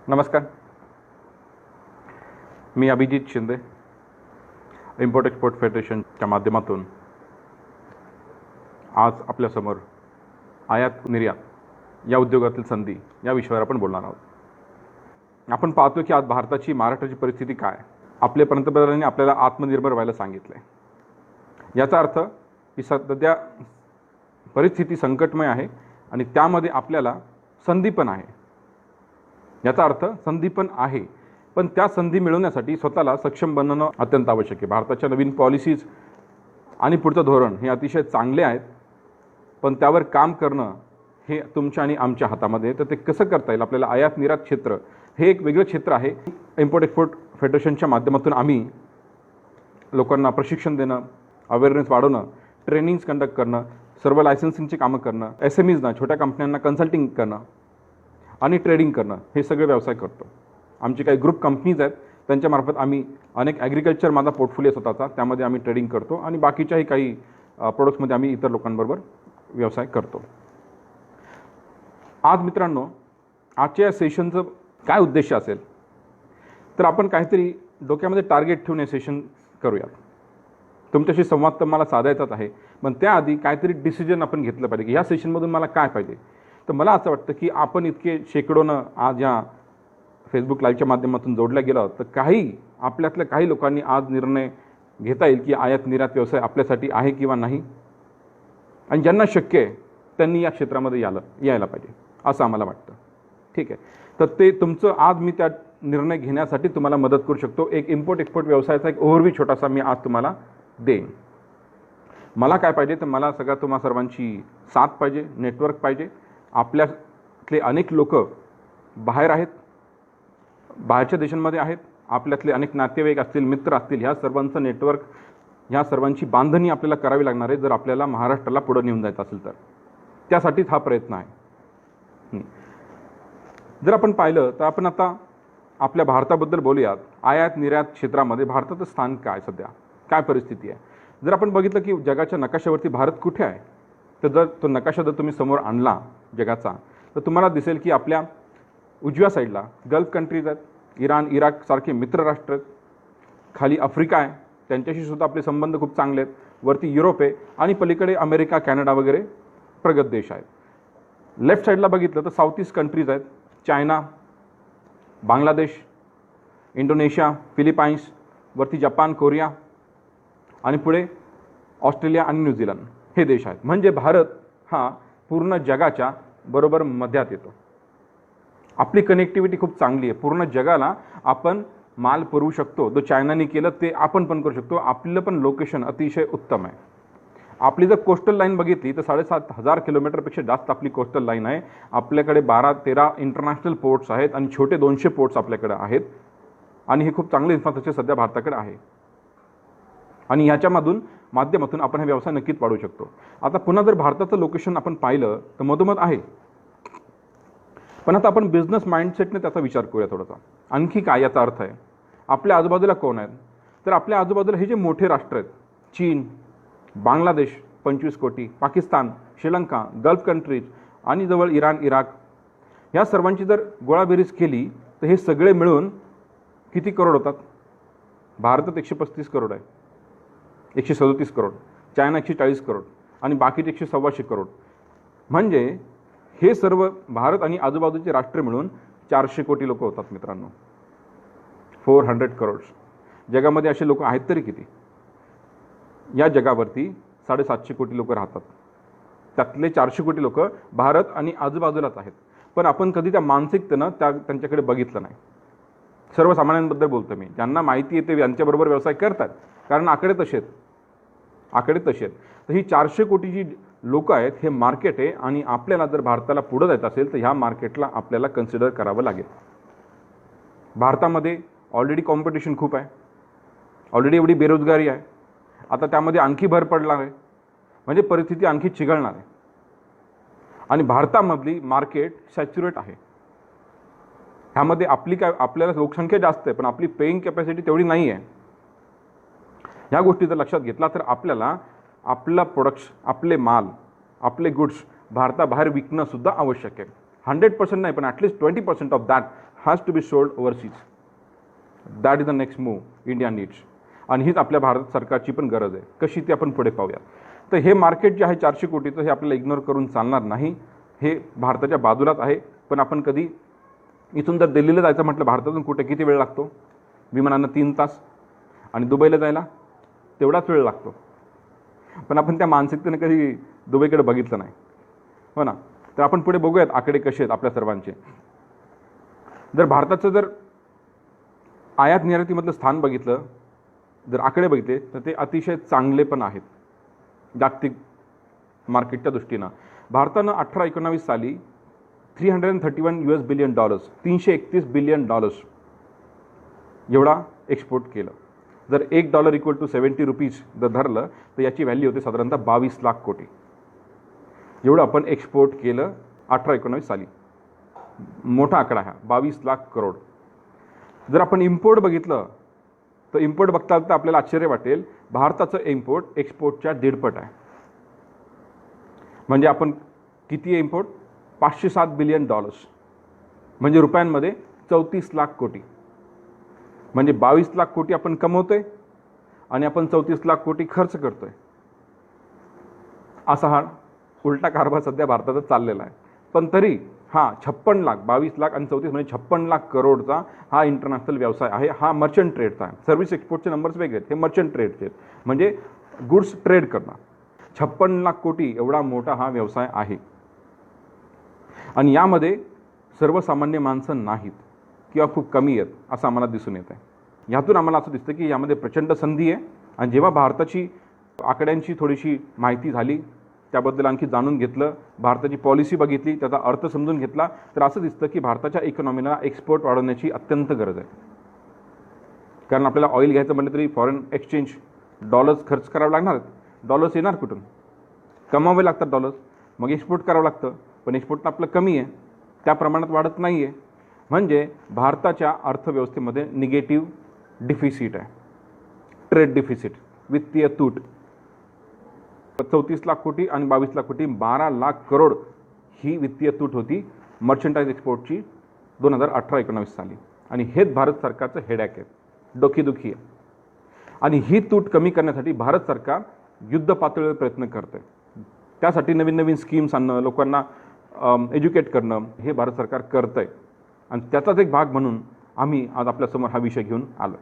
नमस्कार. मी Abhijit Shinde, import export फेडरेशनच्या माध्यमातून आज आपल्यासमोर आयात निर्यात या उद्योगातील संधी या विषयावर आपण बोलणार आहोत. आपण पाहतो की आज भारताची, महाराष्ट्राची परिस्थिती काय. आपले पंतप्रधानांनी आपल्याला आत्मनिर्भर व्हायला सांगितलं आहे. याचा अर्थ की सध्या परिस्थिती संकटमय आहे आणि त्यामध्ये आपल्याला संधी पण आहे. याचा अर्थ संधी पण आहे, पण त्या संधी मिळवण्यासाठी स्वतःला सक्षम बनणं अत्यंत आवश्यक आहे. भारताच्या नवीन पॉलिसीज आणि पुढचं धोरण हे अतिशय चांगले आहेत, पण त्यावर काम करणं हे तुमच्या आणि आमच्या हातामध्ये आहे. तर ते कसं करता येईल आपल्याला? आयात निर्यात क्षेत्र हे एक वेगळं क्षेत्र आहे. इम्पोर्ट एक्सपोर्ट फेडरेशनच्या माध्यमातून आम्ही लोकांना प्रशिक्षण देणं, अवेअरनेस वाढवणं, ट्रेनिंग्स कंडक्ट करणं, सर्व लायसन्सिंगची कामं करणं, SMEजना, छोट्या कंपन्यांना कन्सल्टिंग करणं आणि ट्रेडिंग करणं हे सगळे व्यवसाय करतो. आमचे काही ग्रुप कंपनीज आहेत, त्यांच्यामार्फत आम्ही अनेक ॲग्रिकल्चर माझा पोर्टफोलिओ स्वतःचा, त्यामध्ये आम्ही ट्रेडिंग करतो आणि बाकीच्याही काही प्रोडक्ट्समध्ये आम्ही इतर लोकांबरोबर व्यवसाय करतो. आज मित्रांनो, आजच्या या सेशनचं काय उद्देश असेल तर आपण काहीतरी डोक्यामध्ये टार्गेट ठेवून हे सेशन करूयात. तुमच्याशी संवाद तर मला साधायचाच आहे, पण त्याआधी काहीतरी डिसिजन आपण घेतलं पाहिजे की ह्या सेशनमधून मला काय पाहिजे. तर मला असं वाटतं की आपण इतके शेकडोनं आज या फेसबुक लाईव्हच्या माध्यमातून जोडल्या गेलं, तर आपल्यातल्या काही लोकांनी आज निर्णय घेता येईल की आयात निर्यात व्यवसाय आपल्यासाठी आहे किंवा नाही, आणि ज्यांना शक्य आहे त्यांनी या क्षेत्रामध्ये यायला पाहिजे असं आम्हाला वाटतं. ठीक आहे, तर ते तुमचं आज मी त्या निर्णय घेण्यासाठी तुम्हाला मदत करू शकतो. एक इम्पोर्ट एक्सपोर्ट व्यवसायाचा एक ओव्हरव्ह्यू छोटासा मी आज तुम्हाला देईन. मला काय पाहिजे तर मला तुम्हा सर्वांची साथ पाहिजे, नेटवर्क पाहिजे. आपल्यातले अनेक लोक बाहेर आहेत, बाहेरच्या देशांमध्ये आहेत. आपल्यातले अनेक नातेवाईक असतील, मित्र असतील, ह्या सर्वांचं नेटवर्क, ह्या सर्वांची बांधणी आपल्याला करावी लागणार आहे जर आपल्याला महाराष्ट्राला पुढे नेऊन जायचं असेल तर. त्यासाठीच हा प्रयत्न आहे. जर आपण पाहिलं तर आपण आता आपल्या भारताबद्दल बोलूयात. आयात निर्यात क्षेत्रामध्ये भारताचं स्थान काय, सध्या काय परिस्थिती आहे. जर आपण बघितलं की जगाच्या नकाशावरती भारत कुठे आहे, तर जर तो नकाशा तुम्ही समोर आणला जगाचा, तर तुम्हाला दिसेल की आपल्या उजव्या साईडला गल्फ कंट्रीज आहेत, इराण, इराक सारखे मित्र राष्ट्र आहेत. खाली आफ्रिका आहे, त्यांच्याशी सुद्धा आपले संबंध खूप चांगले आहेत. वरती युरोप आहे आणि पलीकडे अमेरिका, कॅनडा वगैरे प्रगत देश आहेत. लेफ्ट साईडला बघितलं तर साऊथ ईस्ट कंट्रीज आहेत, चायना, बांगलादेश, इंडोनेशिया, फिलिपाईन्स, वरती जपान, कोरिया आणि पुढे ऑस्ट्रेलिया आणि न्यूझीलंड हे देश आहेत. म्हणजे भारत हा पूर्ण जगाच्या बरोबर मध्यात येतो. आपली कनेक्टिव्हिटी खूप चांगली आहे. पूर्ण जगाला आपण माल पुरवू शकतो. जो चायनाने केलं ते आपण पण करू शकतो. आपलं पण लोकेशन अतिशय उत्तम आहे. आपली जर कोस्टल लाईन बघितली तर 7,500 किलोमीटरपेक्षा जास्त आपली कोस्टल लाईन आहे. आपल्याकडे 12-13 इंटरनॅशनल पोर्ट्स आहेत आणि छोटे 200 पोर्ट्स आपल्याकडे आहेत. आणि हे खूप चांगलं इन्फ्रास्ट्रक्चर सध्या भारताकडे आहे आणि ह्याच्या माध्यमातून आपण हे व्यवसाय नक्कीच वाढवू शकतो. आता पुन्हा जर भारताचं लोकेशन आपण पाहिलं तर मधोमध आहे, पण आता आपण बिझनेस माइंडसेटने त्याचा विचार करूया थोडासा. आणखी काय याचा अर्थ आहे? आपल्या आजूबाजूला कोण आहेत तर आपल्या आजूबाजूला हे जे मोठे राष्ट्र आहेत, चीन, बांगलादेश 25 कोटी, पाकिस्तान, श्रीलंका, गल्फ कंट्रीज आणि जवळ इराण, इराक, ह्या सर्वांची जर गोळाबेरीज केली तर हे सगळे मिळून किती करोड होतात? भारतात 135 करोड आहे, 137 करोड, चायना 140 करोड आणि बाकीचे 126 करोड. म्हणजे हे सर्व भारत आणि आजूबाजूचे राष्ट्र मिळून 400 कोटी लोक होतात मित्रांनो. 400 करोड. जगामध्ये असे लोक आहेत तरी किती? या जगावरती 750 कोटी लोक राहतात. त्यातले 400 कोटी लोक भारत आणि आजूबाजूलाच आहेत. पण आपण कधी त्या मानसिकतेनं त्यांच्याकडे बघितलं नाही. सर्वसामान्यांबद्दल बोलतो मी. ज्यांना माहिती येते यांच्याबरोबर व्यवसाय करतात, कारण आकडे तसे आहेत. तर ही 400 कोटी जी लोक आहेत हे मार्केट आहे आणि आपल्याला जर भारताला पुढे जायचं असेल तर ह्या मार्केटला आपल्याला कन्सिडर करावं लागेल. भारतामध्ये ऑलरेडी कॉम्पिटिशन खूप आहे, ऑलरेडी एवढी बेरोजगारी आहे. आता त्यामध्ये आणखी भर पडणार आहे, म्हणजे परिस्थिती आणखी चिघळणार आहे. आणि भारतामधली मार्केट सॅच्युरेट आहे. ह्यामध्ये आपल्याला लोकसंख्या जास्त आहे, पण आपली पेईंग कॅपॅसिटी तेवढी नाही आहे. ह्या गोष्टी जर लक्षात घेतला तर आपल्याला आपला प्रोडक्ट्स, आपले माल, आपले गुड्स भारताबाहेर विकणं सुद्धा आवश्यक आहे. 100% नाही, पण at least 20% of that has to be sold overseas. That is the next move India needs. आणि हीच आपल्या भारत सरकारची पण गरज आहे. कशी ती आपण पुढे पाहूया. तर हे मार्केट जे आहे 400 कोटीचं, हे आपल्याला इग्नोर करून चालणार नाही. हे भारताच्या बाजूलाच आहे. पण आपण कधी इथून जर दिल्लीला जायचं म्हटलं भारतातून कुठे किती वेळ लागतो? विमानानं 3 तास, आणि दुबईला जायला तेवढाच वेळ लागतो. पण आपण त्या मानसिकतेने कधी दुबईकडे बघितलं नाही, हो ना. तर आपण पुढे बघूयात आकडे कसे आहेत आपल्या सर्वांचे. जर भारताचं जर आयात निर्यातीमधलं स्थान बघितलं, जर आकडे बघितले, तर ते अतिशय चांगले पण आहेत जागतिक मार्केटच्या दृष्टीनं. भारतानं 18-19 साली $331 बिलियन, $331 बिलियन एवढा एक्सपोर्ट केलं. जर $1 इक्वल टू 70 रुपीज जर धरलं, तर याची व्हॅल्यू होते साधारणतः 22 लाख कोटी. एवढं आपण एक्सपोर्ट केलं 18-19 साली. मोठा आकडा हा, 22 लाख करोड. जर आपण इम्पोर्ट बघितलं, तर इम्पोर्ट बघता तर आपल्याला आश्चर्य वाटेल, भारताचं इम्पोर्ट एक्सपोर्टच्या 1.5 पट आहे. म्हणजे आपण किती आहे इम्पोर्ट? $507 बिलियन, म्हणजे रुपयांमध्ये 34 लाख कोटी. म्हणजे 22 लाख कोटी आपण कमवतोय आणि आपण 34 लाख कोटी खर्च करतोय. असा हा उलटा कारभार सध्या भारतात चाललेला आहे. पण तरी 56 लाख, 22 लाख आणि 34 म्हणजे 56 लाख करोडचा हा इंटरनॅशनल व्यवसाय आहे. हा मर्चंट ट्रेडचा आहे. सर्व्हिस एक्सपोर्टचे नंबर्स वेगळे आहेत, हे मर्चंट ट्रेडचे आहेत, म्हणजे गुड्स ट्रेड करणं. 56 लाख कोटी एवढा मोठा हा व्यवसाय आहे. आणि यामध्ये सर्वसामान्य माणसं नाहीत किंवा खूप कमी आहेत असं आम्हाला दिसून येत आहे. ह्यातून आम्हाला असं दिसतं की यामध्ये प्रचंड संधी आहे. आणि जेव्हा भारताची आकड्यांची थोडीशी माहिती झाली, त्याबद्दल आणखी जाणून घेतलं, भारताची पॉलिसी बघितली, त्याचा अर्थ समजून घेतला, तर असं दिसतं की भारताच्या इकॉनॉमीला एक्सपोर्ट वाढवण्याची अत्यंत गरज आहे. कारण आपल्याला ऑइल घ्यायचं म्हटलं तरी फॉरेन एक्सचेंज डॉलर्स खर्च करावे लागणार. डॉलर्स येणार कुठून? कमावे लागतात डॉलर्स, मग एक्सपोर्ट करावं लागतं. पण एक्सपोर्ट आपलं कमी आहे, त्या प्रमाणात वाढत नाही आहे. म्हणजे भारताच्या अर्थव्यवस्थेमध्ये निगेटिव्ह डिफिसिट आहे, ट्रेड डिफिसिट, वित्तीय तूट. 34 लाख कोटी आणि 22 लाख कोटी, 12 लाख करोड ही वित्तीय तूट होती मर्चंटाईज एक्सपोर्टची 2018-19 साली. आणि हेच भारत सरकारचं हेडॅक आहे, डोकीदुखी आहे. आणि ही तूट कमी करण्यासाठी भारत सरकार युद्ध पातळीवर प्रयत्न करते. त्यासाठी नवीन नवीन स्कीम्स आणणं, लोकांना एज्युकेट करणं, हे भारत सरकार करतं आहे. आणि त्याचाच एक भाग म्हणून आम्ही आज आपल्यासमोर हा विषय घेऊन आलो.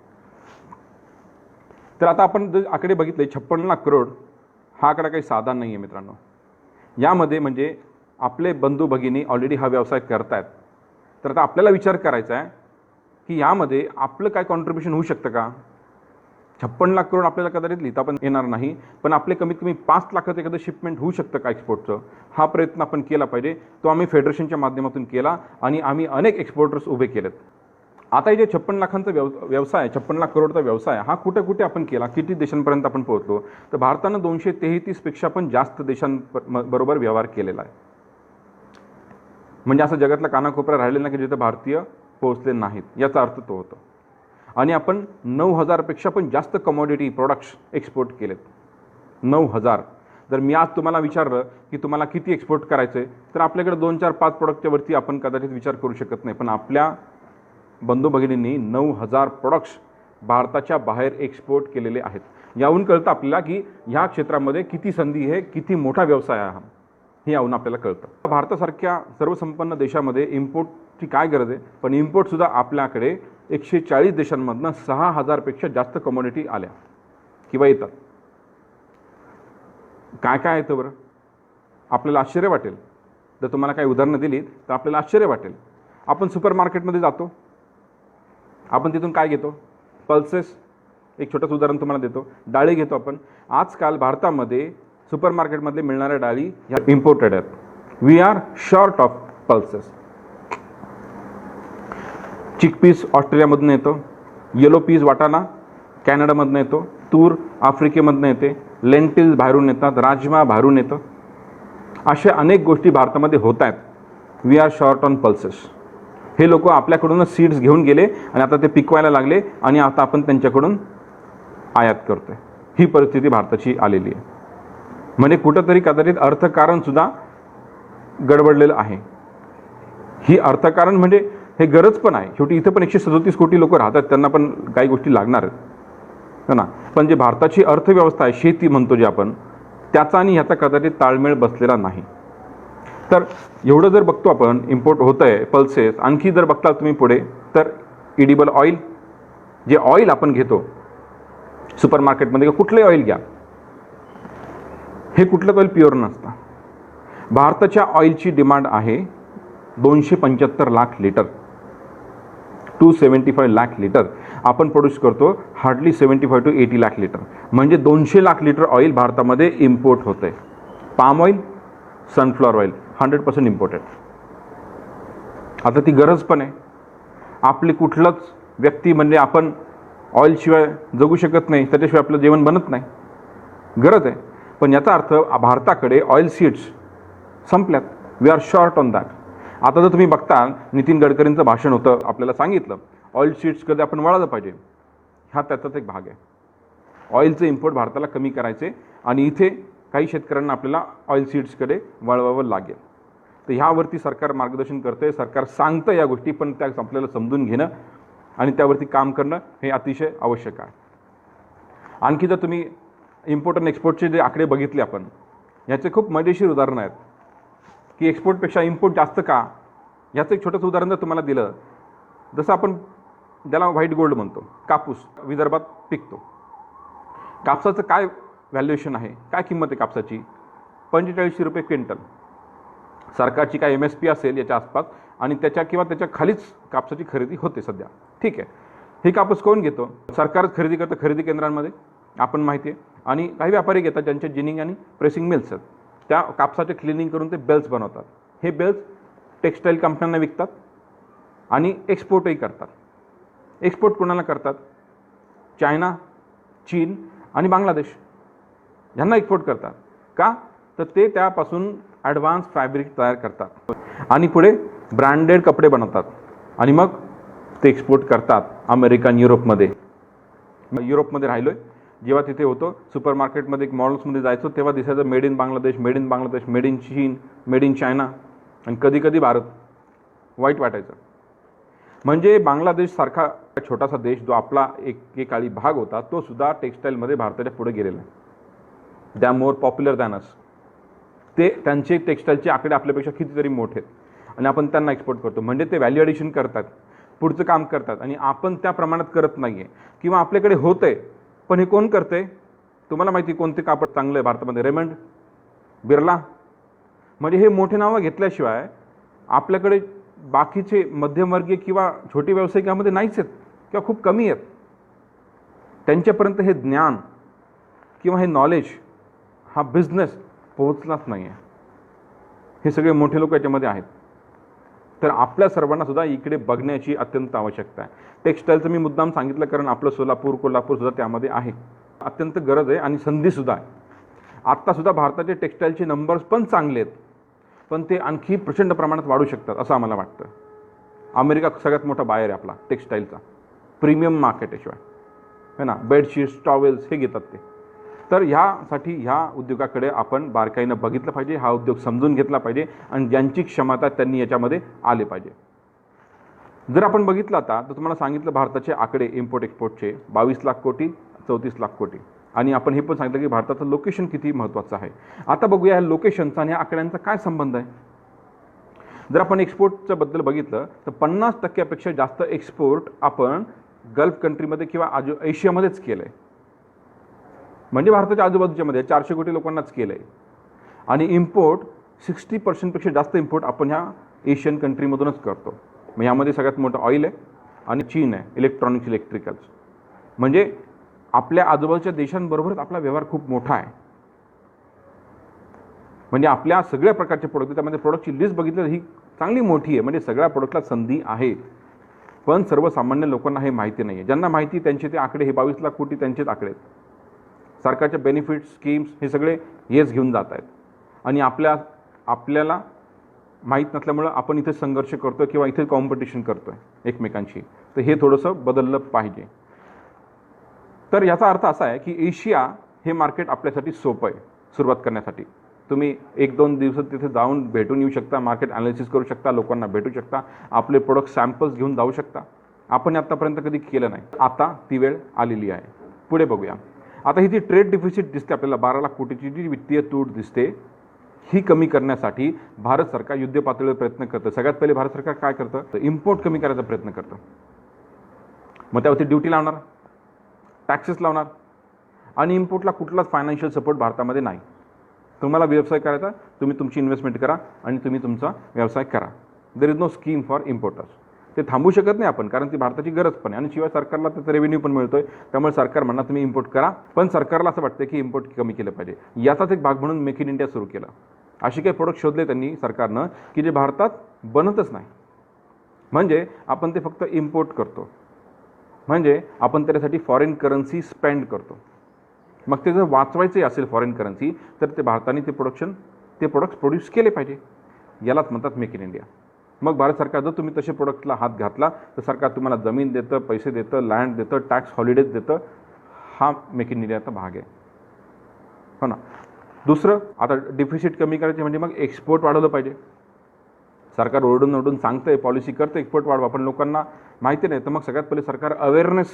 तर आता आपण जर आकडे बघितले, 56 लाख करोड हा आकडा काही साधा नाही आहे मित्रांनो. यामध्ये म्हणजे आपले बंधू भगिनी ऑलरेडी हा व्यवसाय करतायत. तर आता आपल्याला विचार करायचा आहे की यामध्ये आपलं काय कॉन्ट्रीब्युशन होऊ शकतं का? 56 लाख करोड आपल्याला कदाचित लिहिता पण येणार नाही, पण आपले कमीत कमी 5 लाखाचं एखादं शिपमेंट होऊ शकतं का एक्सपोर्टचं? हा प्रयत्न आपण केला पाहिजे. तो आम्ही फेडरेशनच्या माध्यमातून केला आणि आम्ही अनेक एक्सपोर्टर्स उभे केलेत. आता हे जे 56 लाखांचा व्यवसाय, 56 लाख करोडचा व्यवसाय हा कुठे कुठे आपण केला, किती देशांपर्यंत आपण पोहोचलो? तर भारतानं 233पेक्षा पण जास्त देशांबरोबर व्यवहार केलेला आहे. म्हणजे असं जगातला कानाकोपरा राहिलेला नाही की जिथे भारतीय पोहोचले नाहीत, याचा अर्थ तो होतो. आणि आपण 9,000पेक्षा पण जास्त कमोडिटी प्रोडक्ट्स एक्सपोर्ट केलेत. 9,000. जर मी आज तुम्हाला विचारलं की तुम्हाला किती एक्सपोर्ट करायचं आहे, तर आपल्याकडे 2, 4, 5 प्रोडक्टच्या वरती आपण कदाचित विचार करू शकत नाही. पण आपल्या बंधू भगिनींनी 9,000 प्रोडक्ट्स भारताच्या बाहेर एक्सपोर्ट केलेले आहेत. याहून कळतं आपल्याला की ह्या क्षेत्रामध्ये किती संधी आहे, किती मोठा व्यवसाय आहे हा, हे याहून आपल्याला कळतं. भारतासारख्या सर्वसंपन्न देशामध्ये इम्पोर्टची काय गरज आहे, पण इम्पोर्टसुद्धा आपल्याकडे 140 देशांमधनं 6,000पेक्षा जास्त कमोडिटी आल्या किंवा येतात. काय काय येतं बरं? आपल्याला आश्चर्य वाटेल. जर तुम्हाला काही उदाहरणं दिली तर आपल्याला आश्चर्य वाटेल. आपण सुपर मार्केटमध्ये जातो, आपण तिथून काय घेतो? पल्सेस. एक छोटंसं उदाहरण तुम्हाला देतो. डाळी घेतो आपण. आजकाल भारतामध्ये सुपर मार्केटमध्ये मिळणाऱ्या डाळी ह्या इम्पोर्टेड आहेत. We are short of pulses. Chickpeas ऑस्ट्रेलियामधून येतो, येलो पीस वाटाणा कॅनडामधनं येतो, तूर आफ्रिकेमधनं येते, लेंटिल्स बाहेरून येतात, राजमा बाहेरून येतं. अशा अनेक गोष्टी भारतामध्ये होत आहेत. We are short on pulses. हे लोक आपल्याकडूनच सीड्स घेऊन गेले आणि आता ते पिकवायला लागले आणि आता आपण त्यांच्याकडून आयात करतोय. ही परिस्थिती भारताची आलेली आहे. म्हणजे कुठंतरी कदाचित अर्थकारणसुद्धा गडबडलेलं आहे. ही अर्थकारण म्हणजे हे गरज पण आहे. शेवटी इथं पण 137 कोटी लोक राहतात, त्यांना पण काही गोष्टी लागणार आहेत हो ना. पण जे भारताची अर्थव्यवस्था आहे, शेती म्हणतो जे आपण, त्याचा आणि ह्याचा कदाचित ताळमेळ बसलेला नाही. तर एवढं जर बघतो आपण, इम्पोर्ट होतं आहे, पल्सेस. आणखी जर बघता तुम्ही पुढे तर इडिबल ऑइल, जे ऑइल आपण घेतो सुपर मार्केटमध्ये, कुठलंही ऑइल घ्या, हे कुठलं ऑइल प्युअर नसतं. भारताच्या ऑइलची डिमांड आहे 275 लाख लिटर, 275 लाख लिटर. आपण प्रोड्यूस करतो हार्डली 75 to 80 लाख लिटर, म्हणजे 200 लाख लिटर ऑइल भारतामध्ये इम्पोर्ट होतं आहे. Palm oil, sunflower oil 100% imported. आता ती गरज पण आहे. आपली कुठलंच व्यक्ती म्हणजे आपण ऑइलशिवाय जगू शकत नाही, त्याच्याशिवाय आपलं जेवण बनत नाही, गरज आहे. पण याचा अर्थ भारताकडे ऑइल सीड्स संपल्यात. We are short on that. आता जर तुम्ही बघता, नितीन गडकरींचं भाषण होतं, आपल्याला सांगितलं ऑइल सीड्स कधी आपण वळायला पाहिजे. हा त्याचाच एक भाग आहे. ऑइलचं इम्पोर्ट भारताला कमी करायचे आणि इथे काही शेतकऱ्यांना आपल्याला ऑइल सीड्सकडे वळवावं लागेल. तर ह्यावरती सरकार मार्गदर्शन करतं आहे, सरकार सांगतं या गोष्टी, पण त्या आपल्याला समजून घेणं आणि त्यावरती काम करणं हे अतिशय आवश्यक आहे. आणखी जर तुम्ही इम्पोर्ट आणि एक्सपोर्टचे जे आकडे बघितले आपण, याचे खूप मजेशीर उदाहरणं आहेत की एक्सपोर्टपेक्षा इम्पोर्ट जास्त का. याचं एक छोटंसं उदाहरण जर तुम्हाला दिलं, जसं आपण ज्याला व्हाईट गोल्ड म्हणतो, कापूस विदर्भात पिकतो. कापसाचं काय व्हॅल्युएशन आहे, काय किंमत आहे कापसाची? 4500 रुपये क्विंटल. सरकारची काय MSP असेल याच्या आसपास, आणि त्याच्या किंवा त्याच्या खालीच कापसाची खरेदी होते सध्या. ठीक आहे, हे कापूस कोण घेतो? सरकारच खरेदी करतं खरेदी केंद्रांमध्ये, आपण माहिती आहे. आणि काही व्यापारी घेतात ज्यांचे जिनिंग आणि प्रेसिंग मिल्स आहेत, त्या कापसाचे क्लिनिंग करून ते बेल्स बनवतात. हे बेल्स टेक्स्टाईल कंपन्यांना विकतात आणि एक्सपोर्टही करतात. एक्सपोर्ट कोणाला करतात? चायना, चीन आणि बांगलादेश यांना एक्सपोर्ट करतात. का? तर ते त्यापासून ॲडव्हान्स फॅब्रिक तयार करतात आणि पुढे ब्रँडेड कपडे बनवतात आणि मग ते एक्सपोर्ट करतात अमेरिका आणि युरोपमध्ये. युरोपमध्ये राहिलो आहे, जेव्हा तिथे होतो सुपर मार्केटमध्ये एक मॉल्समध्ये जायचो, तेव्हा दिसायचं made in Bangladesh, made in Bangladesh, made in चीन, मेड इन चायना, आणि कधी कधी भारत. वाईट वाटायचं. म्हणजे बांगलादेशसारखा छोटासा देश जो आपला एकेकाळी भाग होता, तो सुद्धा टेक्स्टाईलमध्ये भारताच्या पुढे गेलेला आहे. दॅ मोर पॉप्युलर दॅन अस. ते त्यांचे टेक्स्टाईलचे आकडे आपल्यापेक्षा कितीतरी मोठे आहेत आणि आपण त्यांना एक्सपोर्ट करतो. म्हणजे ते व्हॅल्यू ॲडिशन करतात, पुढचं काम करतात आणि आपण त्या प्रमाणात करत नाही आहे. किंवा आपल्याकडे होतं आहे, पण हे कोण करते? तुम्हाला माहिती कोणते कापड चांगलं आहे भारतामध्ये? रेमंड, बिर्ला. म्हणजे हे मोठे नावं घेतल्याशिवाय आपल्याकडे बाकीचे मध्यमवर्गीय किंवा छोटे व्यावसायिकामध्ये नाहीच आहेत किंवा खूप कमी आहेत. त्यांच्यापर्यंत हे ज्ञान किंवा हे नॉलेज, हा बिझनेस पोहोचलाच नाही आहे. हे सगळे मोठे लोक याच्यामध्ये आहेत. तर आपल्या सर्वांना सुद्धा इकडे बघण्याची अत्यंत आवश्यकता आहे. टेक्स्टाईलचं मी मुद्दाम सांगितलं कारण आपलं सोलापूर, कोल्हापूर सुद्धा त्यामध्ये आहे. अत्यंत गरज आहे आणि संधीसुद्धा आहे. आत्तासुद्धा भारताचे टेक्स्टाईलचे नंबर्स पण चांगले आहेत, पण ते आणखी प्रचंड प्रमाणात वाढू शकतात असं आम्हाला वाटतं. अमेरिका सगळ्यात मोठा बायर आहे आपला टेक्स्टाईलचा, प्रीमियम मार्केट आहे शिवाय, है ना. बेडशीट्स, टॉवेल्स हे घेतात ते. तर ह्यासाठी ह्या उद्योगाकडे आपण बारकाईनं बघितलं पाहिजे, हा उद्योग समजून घेतला पाहिजे आणि ज्यांची क्षमता त्यांनी याच्यामध्ये आले पाहिजे. जर आपण बघितलं आता तर तुम्हाला सांगितलं भारताचे आकडे इम्पोर्ट एक्सपोर्टचे 22 लाख कोटी, 34 लाख कोटी, आणि आपण हे पण सांगितलं की भारताचं लोकेशन किती महत्त्वाचं आहे. आता बघूया ह्या लोकेशनचा आणि ह्या आकड्यांचा काय संबंध आहे. जर आपण एक्सपोर्टच्या बद्दल बघितलं तर 50% जास्त एक्सपोर्ट आपण गल्फ कंट्रीमध्ये किंवा एशियामध्येच केलं आहे. म्हणजे भारताच्या आजूबाजूच्यामध्ये 400 कोटी लोकांनाच केलं आहे. आणि इम्पोर्ट 60% जास्त इम्पोर्ट आपण ह्या एशियन कंट्रीमधूनच करतो. मग यामध्ये सगळ्यात मोठं ऑइल आहे आणि चीन आहे, इलेक्ट्रॉनिक्स, इलेक्ट्रिकल्स. म्हणजे आपल्या आजूबाजूच्या देशांबरोबरच आपला व्यवहार खूप मोठा आहे. म्हणजे आपल्या सगळ्या प्रकारचे प्रोडक्ट, त्यामध्ये प्रोडक्टची लिस्ट बघितली ही चांगली मोठी आहे. म्हणजे सगळ्या प्रोडक्टला संधी आहे, पण सर्वसामान्य लोकांना हे माहिती नाही आहे. ज्यांना माहिती त्यांचे ते आकडे, हे 22 लाख कोटी त्यांचेच आकडे आहेत. सरकारच्या बेनिफिट्स, स्कीम्स हे सगळे हेच घेऊन जात आहेत आणि आपल्याला माहीत नसल्यामुळं आपण इथे संघर्ष करतो किंवा इथे कॉम्पिटिशन करतो आहे एकमेकांशी. तर हे थोडंसं बदललं पाहिजे. तर याचा अर्थ असा आहे की एशिया हे मार्केट आपल्यासाठी सोपं आहे सुरुवात करण्यासाठी. तुम्ही 1-2 दिवसात तिथे जाऊन भेटून येऊ शकता, मार्केट ॲनालिसिस करू शकता, लोकांना भेटू शकता, आपले प्रोडक्ट सॅम्पल्स घेऊन जाऊ शकता. आपण आत्तापर्यंत कधी केलं नाही. आता ती वेळ आलेली आहे. पुढे बघूया. आता ही जी ट्रेड डिफिसिट दिसते आपल्याला 12 लाख कोटीची जी वित्तीय तूट दिसते, ही कमी करण्यासाठी भारत सरकार युद्ध पातळीवर प्रयत्न करतं. सगळ्यात पहिले भारत सरकार काय करतं, तर इम्पोर्ट कमी करायचा प्रयत्न करतं. मग त्यावरती ड्युटी लावणार, टॅक्सेस लावणार आणि इम्पोर्टला कुठलाच फायनान्शियल सपोर्ट भारतामध्ये नाही. तुम्हाला व्यवसाय करायचा, तुम्ही तुमची इन्व्हेस्टमेंट करा आणि तुम्ही तुमचा व्यवसाय करा. There is no scheme for importers. ते थांबवू शकत नाही आपण, कारण ती भारताची गरज पण आहे आणि शिवाय सरकारला त्याचा रेव्हेन्यू पण मिळतोय. त्यामुळे सरकार म्हणणार तुम्ही इम्पोर्ट करा, पण सरकारला असं वाटतं की इम्पोर्ट कमी केलं पाहिजे. याचाच एक भाग म्हणून मेक इन इंडिया सुरू केलं. असे काही प्रोडक्ट शोधले त्यांनी सरकारनं की जे भारतात बनतच नाही, म्हणजे आपण ते फक्त इम्पोर्ट करतो, म्हणजे आपण त्यासाठी फॉरेन करन्सी स्पेंड करतो. मग ते जर वाचवायचे असेल फॉरेन करन्सी, तर ते भारताने ते प्रोडक्ट्स प्रोड्यूस केले पाहिजे. यालाच म्हणतात मेक इन इंडिया. मग भारत सरकार जर तुम्ही तसे प्रोडक्टला हात घातला तर सरकार तुम्हाला जमीन देतं, पैसे देतं, लँड देतं, टॅक्स हॉलिडेज देतं. हा मेक इन इंडियाचा भाग आहे, हो ना. दुसरं, आता डिफिसिट कमी करायचे म्हणजे मग एक्सपोर्ट वाढवलं पाहिजे. सरकार ओरडून सांगतंय, पॉलिसी करतं एक्सपोर्ट वाढवा, पण लोकांना माहिती नाही. तर मग सगळ्यात पहिले सरकार अवेअरनेस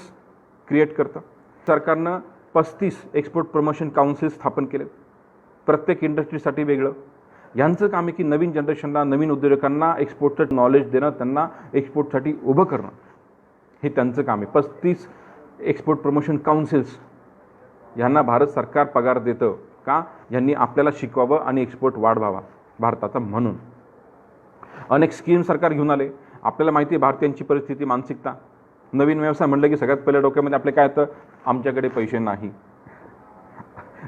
क्रिएट करतं. सरकारनं 35 एक्सपोर्ट प्रमोशन काउन्सिल स्थापन केले, प्रत्येक इंडस्ट्रीसाठी वेगळं. यांचं काम आहे की नवीन जनरेशनला, नवीन उद्योजकांना एक्सपोर्टचं नॉलेज देणं, त्यांना एक्सपोर्टसाठी उभं करणं, हे त्यांचं काम आहे. 35 एक्सपोर्ट प्रमोशन काउन्सिल्स यांना भारत सरकार पगार देतं का, यांनी आपल्याला शिकवावं आणि एक्सपोर्ट वाढवावा भारताचा म्हणून. अनेक स्कीम सरकार घेऊन आले. आपल्याला माहिती आहे भारतीयांची परिस्थिती, मानसिकता. नवीन व्यवसाय म्हणलं की सगळ्यात पहिल्या डोक्यामध्ये आपले काय येतं, आमच्याकडे पैसे नाही.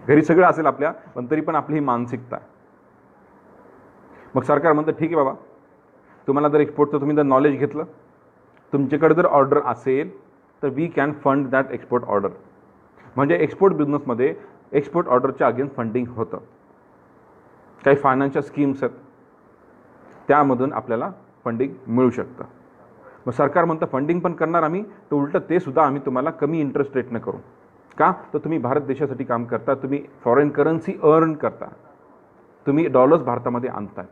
घरी सगळं असेल आपल्या, पण तरी पण आपली ही मानसिकता. मग सरकार म्हणतं ठीक आहे बाबा, तुम्हाला जर एक्सपोर्टचं तुम्ही जर नॉलेज घेतलं, तुमच्याकडे जर ऑर्डर असेल तर we can fund that export order. म्हणजे एक्सपोर्ट बिझनेसमध्ये एक्सपोर्ट ऑर्डरच्या अगेन्स्ट फंडिंग होतं. काही फायनान्शियल स्कीम्स आहेत, त्यामधून आपल्याला फंडिंग मिळू शकतं. मग सरकार म्हणतं फंडिंग पण करणार आम्ही, तर उलटं ते सुद्धा आम्ही तुम्हाला कमी इंटरेस्ट रेटनं करू. का, तर तुम्ही भारत देशासाठी काम करता, तुम्ही फॉरेन करन्सी अर्न करता, तुम्ही डॉलर्स भारतामध्ये आणताय.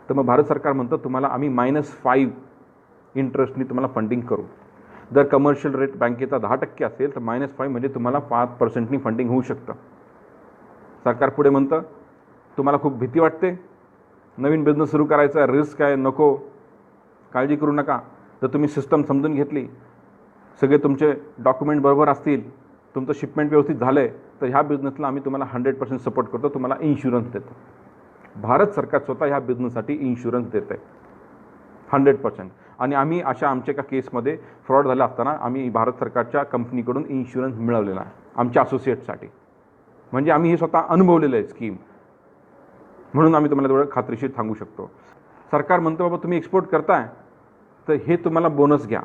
तर मग भारत सरकार म्हणतं तुम्हाला आम्ही -5 इंटरेस्टनी तुम्हाला फंडिंग करू. जर कमर्शियल रेट बँकेचा 10% असेल तर -5 म्हणजे तुम्हाला 5% फंडिंग होऊ शकतं. सरकार पुढे म्हणतं तुम्हाला खूप भीती वाटते, नवीन बिझनेस सुरू करायचा आहे, रिस्क आहे, नको, काळजी करू नका. जर तुम्ही सिस्टम समजून घेतली, सगळे तुमचे डॉक्युमेंट बरोबर असतील, तुमचं शिपमेंट व्यवस्थित झालं आहे, तर ह्या बिझनेसला आम्ही तुम्हाला 100% सपोर्ट करतो, तुम्हाला इन्शुरन्स देतो. भारत सरकार स्वतः ह्या बिझनेससाठी इन्शुरन्स देतं आहे 100%. आणि आम्ही अशा आमच्या एका केसमध्ये फ्रॉड झाला असताना आम्ही भारत सरकारच्या कंपनीकडून इन्शुरन्स मिळवलेला आहे आमच्या असोसिएटसाठी. म्हणजे आम्ही हे स्वतः अनुभवलेलं आहे स्कीम, म्हणून आम्ही तुम्हाला तेवढं खात्रीशीर सांगू शकतो. सरकार म्हणतं बाबा तुम्ही एक्सपोर्ट करताय तर हे तुम्हाला बोनस घ्या,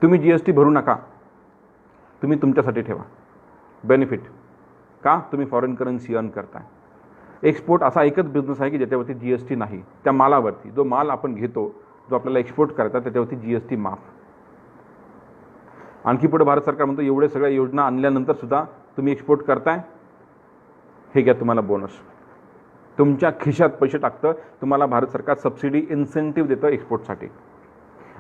तुम्ही GST भरू नका, तुम्ही तुमच्यासाठी ठेवा बेनिफिट. का, तुम्ही फॉरेन करन्सी अर्न करताय. एक्सपोर्ट असा एकच बिझनेस आहे की ज्याच्यावरती GST नाही. त्या मालावरती, जो माल आपण घेतो, जो आपल्याला एक्सपोर्ट करायचा, त्याच्यावरती GST माफ. आणखी पुढे भारत सरकार म्हणतो एवढे सगळ्या योजना आणल्यानंतर सुद्धा तुम्ही एक्सपोर्ट करताय, हे घ्या तुम्हाला बोनस. तुमच्या खिशात पैसे टाकतं, तुम्हाला भारत सरकार सबसिडी इन्सेंटिव्ह देतं एक्सपोर्टसाठी.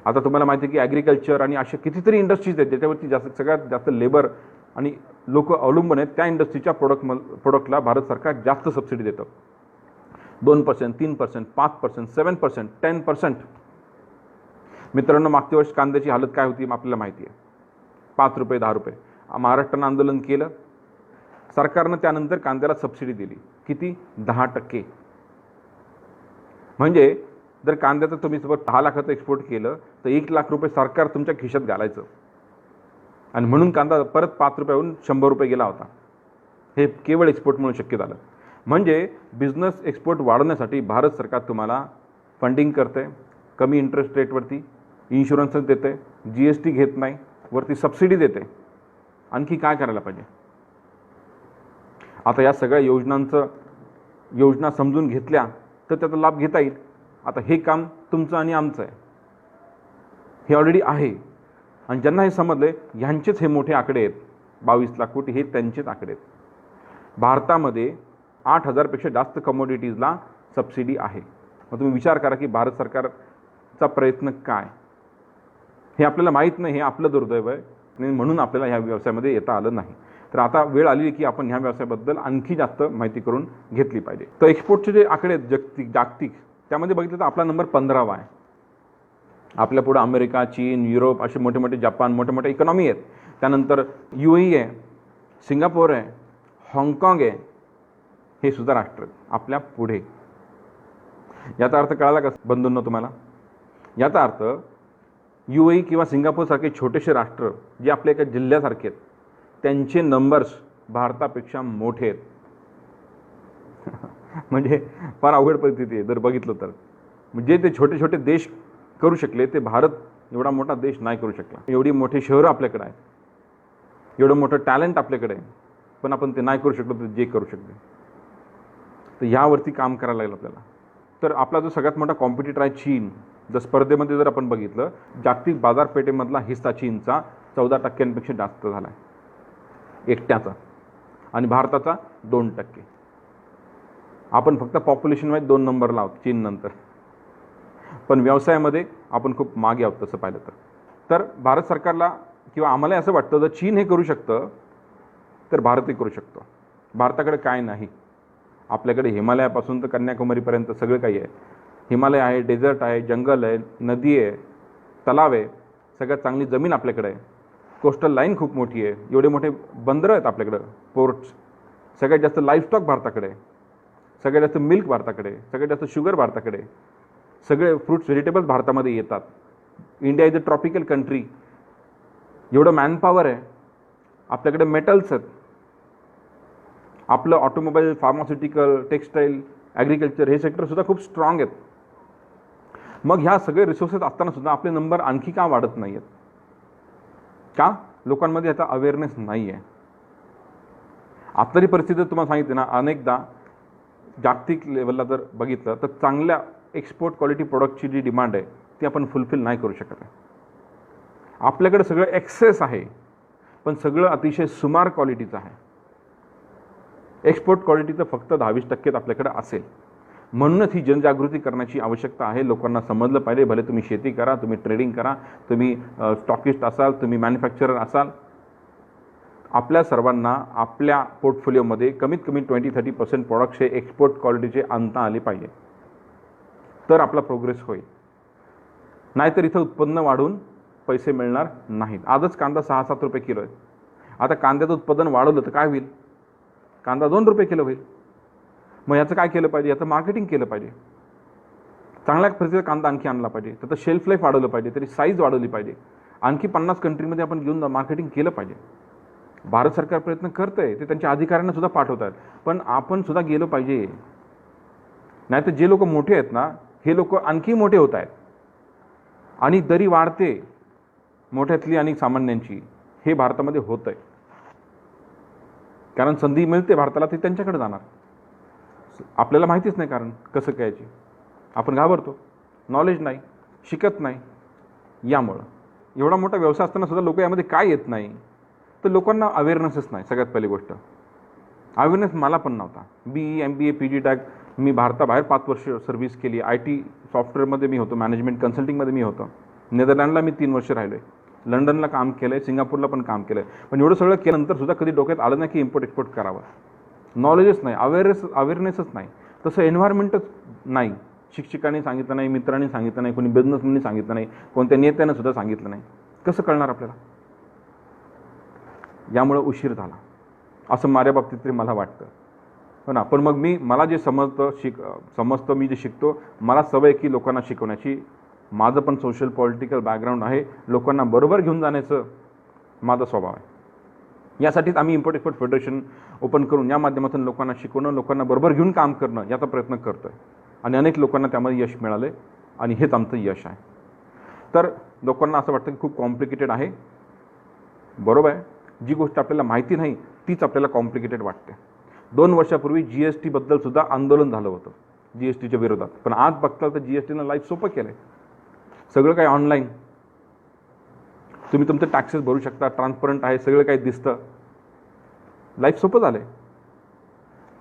आता तुम्हाला माहिती आहे की ॲग्रिकल्चर आणि अशा कितीतरी इंडस्ट्रीज आहेत ज्याच्यावरती सगळ्यात जास्त लेबर आणि लोक अवलंबून आहेत. त्या इंडस्ट्रीच्या प्रोडक्टला भारत सरकार जास्त सबसिडी देतं. 2%, 3%, 5%, 7%, 10%. मित्रांनो, मागच्या वर्षी कांद्याची हालत काय होती आपल्याला माहिती आहे. 5 रुपये, 10 रुपये. महाराष्ट्रानं आंदोलन केलं, सरकारनं त्यानंतर कांद्याला सबसिडी दिली. किती, 10%. म्हणजे जर कांद्याचं तुम्ही 10 लाखाचं एक्सपोर्ट केलं तर 1 लाख रुपये सरकार तुमच्या खिशात घालायचं. आणि म्हणून कांदा परत 5 रुपयाहून 100 रुपये गेला होता. हे केवळ एक्सपोर्टमुळे शक्य झालं. म्हणजे बिझनेस एक्सपोर्ट वाढवण्यासाठी भारत सरकार तुम्हाला फंडिंग करते, कमी इंटरेस्ट रेटवरती, इन्शुरन्स देते, GST घेत नाही, वरती सबसिडी देते. आणखी काय करायला पाहिजे. आता या सगळ्या योजना समजून घेतल्या तर त्याचा लाभ घेता येईल. आता हे काम तुमचं आणि आमचं आहे, हे ऑलरेडी आहे. आणि ज्यांना हे समजले ह्यांचेच हे मोठे आकडे आहेत. 22 लाख कोटी हे त्यांचेच आकडे आहेत. भारतामध्ये 8,000पेक्षा जास्त कमोडिटीजला सबसिडी आहे. मग तुम्ही विचार करा की भारत सरकारचा प्रयत्न काय. हे आपल्याला माहीत नाही, हे आपलं दुर्दैव आहे आणि म्हणून आपल्याला ह्या व्यवसायामध्ये येता आलं नाही. तर आता वेळ आली आहे की आपण ह्या व्यवसायाबद्दल आणखी जास्त माहिती करून घेतली पाहिजे. तर एक्सपोर्टचे जे आकडे आहेत जागतिक त्यामध्ये बघितलं तर आपला नंबर 15वा आहे. आपल्या पुढे अमेरिका, चीन, युरोप असे मोठे मोठे, जपान मोठे मोठे इकॉनॉमी आहेत. त्यानंतर UAE आहे, सिंगापूर आहे, हाँगकाँग आहे, हे सुद्धा राष्ट्र आपल्या पुढे. याचा अर्थ कळाला का बंधूंनो तुम्हाला? याचा अर्थ UAE किंवा सिंगापूरसारखे छोटेसे राष्ट्र जे आपल्या एका जिल्ह्यासारखे आहेत त्यांचे नंबर्स भारतापेक्षा मोठे आहेत. म्हणजे फार अवघड परिस्थिती आहे जर बघितलं तर. म्हणजे ते छोटे छोटे देश करू शकले ते भारत एवढा मोठा देश नाही करू शकला. एवढी मोठी शहरं आपल्याकडे आहेत, एवढं मोठं टॅलेंट आपल्याकडे आहे, पण आपण ते नाही करू शकलो तर जे करू शकले. तर ह्यावरती काम करायला लागेल आपल्याला. तर आपला जो सगळ्यात मोठा कॉम्पिटिटर आहे चीन. जर स्पर्धेमध्ये जर आपण बघितलं जागतिक बाजारपेठेमधला हिस्सा चीनचा 14% जास्त झाला आहे एकट्याचा आणि भारताचा 2%. आपण फक्त पॉप्युलेशनमध्ये 2 नंबरला आहोत चीननंतर, पण व्यवसायामध्ये आपण खूप मागे आहोत तसं पाहिलं तर. तर भारत सरकारला किंवा आम्हाला असं वाटतं जर चीन हे करू शकतं तर भारतही करू शकतो. भारताकडे काय नाही, आपल्याकडे हिमालयापासून तर कन्याकुमारीपर्यंत सगळं काही आहे. हिमालय आहे, डेझर्ट आहे, जंगल आहे, नदी आहे, तलाव आहे, सगळ्यात चांगली जमीन आपल्याकडे आहे, कोस्टल लाईन खूप मोठी आहे, एवढे मोठे बंदरं आहेत आपल्याकडं, पोर्ट्स, सगळ्यात जास्त लाईफस्टॉक भारताकडे आहे, सगळ्यात जास्त मिल्क भारताकडे, सगळ्यात जास्त शुगर भारताकडे, सगळे फ्रूट्स व्हेजिटेबल्स भारतामध्ये येतात. India is a tropical country. एवढं मॅनपॉवर आहे आपल्याकडे, मेटल्स आहेत, आपलं ऑटोमोबाईल, फार्मास्युटिकल, टेक्स्टाईल, ॲग्रिकल्चर हे सेक्टरसुद्धा खूप स्ट्रॉंग आहेत. मग ह्या सगळे रिसोर्सेस असतानासुद्धा आपले नंबर आणखी का वाढत नाही आहेत? का? लोकांमध्ये याचा अवेअरनेस नाही आहे. आत्ताची परिस्थिती तुम्हाला सांगितली ना, अनेकदा जागतिक लेवलला जर बघितलं तर चांगल्या एक्सपोर्ट क्वालिटी प्रोडक्टची जी डिमांड आहे ती आपण फुलफिल नाही करू शकत आहे. आपल्याकडे सगळं एक्सेस आहे, पण सगळं अतिशय सुमार क्वालिटीचं आहे. एक्सपोर्ट क्वालिटीचं फक्त 20% आपल्याकडे असेल. म्हणूनच ही जनजागृती करण्याची आवश्यकता आहे. लोकांना समजलं पाहिजे. भले तुम्ही शेती करा, तुम्ही ट्रेडिंग करा, तुम्ही स्टॉकिस्ट असाल, तुम्ही मॅन्युफॅक्चरर असाल, आपल्या सर्वांना आपल्या पोर्टफोलिओमध्ये कमीत कमी 20-30% प्रॉडक्ट्स हे एक्सपोर्ट क्वालिटीचे आणता आले पाहिजे, तर आपला प्रोग्रेस होईल. नाहीतर इथं उत्पन्न वाढून पैसे मिळणार नाहीत. आजच कांदा 6-7 रुपये किलो आहे. आता कांद्याचं उत्पादन वाढवलं तर काय होईल? कांदा 2 रुपये किलो होईल. मग याचं काय केलं पाहिजे? याचं मार्केटिंग केलं पाहिजे. चांगल्या प्रतीचा कांदा आणखी आणला पाहिजे, त्याचं शेल्फ लाईफ वाढवलं पाहिजे, त्याची साईज वाढवली पाहिजे. आणखी 50 कंट्रीमध्ये आपण घेऊन मार्केटिंग केलं पाहिजे. भारत सरकार प्रयत्न करतं आहे, ते त्यांच्या अधिकाऱ्यांना सुद्धा पाठवत आहेत, पण आपण सुद्धा गेलो पाहिजे. नाहीतर जे लोक मोठे आहेत ना, हे लोक आणखी मोठे होत आहेत आणि दरी वाढते मोठ्यातली आणि सामान्यांची. हे भारतामध्ये होत आहे, कारण संधी मिळते भारताला, ती त्यांच्याकडे जाणार. आपल्याला माहितीच नाही कारण कसं करायची. आपण घाबरतो, नॉलेज नाही, शिकत नाही. यामुळं एवढा मोठा व्यवसाय असताना सुद्धा लोक यामध्ये काय येत नाही, तर लोकांना अवेअरनेसच नाही. सगळ्यात पहिली गोष्ट अवेअरनेस मला पण नव्हता. BE, MBA, PG टॅग मी भारताबाहेर 5 वर्ष सर्व्हिस केली. IT सॉफ्टवेअरमध्ये मी होतो, मॅनेजमेंट कन्सल्टिंगमध्ये मी होतो. नेदरलँडला मी 3 वर्ष राहिलो आहे, लंडनला काम केलं आहे, सिंगापूरला पण काम केलं आहे. पण एवढं सगळं केल्यानंतरसुद्धा कधी डोक्यात आलं नाही की इम्पोर्ट एक्सपोर्ट करावं. नॉलेजच नाही, अवेअरनेसच नाही. तसं एन्व्हायरमेंटच नाही. शिक्षकांनी सांगितलं नाही, मित्रांनी सांगितलं नाही, कोणी बिझनेसमॅननी सांगितलं नाही, कोणत्या नेत्यानं सुद्धा सांगितलं नाही. कसं कळणार आपल्याला? यामुळं उशीर झाला असं माझ्या बाबतीत तरी मला वाटतं. हो ना. पण मग मला जे समजतं, मी जे शिकतो, मला सवय की लोकांना शिकवण्याची. माझं पण सोशल पॉलिटिकल बॅकग्राऊंड आहे. लोकांना बरोबर घेऊन जाण्याचं माझा स्वभाव आहे. यासाठीच आम्ही इम्पोर्ट एक्सपोर्ट फेडरेशन ओपन करून या माध्यमातून लोकांना शिकवणं, लोकांना बरोबर घेऊन काम करणं याचा प्रयत्न करतो आहे. आणि अनेक लोकांना त्यामध्ये यश मिळालं आणि हेच आमचं यश आहे. तर लोकांना असं वाटतं की खूप कॉम्प्लिकेटेड आहे. बरोबर आहे. जी गोष्ट आपल्याला माहिती नाही तीच आपल्याला कॉम्प्लिकेटेड वाटते. 2 वर्षापूर्वी GST सुद्धा आंदोलन झालं होतं, GSTच्या विरोधात. पण आज बघता तर GSTनं लाईफ सोपं केलं आहे. सगळं काही ऑनलाईन, तुम्ही तुमचं टॅक्सेस भरू शकता, ट्रान्सपरंट आहे, सगळं काही दिसतं, लाईफ सोपं झालं आहे.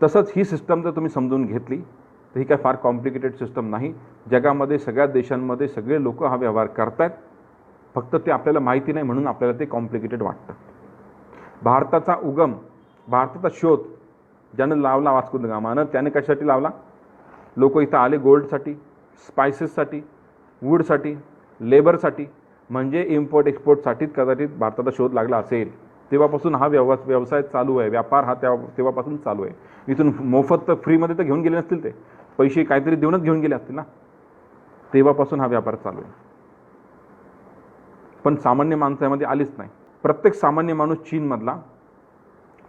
तसंच ही सिस्टम जर तुम्ही समजून घेतली तर ही काय फार कॉम्प्लिकेटेड सिस्टम नाही. जगामध्ये सगळ्या देशांमध्ये सगळे लोक हा व्यवहार करतात, फक्त ते आपल्याला माहिती नाही म्हणून आपल्याला ते कॉम्प्लिकेटेड वाटतं. भारताचा उगम, भारताचा शोध ज्यानं लावला वास्को द गामानं, त्याने कशासाठी लावला? लोक इथं आले गोल्डसाठी, स्पायसेससाठी, वूडसाठी, लेबरसाठी, म्हणजे इम्पोर्ट एक्सपोर्टसाठीच कदाचित भारताचा शोध लागला असेल. तेव्हापासून हा व्यवसाय चालू आहे, व्यापार हा तेव्हापासून चालू आहे. इथून मोफत तर फ्रीमध्ये तर घेऊन गेले नसतील, ते पैसे काहीतरी देऊनच घेऊन गेले असतील ना. तेव्हापासून हा व्यापार चालू आहे. पण सामान्य माणसामध्ये आलीच नाही. प्रत्येक सामान्य माणूस चीनमधला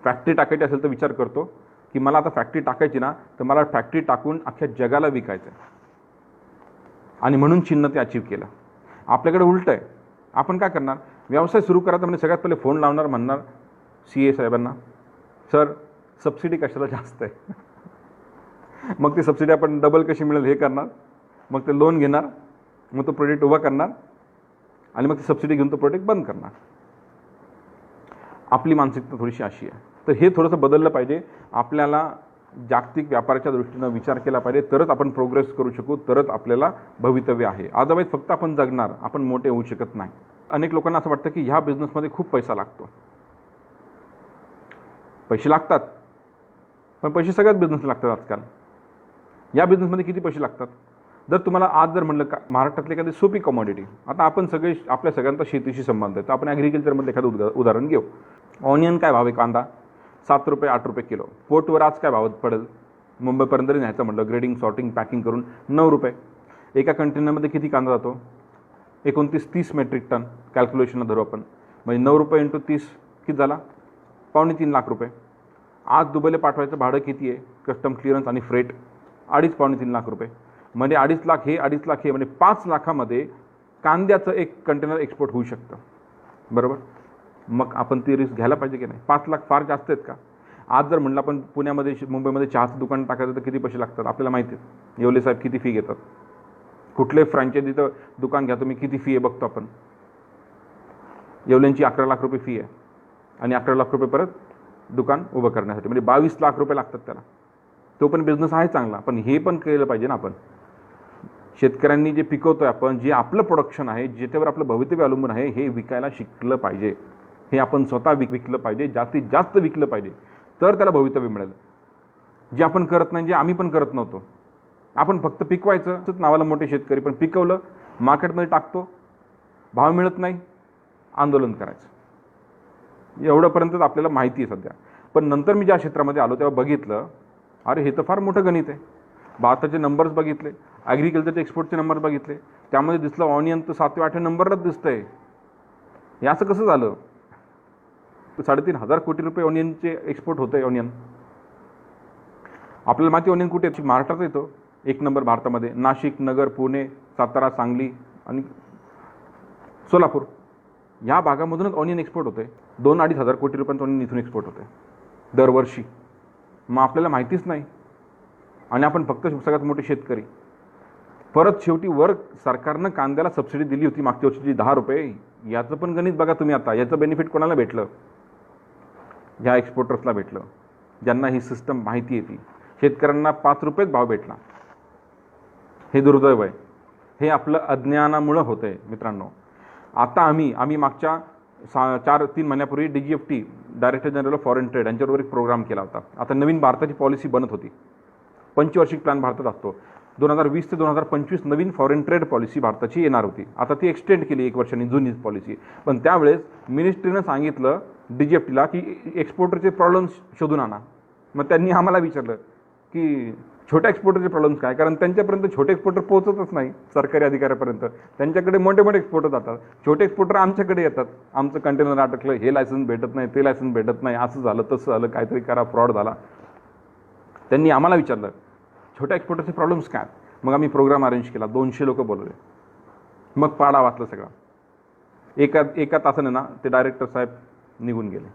फॅक्टरी टाकायची असेल तर विचार करतो की मला आता फॅक्टरी टाकायची ना, तर मला फॅक्टरी टाकून अख्ख्या जगाला विकायचं आहे. आणि म्हणून चीननं ते अचीव केलं. आपल्याकडे उलटं आहे. आपण काय करणार? व्यवसाय सुरू करायचा म्हणजे सगळ्यात पहिले फोन लावणार, म्हणणार CA साहेबांना, सर सबसिडी कशाला जास्त आहे. मग ती सबसिडी आपण डबल कशी मिळेल हे करणार, मग ते लोन घेणार, मग तो प्रोजेक्ट उभा करणार आणि मग ती सबसिडी घेऊन तो प्रोजेक्ट बंद करणार. आपली मानसिकता थोडीशी अशी आहे. तर हे थोडंसं बदललं पाहिजे. आपल्याला जागतिक व्यापाराच्या दृष्टीनं विचार केला पाहिजे, तरच आपण प्रोग्रेस करू शकू, तरच आपल्याला भवितव्य आहे. अदरवाईज फक्त आपण जगणार, आपण मोठे होऊ शकत नाही. अनेक लोकांना असं वाटतं की ह्या बिझनेसमध्ये खूप पैसा लागतो. पैसे लागतात, पण पैसे सगळ्याच बिझनेसला लागतात आजकाल. या बिझनेसमध्ये किती पैसे लागतात? जर तुम्हाला आज जर म्हणलं का महाराष्ट्रातली एखादी सोपी कमॉडिटी, आता आपण सगळे आपल्या सगळ्यांचा शेतीशी संबंध आहे, तर आपण ॲग्रिकल्चरमध्ये एखादं उदाहरण घेऊ. ऑनियन काय भाव आहे? कांदा 7 रुपये 8 रुपये किलो. पोर्टवर आज काय भाव पडेल? मुंबईपर्यंत न्यायचं म्हटलं ग्रेडिंग सॉर्टिंग पॅकिंग करून 9 रुपये. एका कंटेनरमध्ये किती कांदा जातो? 29-30 मेट्रिक टन कॅल्क्युलेशनला धरू आपण. म्हणजे 9 रुपये × 30 किती झाला? 2.25 लाख रुपये. आज दुबईला पाठवायचं भाडं किती आहे? कस्टम क्लिअरन्स आणि फ्रेट 2.5-2.25 लाख रुपये. म्हणजे 2.5 लाख हे 2.5 लाख हे, म्हणजे 5 लाखामध्ये कांद्याचं एक कंटेनर एक्सपोर्ट होऊ शकतं. बरोबर? मग आपण ती रिस्क घ्यायला पाहिजे की नाही? 5 लाख फार जास्त आहेत का? आज जर म्हणलं आपण पुण्यामध्ये मुंबईमध्ये चहाचं दुकान टाकायचं तर किती पैसे लागतात आपल्याला माहिती आहे. येवले साहेब किती फी घेतात? कुठले फ्रँचायझीचं दुकान घ्या तुम्ही, किती फी आहे बघतो आपण. येवल्यांची 11 लाख रुपये फी आहे आणि 11 लाख रुपये परत दुकान उभं करण्यासाठी, म्हणजे 22 लाख रुपये लागतात त्याला. तो पण बिझनेस आहे चांगला, पण हे पण केलं पाहिजे ना आपण. शेतकऱ्यांनी जे पिकवतोय आपण, जे आपलं प्रोडक्शन आहे, ज्याच्यावर आपलं भवितव्य अवलंबून आहे, हे विकायला शिकलं पाहिजे. हे आपण स्वतः विकलं पाहिजे, जास्तीत जास्त विकलं पाहिजे, तर त्याला भवितव्य मिळेल. जे आपण करत नाही, जे आम्ही पण करत नव्हतो. आपण फक्त पिकवायचं, नावाला मोठे शेतकरी, पण पिकवलं मार्केटमध्ये टाकतो, भाव मिळत नाही, आंदोलन करायचं. एवढंपर्यंतच आपल्याला माहिती आहे सध्या. पण नंतर मी ज्या क्षेत्रामध्ये आलो तेव्हा बघितलं, अरे हे तर फार मोठं गणित आहे. भारताचे नंबर्स बघितले, ॲग्रिकल्चरचे एक्सपोर्टचे नंबर बघितले, त्यामध्ये दिसलं ऑनियन तर 7व्या 8व्या नंबरलाच दिसतंय. हे असं कसं झालं? 3,500 कोटी रुपये ऑनियनचे एक्सपोर्ट होतं आहे. ऑनियन आपल्याला माहिती, ऑनियन कुठे? महाराष्ट्रात येतो 1 नंबर भारतामध्ये. नाशिक, नगर, पुणे, सातारा, सांगली आणि सोलापूर या भागामधूनच ऑनियन एक्सपोर्ट होतं आहे. 2-2.5 हजार कोटी रुपयांचं ऑनियन इथून एक्सपोर्ट होतं आहे दरवर्षी. मग आपल्याला माहितीच नाही आणि आपण फक्त सगळ्यात मोठे शेतकरी. परत शेवटी वर सरकारनं कांद्याला सबसिडी दिली होती मागच्या वर्षीची 10 रुपये. याचं पण गणित बघा तुम्ही आता. याचं बेनिफिट कोणाला भेटलं? ह्या एक्सपोर्टर्सला भेटलं, ज्यांना ही सिस्टम माहिती आहे. ती शेतकऱ्यांना 5 रुपयेच भाव भेटला. हे दुर्दैव आहे. हे आपलं अज्ञानामुळं होतं आहे मित्रांनो. आता आम्ही मागच्या 4-3 महिन्यापूर्वी DGFT director general of foreign trade यांच्याबरोबर एक प्रोग्राम केला होता. आता नवीन भारताची पॉलिसी बनत होती. पंचवार्षिक प्लॅन भारतात असतो. 2020 ते 2025 नवीन फॉरेन ट्रेड पॉलिसी भारताची येणार होती. आता ती एक्सटेंड केली 1 वर्षांनी जुनी पॉलिसी. पण त्यावेळेस मिनिस्ट्रीनं सांगितलं DGFTला की एक्सपोर्टरचे प्रॉब्लेम्स शोधून आणा. मग त्यांनी आम्हाला विचारलं की छोट्या एक्सपोर्टरचे प्रॉब्लेम्स काय? कारण त्यांच्यापर्यंत छोटे एक्सपोर्टर पोहोचतच नाही सरकारी अधिकाऱ्यापर्यंत. त्यांच्याकडे मोठे मोठे एक्सपोर्टर जातात. छोटे एक्सपोर्टर आमच्याकडे येतात, आमचं कंटेनर अटकलं, हे लायसन्स भेटत नाही, ते लायसन्स भेटत नाही, असं झालं तसं झालं, काहीतरी करा, फ्रॉड झाला. त्यांनी आम्हाला विचारलं छोट्या एक्सपोर्टरचे प्रॉब्लेम्स काय? मग आम्ही प्रोग्राम अरेंज केला, 200 लोक बोलवले. मग पाडा वाचला सगळा. एका तासाने ना ते डायरेक्टर साहेब निघून गेले.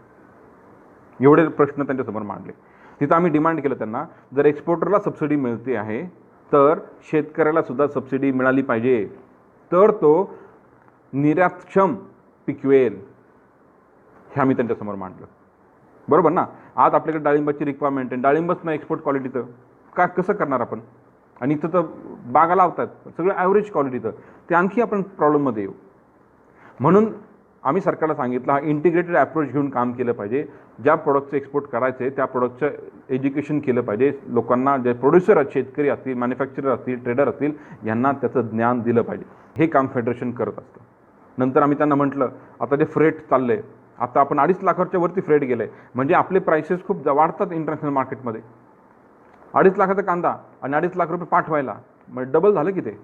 एवढे प्रश्न त्यांच्यासमोर मांडले. तिथं आम्ही डिमांड केलं त्यांना, जर एक्सपोर्टरला सबसिडी मिळते आहे तर शेतकऱ्याला सुद्धा सबसिडी मिळाली पाहिजे, तर तो निर्यातक्षम पिकवेल. हे आम्ही त्यांच्यासमोर मांडलं. बरोबर ना. आज आपल्याकडे डाळिंबाची रिक्वायरमेंट आहे, डाळिंबच नाही एक्सपोर्ट क्वालिटीचं, का कसं करणार आपण? आणि इथं तर बागा लावतात सगळं ॲव्हरेज क्वालिटीचं, ते आणखी आपण प्रॉब्लेममध्ये येऊ. म्हणून आम्ही सरकारला सांगितलं हा इंटिग्रेटेड अप्रोच घेऊन काम केलं पाहिजे. ज्या प्रोडक्टचं एक्सपोर्ट करायचं आहे त्या प्रोडक्टचं एज्युकेशन केलं पाहिजे. लोकांना जे प्रोड्युसर आहेत, शेतकरी असतील, मॅन्युफॅक्चरर असतील, ट्रेडर असतील, यांना त्याचं ज्ञान दिलं पाहिजे. हे काम फेडरेशन करत असतं. नंतर आम्ही त्यांना म्हटलं आता जे फ्रेट चाललं आहे, आता आपण 2.5 लाखाच्या वरती फ्रेट गेलं आहे, म्हणजे आपले प्राइसेस खूप वाढतात इंटरनॅशनल मार्केटमध्ये. 2.5 लाखाचा कांदा आणि 2.5 लाख रुपये पाठवायला, मग डबल झालं की ते.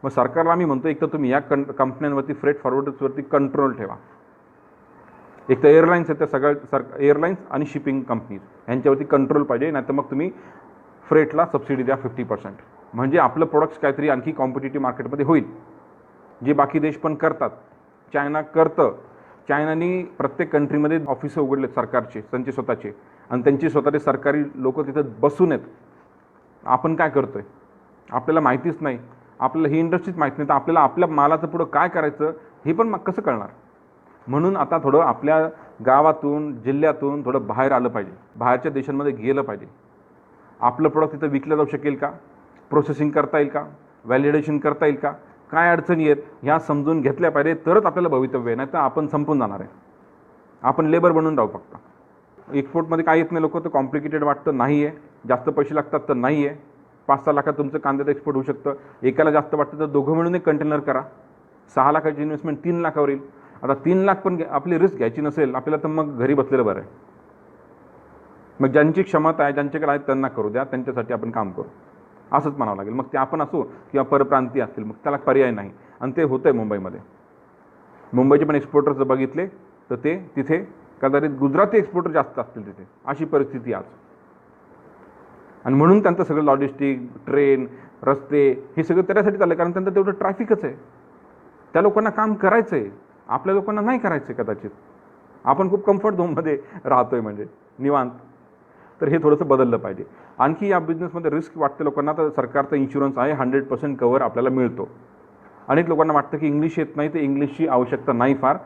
मग सरकारला आम्ही म्हणतो एक तर तुम्ही या कंपन्यांवरती फ्रेट फॉरवर्डर्सवरती कंट्रोल ठेवा. एक तर एअरलाईन्स आहेत त्या सगळ्या एअरलाईन्स आणि शिपिंग कंपनीज यांच्यावरती कंट्रोल पाहिजे. नाहीतर मग तुम्ही फ्रेटला सबसिडी द्या 50%, म्हणजे आपलं प्रोडक्ट्स काहीतरी आणखी कॉम्पिटिटिव्ह मार्केटमध्ये होईल. जे बाकी देश पण करतात, चायना करतं. चायनानी प्रत्येक कंट्रीमध्ये ऑफिसं उघडलेत सरकारचे, त्यांचे स्वतःचे, आणि त्यांची स्वतःचे सरकारी लोक तिथं बसून आहेत. आपण काय करतोय आपल्याला माहितीच नाही. आपल्याला ही इंडस्ट्रीच माहीत नाही, तर आपल्याला आपल्या मालाचं पुढं काय करायचं हे पण मग कसं कळणार? म्हणून आता थोडं आपल्या गावातून, जिल्ह्यातून थोडं बाहेर आलं पाहिजे, बाहेरच्या देशांमध्ये गेलं पाहिजे. आपलं प्रोडक्ट तिथं विकलं जाऊ शकेल का, प्रोसेसिंग करता येईल का, व्हॅलिडेशन करता येईल का, काय अडचणी आहेत ह्या समजून घेतल्या पाहिजे, तरच आपल्याला भवितव्य आहे. नाही तर आपण संपून जाणार आहे, आपण लेबर बनून राहू फक्त. एक्सपोर्टमध्ये काय येत नाही, लोक तर कॉम्प्लिकेटेड वाटतं, नाही आहे. जास्त पैसे लागतात तर नाही आहे. 5-6 लाखात तुमचं कांद्याचं एक्सपोर्ट होऊ शकतं. एकाला जास्त वाटतं तर दोघं मिळून एक कंटेनर करा. 6 लाखाची इन्व्हेस्टमेंट 3 लाखावर येईल. आता 3 लाख पण आपली रिस्क घ्यायची नसेल आपल्याला, तर मग घरी बसलेलं बरं आहे. मग ज्यांची क्षमता आहे, ज्यांच्याकडे आहे, त्यांना करू द्या, त्यांच्यासाठी आपण काम करू, असंच म्हणावं लागेल. मग ते आपण असो किंवा परप्रांतीय असतील, मग त्याला पर्याय नाही. आणि ते होतं आहे मुंबईमध्ये. मुंबईचे पण एक्सपोर्टर जर बघितले तर ते तिथे कदाचित गुजराती एक्सपोर्टर जास्त असतील तिथे, अशी परिस्थिती आज. आणि म्हणून त्यांचं सगळं लॉजिस्टिक, ट्रेन, रस्ते हे सगळं त्याच्यासाठी चाललं, कारण त्यांचं तेवढं ट्रॅफिकच आहे. त्या लोकांना काम करायचं आहे, आपल्या लोकांना नाही करायचं आहे कदाचित. आपण खूप कम्फर्ट झोनमध्ये राहतो आहे, म्हणजे निवांत. तर हे थोडंसं बदललं पाहिजे. आणखी या बिझनेसमध्ये रिस्क वाटते लोकांना, तर सरकारचा इन्शुरन्स आहे, 100% कव्हर आपल्याला मिळतो. अनेक लोकांना वाटतं की इंग्लिश येत नाही, तर इंग्लिशची आवश्यकता नाही फार.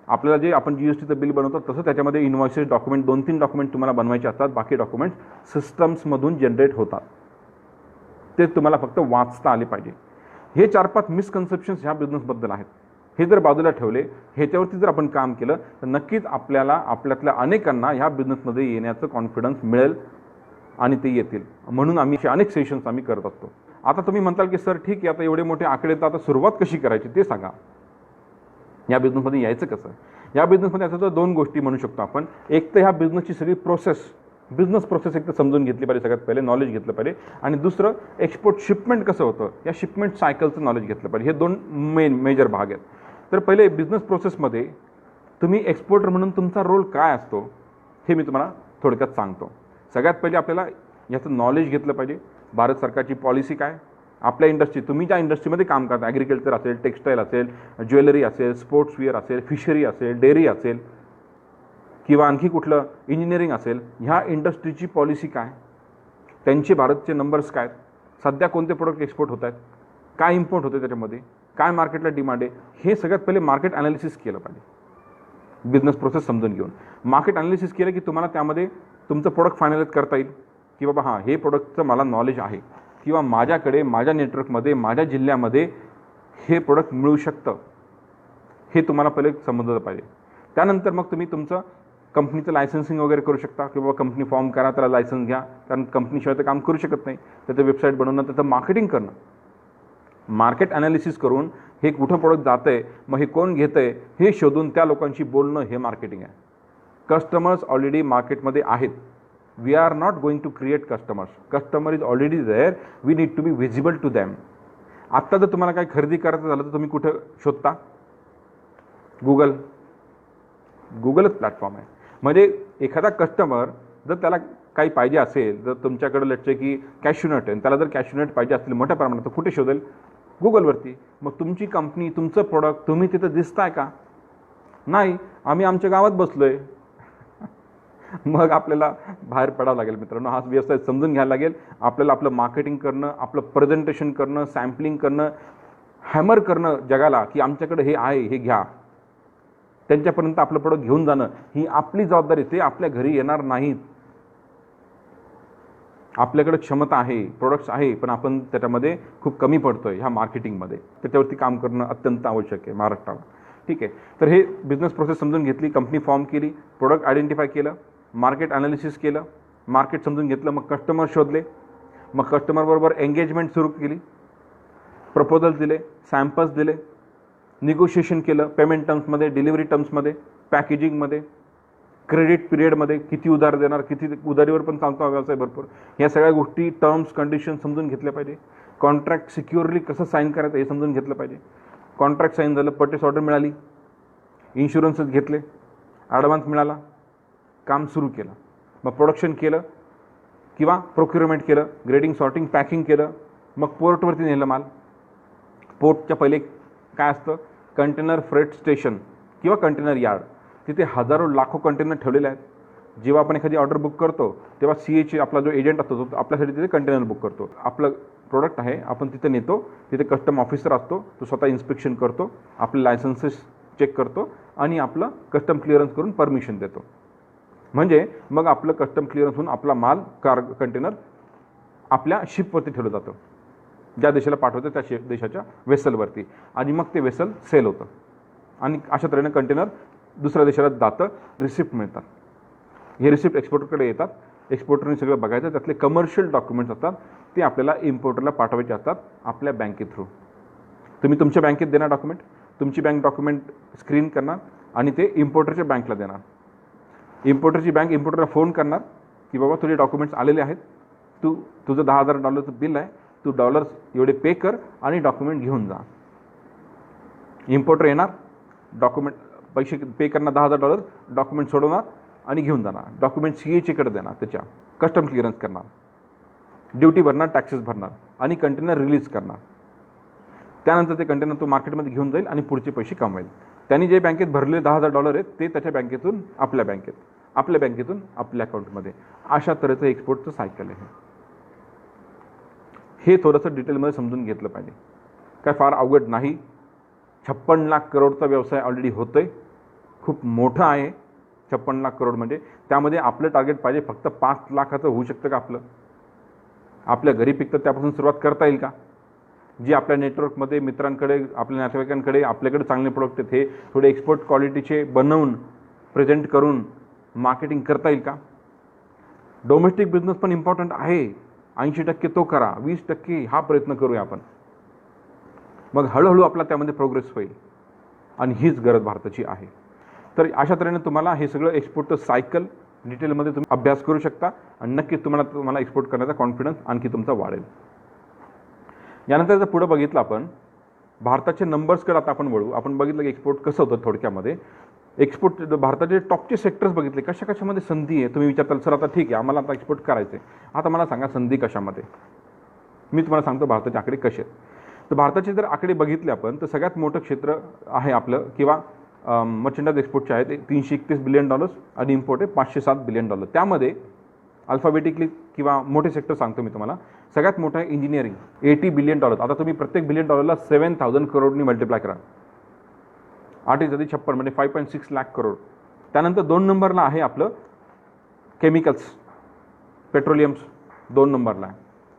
आपल्याला जे आपण GSTचं बिल बनवतो तसं त्याच्यामध्ये इन्व्हॉइसेस, डॉक्युमेंट 2-3 डॉक्युमेंट तुम्हाला बनवायचे असतात. बाकी डॉक्युमेंट्स सिस्टम्समधून जनरेट होतात, ते तुम्हाला फक्त वाचता आले पाहिजे. हे 4-5 मिसकन्सेप्शन्स ह्या बिझनेसबद्दल आहेत. हे जर बाजूला ठेवले, ह्याच्यावरती जर आपण काम केलं, तर नक्कीच आपल्याला आपल्यातल्या अनेकांना ह्या बिझनेसमध्ये येण्याचं कॉन्फिडन्स मिळेल आणि ते येतील. म्हणून आम्ही अनेक सेशन्स आम्ही करत असतो. आता तुम्ही म्हणताल की सर ठीक आहे, आता एवढे मोठे आकडे, तर आता सुरुवात कशी करायची ते सांगा. या बिझनेसमध्ये यायचं कसं? या बिझनेसमध्ये याचं तर 2 गोष्टी म्हणू शकतो आपण. एक तर ह्या बिझनेसची सगळी बिझनेस प्रोसेस एक तर समजून घेतली पाहिजे, सगळ्यात पहिले नॉलेज घेतलं पाहिजे. आणि दुसरं एक्सपोर्ट शिपमेंट कसं होतं, या शिपमेंट सायकलचं नॉलेज घेतलं पाहिजे. हे 2 मेजर भाग आहेत. तर पहिले बिझनेस प्रोसेसमध्ये तुम्ही एक्सपोर्टर म्हणून तुमचा रोल काय असतो हे मी तुम्हाला थोडक्यात सांगतो. सगळ्यात पहिले आपल्याला याचं नॉलेज घेतलं पाहिजे. भारत सरकारची पॉलिसी काय, आपल्या इंडस्ट्री, तुम्ही ज्या इंडस्ट्रीमध्ये काम करता, ॲग्रिकल्चर असेल, टेक्स्टाईल असेल, ज्वेलरी असेल, स्पोर्ट्सवेअर असेल, फिशरी असेल, डेअरी असेल, किंवा आणखी कुठलं इंजिनिअरिंग असेल, ह्या इंडस्ट्रीची पॉलिसी काय, त्यांचे भारतचे नंबर्स काय, सध्या कोणते प्रोडक्ट एक्सपोर्ट होत आहेत, काय इम्पोर्ट होते त्याच्यामध्ये, काय मार्केटला डिमांड आहे, हे सगळ्यात पहिले मार्केट ॲनालिसिस केलं पाहिजे. बिझनेस प्रोसेस समजून घेऊन मार्केट ॲनालिसिस केलं की तुम्हाला त्यामध्ये तुमचं प्रोडक्ट फायनलाइज करता येईल की बाबा हां, हे प्रोडक्टचं मला नॉलेज आहे, किंवा माझ्याकडे माझ्या नेटवर्कमध्ये, माझ्या जिल्ह्यामध्ये हे प्रोडक्ट मिळू शकतं, हे तुम्हाला पहिले समजलं पाहिजे. त्यानंतर मग तुम्ही तुमचं कंपनीचं लायसन्सिंग वगैरे करू शकता, की बाबा कंपनी फॉर्म करा, त्याला लायसन्स घ्या, कारण कंपनीशिवाय ते काम करू शकत नाही. त्याचं वेबसाईट बनवणं, त्याचं मार्केटिंग करणं, मार्केट ॲनालिसिस करून हे कुठं प्रोडक्ट जातं आहे, मग हे कोण घेतं आहे हे शोधून त्या लोकांशी बोलणं, हे मार्केटिंग आहे. कस्टमर्स ऑलरेडी मार्केटमध्ये आहेत. We are not going to create customers. Customer is already there, we need to be visible to them. आत्ता जर तुम्हाला काही खरेदी करायचं झालं तर तुम्ही कुठं शोधता? गुगलच प्लॅटफॉर्म आहे. म्हणजे एखादा कस्टमर जर त्याला काही पाहिजे असेल, जर तुमच्याकडे लेट्स से की कॅश्यूनट आहे, त्याला जर कॅश्यूनट पाहिजे असतील मोठ्या प्रमाणात, तर कुठे शोधेल? गुगलवरती. मग तुमची कंपनी, तुमचं प्रोडक्ट तुम्ही तिथं दिसताय का? नाही, आम्ही आमच्या गावात बसलो आहे. मग आपल्याला बाहेर पडावं लागेल मित्रांनो. हा व्यवसाय समजून घ्यायला लागेल. आपल्याला आपलं मार्केटिंग करणं, आपलं प्रेझेंटेशन करणं, सॅम्पलिंग करणं, हॅमर करणं जगाला की आमच्याकडे हे आहे, हे घ्या. त्यांच्यापर्यंत आपलं प्रोडक्ट घेऊन जाणं ही आपली जबाबदारी. ते आपल्या घरी येणार नाहीत. आपल्याकडे क्षमता आहे, प्रोडक्ट्स आहे, पण आपण त्याच्यामध्ये खूप कमी पडतोय ह्या मार्केटिंगमध्ये. त्याच्यावरती काम करणं अत्यंत आवश्यक आहे महाराष्ट्राला. ठीक आहे, तर हे बिझनेस प्रोसेस समजून घेतली, कंपनी फॉर्म केली, प्रोडक्ट आयडेंटिफाय केलं, मार्केट ॲनालिसिस केलं, मार्केट समजून घेतलं, मग कस्टमर शोधले, मग कस्टमरबरोबर एंगेजमेंट सुरू केली, प्रपोजल्स दिले, सॅम्पल्स दिले, निगोशिएशन केलं, पेमेंट टर्म्समध्ये, डिलिव्हरी टर्म्समध्ये, पॅकेजिंगमध्ये, क्रेडिट पिरियडमध्ये, किती उधार देणार, किती उधारीवर पण चालतो व्यवसाय भरपूर. ह्या सगळ्या गोष्टी, टर्म्स कंडिशन समजून घेतल्या पाहिजे. कॉन्ट्रॅक्ट सिक्युअरली कसं साईन करायचं हे समजून घेतलं पाहिजे. कॉन्ट्रॅक्ट साईन झालं, पर्चेस ऑर्डर मिळाली, इन्शुरन्सेस घेतले, ॲडव्हान्स मिळाला, काम सुरू केलं. मग प्रोडक्शन केलं किंवा प्रोक्युरमेंट केलं, ग्रेडिंग, सॉर्टिंग, पॅकिंग केलं, मग पोर्टवरती नेलं माल. पोर्टच्या पहिले काय असतं, कंटेनर फ्रेट स्टेशन किंवा कंटेनर यार्ड. तिथे हजारो लाखो कंटेनर ठेवलेले आहेत. जेव्हा आपण एखादी ऑर्डर बुक करतो तेव्हा CA आपला जो एजंट असतो तो आपल्यासाठी तिथे कंटेनर बुक करतो. आपलं प्रोडक्ट आहे, आपण तिथे नेतो, तिथे कस्टम ऑफिसर असतो, तो स्वतः इन्स्पेक्शन करतो, आपले लायसन्सेस चेक करतो आणि आपलं कस्टम क्लिअरन्स करून परमिशन देतो. म्हणजे मग आपलं कस्टम क्लिअरन्स होऊन आपला माल कंटेनर आपल्या शिपवरती ठेवलं जातं, ज्या देशाला पाठवतं त्या देशाच्या वेसलवरती, आणि मग ते वेसल सेल होतं. आणि अशा तऱ्हेने कंटेनर दुसऱ्या देशाला जातं, रिसिप्ट मिळतात. हे रिसिप्ट एक्सपोर्टरकडे येतात, एक्सपोर्टरने सगळं बघायचं, त्यातले कमर्शियल डॉक्युमेंट्स असतात ते आपल्याला इम्पोर्टरला पाठवायचे असतात आपल्या बँके थ्रू. तुम्ही तुमच्या बँकेत देणार डॉक्युमेंट, तुमची बँक डॉक्युमेंट स्क्रीन करणार आणि ते इम्पोर्टरच्या बँकला देणार. इम्पोर्टरची बँक इम्पोर्टरला फोन करणार की बाबा तुझे डॉक्युमेंट्स आलेले आहेत, तुझं $10,000 बिल आहे, तू डॉलर्स एवढे पे कर आणि डॉक्युमेंट घेऊन जा. इम्पोर्टर येणार, डॉक्युमेंट पैसे पे करणार $10,000, डॉक्युमेंट सोडवणार आणि घेऊन जाणार. डॉक्युमेंट CAकडे देणार, त्याच्या कस्टम क्लिअरन्स करणार, ड्युटी भरणार, टॅक्सेस भरणार आणि कंटेनर रिलीज करणार. त्यानंतर ते कंटेनर तो मार्केटमध्ये घेऊन जाईल आणि पुढचे पैसे कमवेल. त्यांनी जे बँकेत भरले $10,000 आहेत ते त्याच्या बँकेतून आपल्या बँकेत, आपल्या बँकेतून आपल्या अकाउंटमध्ये. अशा तऱ्हेचं एक्सपोर्टचं सायकल आहे. हे थोडंसं डिटेलमध्ये समजून घेतलं पाहिजे. काय फार अवघड नाही. 56 लाख करोडचा व्यवसाय ऑलरेडी होतो आहे, खूप मोठं आहे. 56 लाख करोड म्हणजे त्यामध्ये आपलं टार्गेट पाहिजे फक्त 5 लाखाचं होऊ शकतं का आपलं? आपल्या घरी पिकतं त्यापासून सुरुवात करता येईल का? जे आपल्या नेटवर्कमध्ये मित्रांकडे, आपल्या नातेवाईकांकडे आपल्याकडे चांगले प्रोडक्ट आहेत हे थोडे एक्सपोर्ट क्वालिटीचे बनवून प्रेझेंट करून मार्केटिंग करता येईल का? डोमेस्टिक बिझनेस पण इम्पॉर्टंट आहे. 80% तो करा, 20% हा प्रयत्न करूया आपण. मग हळूहळू आपला त्यामध्ये प्रोग्रेस होईल आणि हीच गरज भारताची आहे. तर अशा तऱ्हेने तुम्हाला हे सगळं एक्सपोर्टचं सायकल डिटेलमध्ये तुम्ही अभ्यास करू शकता आणि नक्कीच तुम्हाला एक्सपोर्ट करण्याचा कॉन्फिडन्स आणखी तुमचा वाढेल. यानंतर जर पुढं बघितलं आपण भारताचे नंबर्सकडे आता आपण वळू. आपण बघितलं की एक्सपोर्ट कसं होतं थोडक्यामध्ये. एक्सपोर्ट भारताचे टॉपचे सेक्टर्स बघितले, कशामध्ये संधी आहे. तुम्ही विचारताल सर आता ठीक आहे आम्हाला आता एक्सपोर्ट करायचं आहे, आता मला सांगा संधी कशामध्ये. मी तुम्हाला सांगतो भारताचे आकडे कसे आहेत. तर भारताचे जर आकडे बघितले आपण तर सगळ्यात मोठं क्षेत्र आहे आपलं किंवा मर्चंडाइज एक्सपोर्टचे आहे ते $331 बिलियन आणि इम्पोर्ट आहे $507 बिलियन. त्यामध्ये अल्फाबेटिकली किंवा मोठे सेक्टर सांगतो मी तुम्हाला. सगळ्यात मोठं आहे इंजिनिअरिंग $80 बिलियन. आता तुम्ही प्रत्येक बिलियन डॉलरला 7,000 करोडनी मल्टिप्लाय करा. 8×56 म्हणजे 5.6 लाख करोड. त्यानंतर 2 नंबरला आहे आपलं केमिकल्स, पेट्रोलियम्स 2 नंबरला आहे.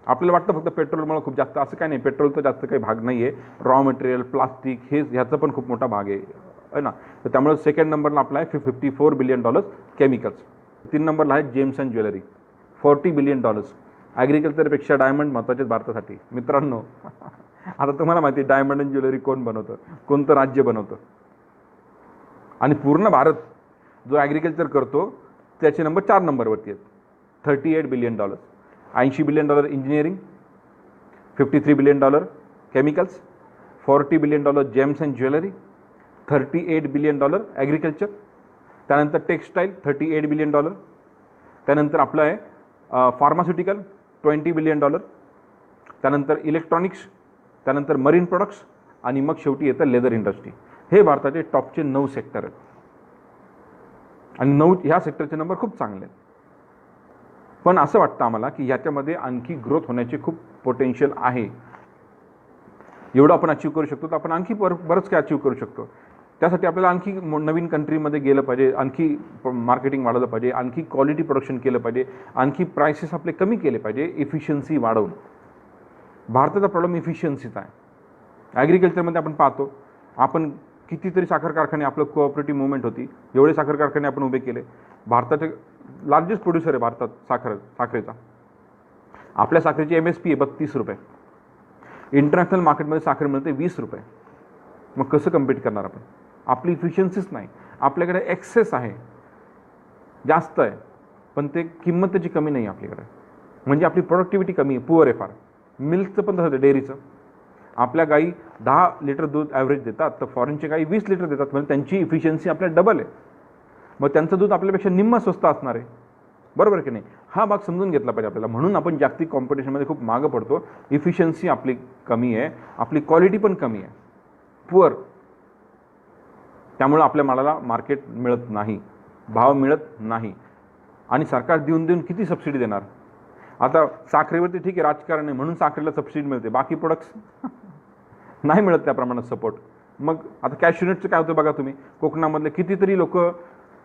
आपल्याला वाटतं फक्त पेट्रोलमुळे खूप जास्त, असं काही नाही. पेट्रोलचा जास्त काही भाग नाही आहे. रॉ मटेरियल, प्लास्टिक हे ह्याचा पण खूप मोठा भाग आहे ना. तर त्यामुळे सेकंड नंबरला आपला आहे $54 बिलियन केमिकल्स. 3 नंबरला आहे जेम्स अँड ज्वेलरी $40 बिलियन. ॲग्रिकल्चरपेक्षा डायमंड महत्त्वाचे भारतासाठी. मित्रांनो आता तुम्हाला माहिती आहे डायमंड अँड ज्वेलरी कोण बनवतं, कोणतं राज्य बनवतं. आणि पूर्ण भारत जो ॲग्रिकल्चर करतो त्याचे नंबर 4 नंबरवरती आहेत. $38 billion. $80 billion engineering, $53 billion chemicals, $40 billion James and jewellery, $38 billion agriculture. त्यानंतर टेक्स्टाईल $38 बिलियन. त्यानंतर आपलं आहे फार्मास्युटिकल $20 बिलियन. त्यानंतर इलेक्ट्रॉनिक्स, त्यानंतर मरीन प्रोडक्ट्स आणि मग शेवटी येतं लेदर इंडस्ट्री. हे भारताचे टॉपचे 9 सेक्टर आहेत आणि ह्या सेक्टरचे नंबर खूप चांगले आहेत. पण असं वाटतं आम्हाला की याच्यामध्ये आणखी ग्रोथ होण्याचे खूप पोटेन्शियल आहे. एवढं आपण अचीव करू शकतो तर आपण आणखी बरंच काय अचीव करू शकतो. त्यासाठी आपल्याला आणखी नवीन कंट्रीमध्ये गेलं पाहिजे, आणखी मार्केटिंग वाढवलं पाहिजे, आणखी क्वालिटी प्रोडक्शन केलं पाहिजे, आणखी प्राइसेस आपले कमी केले पाहिजे, इफिशियन्सी वाढवून. भारताचा प्रॉब्लेम इफिशियन्सीचा आहे. ॲग्रिकल्चरमध्ये आपण पाहतो, आपण कितीतरी साखर कारखाने, आपलं कोऑपरेटिव्ह मुवमेंट होती, एवढे साखर कारखाने आपण उभे केले. भारताचे लार्जेस्ट प्रोड्युसर आहे भारतात साखरेचा. आपल्या साखरेची MSP आहे 32 रुपये. इंटरनॅशनल मार्केटमध्ये साखर मिळते 20 रुपये. मग कसं कम्पीट करणार आपण? आपली इफिशियन्सीच नाही. आपल्याकडे एक्सेस आहे, जास्त आहे, पण ते किंमत त्याची कमी नाही आपल्याकडे. म्हणजे आपली प्रोडक्टिव्हिटी कमी आहे, पुअर आहे फार. मिल्कचं पण तसं, डेअरीचं आपल्या गाई 10 लिटर दूध ॲव्हरेज देतात, तर फॉरेनच्या गाई 20 लिटर देतात. म्हणजे त्यांची इफिशियन्सी आपल्या डबल आहे. मग त्यांचं दूध आपल्यापेक्षा निम्म स्वस्त असणार आहे, बरोबर की नाही? हा भाग समजून घेतला पाहिजे आपल्याला. म्हणून आपण जागतिक कॉम्पिटिशनमध्ये खूप मागं पडतो. इफिशियन्सी आपली कमी आहे, आपली क्वालिटी पण कमी आहे, पुअर. त्यामुळं आपल्या मालाला मार्केट मिळत नाही, भाव मिळत नाही. आणि सरकार देऊन किती सबसिडी देणार? आता साखरेवरती ठीक आहे, राजकारण आहे म्हणून साखरेला सबसिडी मिळते, बाकी प्रोडक्ट्स नाही मिळत त्या प्रमाणात सपोर्ट. मग आता कॅशनटचं काय होतं बघा तुम्ही. कोकणामधले कितीतरी लोक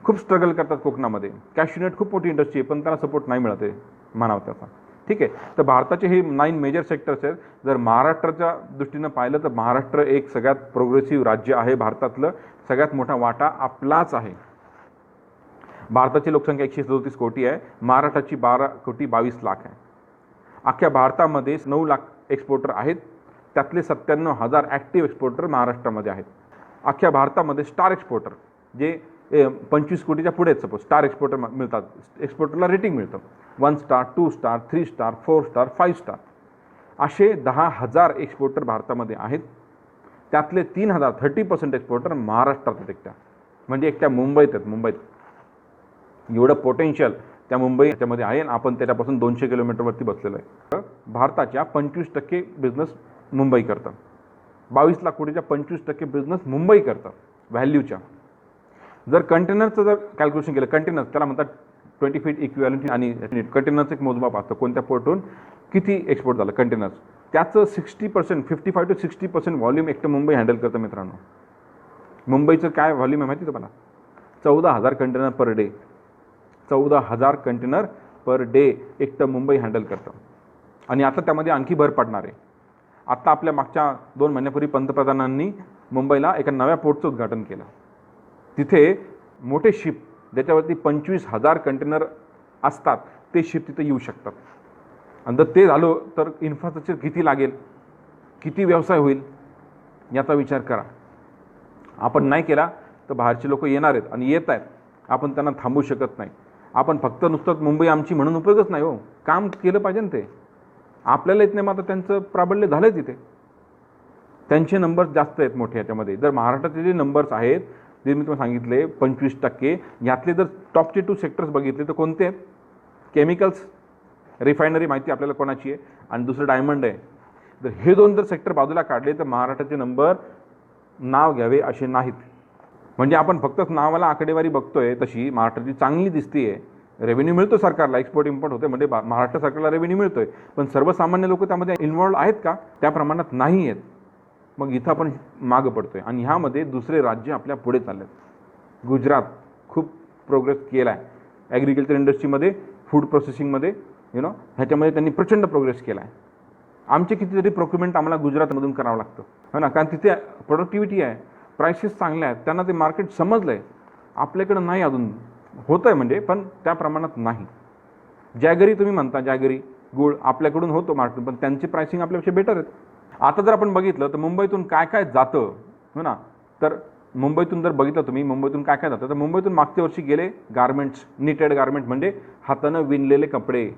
खूप स्ट्रगल करतात कोकणामध्ये. कॅशनट खूप मोठी इंडस्ट्री आहे, पण त्याला सपोर्ट नाही मिळत आहे म्हणावं त्याचा. ठीक आहे, तर भारताचे हे 9 मेजर सेक्टर्स आहेत. जर महाराष्ट्राच्या दृष्टीनं पाहिलं तर महाराष्ट्र एक सगळ्यात प्रोग्रेसिव्ह राज्य आहे. भारतातलं सगळ्यात मोठा वाटा आपलाच आहे. भारताची लोकसंख्या 137 कोटी आहे, महाराष्ट्राची 12 कोटी 22 लाख आहे. अख्ख्या भारतामध्ये 9 लाख एक्सपोर्टर आहेत, त्यातले 97,000 ॲक्टिव्ह एक्सपोर्टर महाराष्ट्रामध्ये आहेत. अख्ख्या भारतामध्ये स्टार एक्सपोर्टर जे 25 कोटीच्या पुढे सपोज स्टार एक्सपोर्टर मिळतात. एक्सपोर्टरला रेटिंग मिळतं 1 star, 2 star, 3 star, 4 star, 5 star, असे 10,000 एक्सपोर्टर भारतामध्ये आहेत. त्यातले 3,000 30% एक्सपोर्टर महाराष्ट्रात आहेत एकट्या. म्हणजे एकट्या मुंबईत आहेत. मुंबईत एवढं पोटेन्शियल त्या मुंबईमध्ये आहे. आपण त्याच्यापासून 200 किलोमीटरवरती बसलेलं आहे. भारताच्या 25% बिझनेस मुंबई करतं. 22 लाख कोटीच्या 25% बिझनेस मुंबई करतं व्हॅल्यूच्या. जर कंटेनरचं जर कॅल्क्युलेशन केलं, कंटेनर त्याला म्हणतात 20 फीट इक्विव्हॅलंट, आणि कंटेनरचं एक मोजमाप असतं कोणत्या पोर्टहून किती एक्सपोर्ट झालं कंटेनर्स. त्याचं 60% 55 to 60% व्हॉल्यूम एकटं मुंबई हँडल करतं. मित्रांनो, मुंबईचं काय व्हॉल्यूम आहे माहिती तुम्हाला? 14,000 container per day. 14,000 container per day एकटं मुंबई हँडल करतं. आणि आता त्यामध्ये आणखी भर पडणार आहे. आत्ता आपल्या मागच्या 2 महिन्यापूर्वी पंतप्रधानांनी मुंबईला एका नव्या पोर्टचं उद्घाटन केलं. तिथे मोठे शिप ज्याच्यावरती 25,000 कंटेनर असतात ते शिप तिथे येऊ शकतात. आणि जर ते झालं तर इन्फ्रास्ट्रक्चर किती लागेल, किती व्यवसाय होईल याचा विचार करा. आपण नाही केला तर बाहेरचे लोक येणार आहेत आणि येत आहेत. आपण त्यांना थांबवू शकत नाही. आपण फक्त नुसतं मुंबई आमची म्हणून उपयोगच नाही हो. काम केलं पाहिजे ना ते. आपल्याला येत नाही, मग आता त्यांचं प्राबल्य झालं आहे तिथे. त्यांचे नंबर्स जास्त आहेत मोठे याच्यामध्ये. जर महाराष्ट्राचे जे नंबर्स आहेत जे मी तुम्हाला सांगितले 25%, यातले जर टॉपचे 2 सेक्टर्स बघितले तर कोणते आहेत? केमिकल्स, रिफायनरी माहिती आपल्याला कोणाची आहे, आणि दुसरं डायमंड आहे. जर हे 2 जर सेक्टर बाजूला काढले तर महाराष्ट्राचे नंबर नाव घ्यावे असे नाहीत. म्हणजे आपण फक्तच नावाला आकडेवारी बघतोय, तशी महाराष्ट्राची चांगली दिसते. रेव्हेन्यू मिळतो सरकारला, एक्सपोर्ट इम्पोर्ट होते, म्हणजे महाराष्ट्र सरकारला रेव्हेन्यू मिळतोय, पण सर्वसामान्य लोक त्यामध्ये इन्व्हॉल्व आहेत का? त्या प्रमाणात नाही आहेत. मग इथं आपण मागं पडतोय. आणि ह्यामध्ये दुसरे राज्य आपल्या पुढे चालले आहेत. गुजरात खूप प्रोग्रेस केला आहे ॲग्रिकल्चर इंडस्ट्रीमध्ये, फूड प्रोसेसिंगमध्ये, ह्याच्यामध्ये त्यांनी प्रचंड प्रोग्रेस केला आहे. आमचे कितीतरी प्रोक्युरमेंट आम्हाला गुजरातमधून करावं लागतं, हो ना, कारण तिथे प्रोडक्टिव्हिटी आहे, प्राइसेस चांगल्या आहेत, त्यांना ते मार्केट समजलं आहे. आपल्याकडं नाही अजून. होतं आहे म्हणजे, पण त्या प्रमाणात नाही. जॅगरी तुम्ही म्हणता, जॅगरी गुळ आपल्याकडून होतो मार्केट, पण त्यांची प्राइसिंग आपल्यापेक्षा बेटर आहेत. आता जर आपण बघितलं तर मुंबईतून काय काय जातं, हो ना, तर मुंबईतून जर बघितलं तुम्ही मुंबईतून काय काय जातं, तर मुंबईतून मागच्या वर्षी गेले गारमेंट्स, निटेड गारमेंट म्हणजे हातानं विणलेले कपडे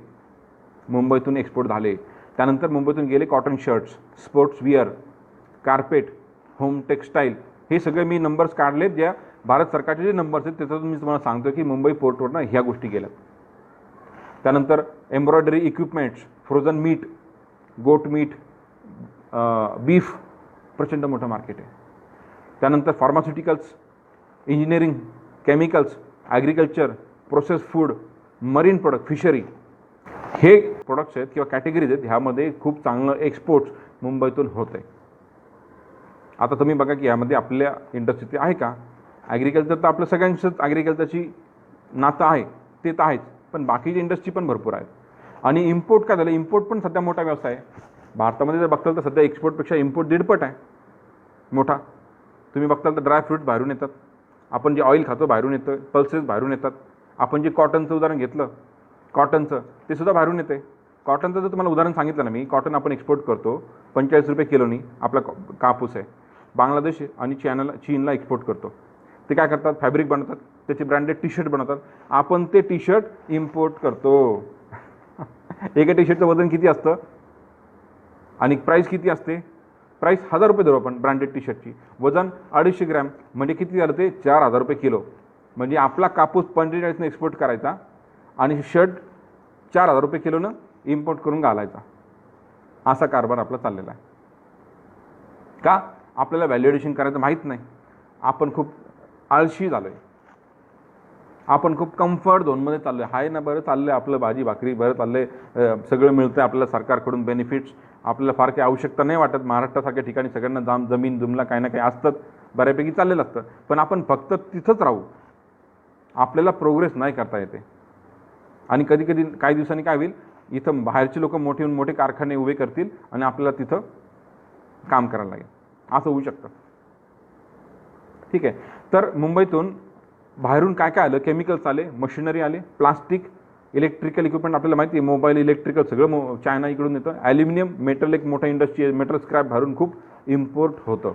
मुंबईतून एक्सपोर्ट झाले. त्यानंतर मुंबईतून गेले cotton shirts, sports where, carpet, home textile. हे सगळे मी नंबर्स काढलेत, ज्या भारत सरकारचे जे नंबर्स आहेत त्याच्यातून मी तुम्हाला सांगतो की मुंबई पोर्टवरनं ह्या गोष्टी गेल्या. त्यानंतर embroidery equipments, frozen meat, goat meat, beef, प्रचंड मोठं मार्केट आहे. त्यानंतर pharmaceuticals, engineering, chemicals, agriculture, process food, marine product, fishery, हे प्रोडक्ट्स आहेत किंवा कॅटेगरीज आहेत. ह्यामध्ये खूप चांगलं एक्सपोर्ट्स मुंबईतून होत आहे. आता तुम्ही बघा की यामध्ये आपल्या इंडस्ट्रीत आहे का? ॲग्रिकल्चर तर आपलं सगळ्यांचंच ॲग्रिकल्चरची नातं आहे, ते तर आहेच, पण बाकीची इंडस्ट्री पण भरपूर आहेत. आणि इम्पोर्ट काय झालं, इम्पोर्ट पण सध्या मोठा व्यवसाय आहे. भारतामध्ये जर बघताल तर सध्या एक्सपोर्टपेक्षा इम्पोर्ट 1.5 आहे मोठा. तुम्ही बघताल तर ड्रायफ्रूट बाहेरून येतात, आपण जे ऑइल खातो बाहेरून येतं, पल्सेस बाहेरून येतात. आपण जे कॉटनचं उदाहरण घेतलं, कॉटनचं ते सुद्धा बाहेरून येते. कॉटनचं जर तुम्हाला उदाहरण सांगितलं ना मी, कॉटन आपण एक्सपोर्ट करतो 45 रुपये किलोनी आपला कापूस आहे. बांगलादेश आणि चीनला एक्सपोर्ट करतो. ते काय करतात, फॅब्रिक बनवतात, त्याचे ब्रँडेड टी शर्ट बनवतात. आपण ते टी शर्ट इम्पोर्ट करतो. एका टी शर्टचं वजन किती असतं आणि प्राईस किती असते? प्राईस 1000 रुपये धरू आपण ब्रँडेड टी शर्टची, वजन 250 ग्रॅम, म्हणजे किती झालं ते 4000 रुपये किलो. म्हणजे आपला कापूस 45ने एक्सपोर्ट करायचा आणि शर्ट 4000 रुपये किलोनं इम्पोर्ट करून घालायचा. असा कारभार आपला चाललेला आहे. का? आपल्याला व्हॅल्युएशन करायचं माहीत नाही. आपण खूप आळशी झालो आहे. आपण खूप कम्फर्ट झोनमध्ये चाललो आहे. ना बरं चाललं आहे आपलं, भाजी भाकरी बरं चाललं आहे, सगळं मिळतं आहे आपल्याला सरकारकडून बेनिफिट्स. आपल्याला फार काही आवश्यकता नाही वाटत. महाराष्ट्रासारख्या ठिकाणी सगळ्यांना जमीन जुमला काही ना काही असतात, बऱ्यापैकी चाललेलं असतं. पण आपण फक्त तिथंच राहू, आपल्याला प्रोग्रेस नाही करता येते. आणि कधी कधी काही दिवसांनी काय होईल, इथं बाहेरचे लोक मोठे कारखाने उभे करतील आणि आपल्याला तिथं काम करायला लागेल. असं होऊ शकतं. ठीक आहे. तर मुंबईतून बाहेरून काय काय आलं, केमिकल्स आले, मशिनरी आले, प्लास्टिक, इलेक्ट्रिकल इक्विपमेंट. आपल्याला माहिती आहे मोबाईल, इलेक्ट्रिकल सगळं चायना इकडून येतं. ॲल्युमिनियम, मेटल एक मोठा इंडस्ट्री आहे, मेटल स्क्रॅप बाहेरून खूप इम्पोर्ट होतं.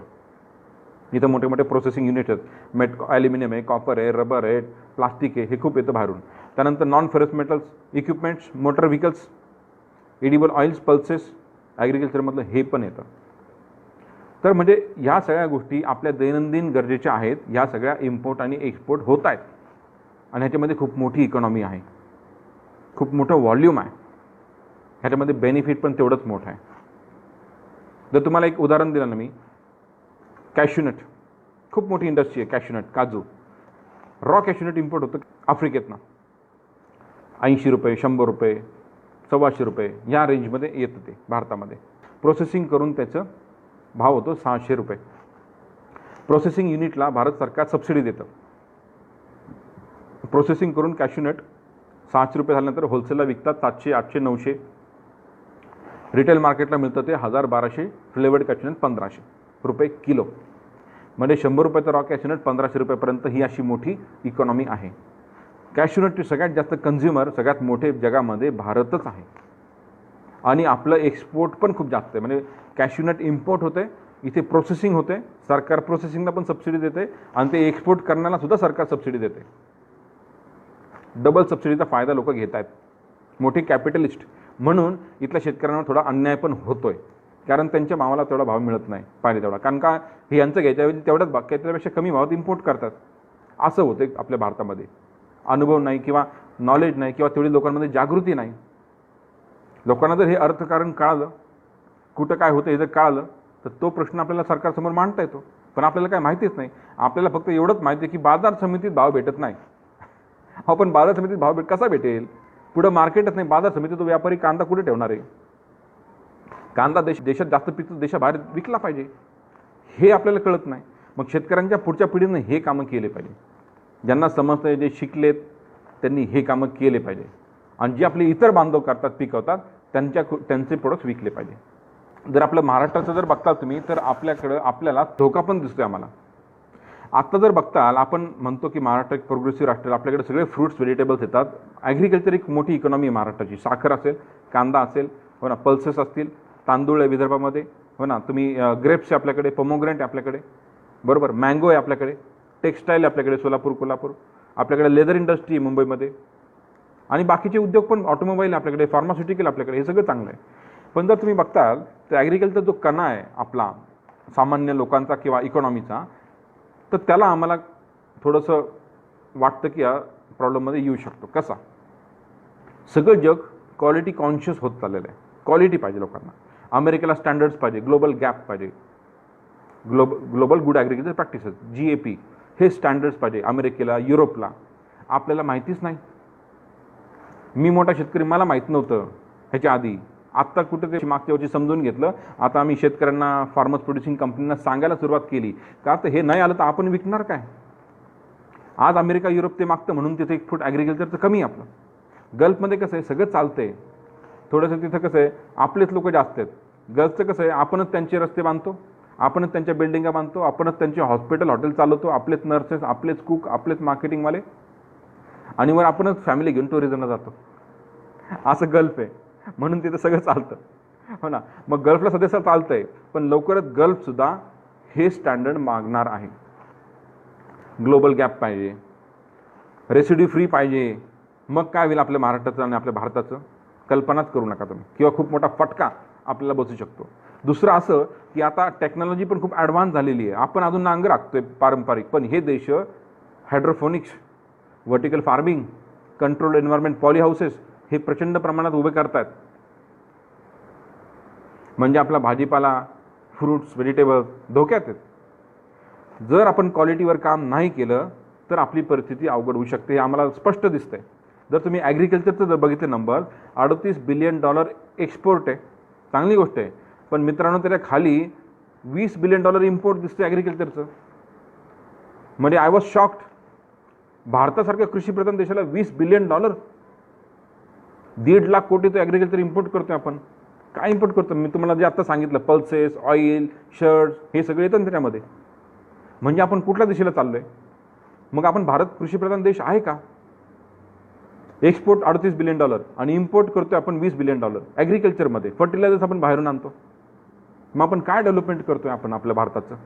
इथं मोठे प्रोसेसिंग युनिट आहेत. ॲल्युमिनियम आहे, कॉपर आहे, रबर आहे, प्लास्टिक आहे, हे खूप येतं बाहेरून. त्यानंतर non ferrous metals, equipments, motor vehicles, edible oils, pulses, ॲग्रिकल्चरमधलं हे पण येतं. तर म्हणजे ह्या सगळ्या गोष्टी आपल्या दैनंदिन गरजेच्या आहेत. ह्या सगळ्या इम्पोर्ट आणि एक्सपोर्ट होत आहेत आणि ह्याच्यामध्ये खूप मोठी इकॉनॉमी आहे, खूप मोठं व्हॉल्यूम आहे. ह्याच्यामध्ये बेनिफिट पण तेवढंच मोठं आहे. जर तुम्हाला एक उदाहरण दिलं ना मी, कॅश्यूनट, खूप मोठी इंडस्ट्री आहे कॅश्यूनट, काजू. रॉ कॅश्यूनट इम्पोर्ट होतं आफ्रिकेतनं. 80 रुपये, 100 रुपये, 125 रुपये या रेंजमध्ये येतं ते भारतामध्ये. प्रोसेसिंग करून त्याचं भाव होतो 600 रुपये. प्रोसेसिंग युनिटला भारत सरकार सबसिडी देतं. प्रोसेसिंग करून कॅश्यूनट 600 रुपये झाल्यानंतर होलसेलला विकतात 700, 800, 900. रिटेल मार्केटला मिळतं ते 1000, 1200. फ्लेवर्ड कॅश्यूनट 1500 रुपये किलो. म्हणजे 100 रुपयाचं रॉ कॅश्यूनट 1500 रुपयापर्यंत ही अशी मोठी इकॉनॉमी आहे. कॅश्यूनटचे सगळ्यात जास्त कन्झ्युमर, सगळ्यात मोठे जगामध्ये भारतच आहे. आणि आपलं एक्सपोर्ट पण खूप जास्त आहे. म्हणजे कॅश्यूनट इम्पोर्ट होते, इथे प्रोसेसिंग होते, सरकार प्रोसेसिंगला पण सबसिडी देते आणि ते एक्सपोर्ट करण्याला सुद्धा सरकार सबसिडी देते. डबल सबसिडीचा फायदा लोक घेत आहेत, मोठे कॅपिटलिस्ट. म्हणून इथल्या शेतकऱ्यांवर थोडा अन्याय पण होतोय, कारण त्यांच्या मावाला तेवढा भाव मिळत नाही पाहिजे तेवढा. कारण का हे यांचं घ्यायच्याऐवजी तेवढ्याच त्याच्यापेक्षा कमी भावात इम्पोर्ट करतात. असं होतं आपल्या भारतामध्ये. अनुभव नाही किंवा नॉलेज नाही किंवा तेवढी लोकांमध्ये जागृती नाही. लोकांना जर हे अर्थकारण कळालं, कुठं काय होतं हे जर कळालं, तर तो प्रश्न आपल्याला सरकारसमोर मांडता येतो. पण आपल्याला काय माहितीच नाही. आपल्याला फक्त एवढंच माहिती आहे की बाजार समितीत भाव भेटत नाही. हो, पण बाजार समितीत भाव कसा भेटेल? पुढं मार्केटच नाही. बाजार समितीत तो व्यापारी कांदा कुठे ठेवणार आहे? कांदा देशात जास्त पिकतो, देशाबाहेर विकला पाहिजे, हे आपल्याला कळत नाही. मग शेतकऱ्यांच्या पुढच्या पिढीने हे कामं केले पाहिजे. ज्यांना समजतं, जे शिकलेत, त्यांनी हे कामं केले पाहिजे. आणि जे आपले इतर बांधव करतात, पिकवतात, त्यांचे प्रोडक्ट्स विकले पाहिजे. जर आपलं महाराष्ट्राचं जर बघताल तुम्ही, तर आपल्याला धोका पण दिसतोय आम्हाला. आत्ता जर बघताल, आपण म्हणतो की महाराष्ट्र एक प्रोग्रेसिव्ह राष्ट्र, आपल्याकडे सगळे फ्रुट्स, व्हेजिटेबल्स येतात. ॲग्रिकल्चर एक मोठी इकॉनॉमी आहे महाराष्ट्राची. साखर असेल, कांदा असेल, हो ना, पल्सेस असतील, तांदूळ आहे विदर्भामध्ये, हो ना, तुम्ही ग्रेप्स आहे आपल्याकडे, पोमोग्रेनेट आहे आपल्याकडे, बरोबर, मँगो आहे आपल्याकडे, टेक्स्टाईल आहे आपल्याकडे, सोलापूर, कोल्हापूर, आपल्याकडे लेदर इंडस्ट्री आहे मुंबईमध्ये, आणि बाकीचे उद्योग पण, ऑटोमोबाईल आपल्याकडे, फार्मास्युटिकल आपल्याकडे, हे सगळं चांगलं आहे. पण जर तुम्ही बघताल तर ॲग्रिकल्चर जो कणा आहे आपला सामान्य लोकांचा किंवा इकॉनॉमीचा, तर त्याला आम्हाला थोडंसं वाटतं की या प्रॉब्लेममध्ये येऊ शकतो. कसा? सगळं जग क्वालिटी कॉन्शियस होत चाललेलं आहे. क्वालिटी पाहिजे लोकांना. अमेरिकेला स्टँडर्ड्स पाहिजे, ग्लोबल गॅप पाहिजे, global good agriculture practices, GAP, हे स्टँडर्ड्स पाहिजे अमेरिकेला, युरोपला. आपल्याला माहितीच नाही. मी मोठा शेतकरी, मला माहीत नव्हतं ह्याच्या आधी. आत्ता कुठे ते मागच्या वर्षी समजून घेतलं, आता आम्ही शेतकऱ्यांना, फार्मर्स प्रोड्युसिंग कंपनींना सांगायला सुरुवात केली, का तर हे नाही आलं तर आपण विकणार काय. आज अमेरिका, युरोप ते मागतं म्हणून तिथे एक फूट ॲग्रिकल्चरचं कमी आहे. आपलं गल्फमध्ये कसं आहे, सगळं चालतंय. थोडंसं तिथं कसं आहे, आपलेच लोक जास्त आहेत. गल्फचं कसं आहे, आपणच त्यांचे रस्ते बांधतो, आपणच त्यांच्या बिल्डिंगा बांधतो, आपणच त्यांचे हॉस्पिटल, हॉटेल चालवतो, आपलेच नर्सेस, आपलेच कुक, आपलेच मार्केटिंगवाले, आणि वर आपणच फॅमिली घेऊन टुरिझमला जातो. असं गल्फ आहे, म्हणून तिथं सगळं चालतं, हो ना. मग गल्फला सध्या चालतंय, पण लवकरच गल्फसुद्धा हे स्टँडर्ड मागणार आहे. ग्लोबल गॅप पाहिजे, रेसिड्यू फ्री पाहिजे. मग काय होईल आपल्या महाराष्ट्राचं आणि आपल्या भारताचं, कल्पनाच करू नका तुम्ही. किंवा खूप मोठा फटका आपल्याला बसू शकतो. दुसरं असं की आता टेक्नॉलॉजी पण खूप ॲडव्हान्स झालेली आहे. आपण अजून नांग राखतोय पारंपरिक, पण हे देश hydroponics, vertical farming, controlled environment, poly houses हे प्रचंड प्रमाणात उभे करतात. म्हणजे आपला भाजीपाला, फ्रूट्स, व्हेजिटेबल्स धोक्यात आहेत. जर आपण क्वालिटीवर काम नाही केलं तर आपली परिस्थिती अवघड होऊ शकते, हे आम्हाला स्पष्ट दिसतंय. जर तुम्ही ॲग्रिकल्चरचं जर बघितले नंबर, $38 बिलियन एक्सपोर्ट आहे, चांगली गोष्ट आहे. पण मित्रांनो, त्याच्या खाली $20 बिलियन इम्पोर्ट दिसतं ॲग्रिकल्चरचं. म्हणजे आय वॉज शॉक्ड. भारतासारख्या कृषीप्रधान देशाला $20 बिलियन, 1.5 लाख कोटी तो ॲग्रिकल्चर इम्पोर्ट करतोय आपण. काय इम्पोर्ट करतो? मी तुम्हाला जे आता सांगितलं, पल्सेस, ऑइल, शर्ट्स, हे सगळे येतं त्याच्यामध्ये. म्हणजे आपण कुठल्या दिशेला चाललोय? मग आपण भारत कृषीप्रधान देश आहे का? एक्सपोर्ट $38 बिलियन आणि इम्पोर्ट करतोय आपण $20 बिलियन ॲग्रिकल्चरमध्ये. फर्टिलायझर्स आपण बाहेरून आणतो. मग आपण काय डेव्हलपमेंट करतोय आपण आपल्या भारताचं?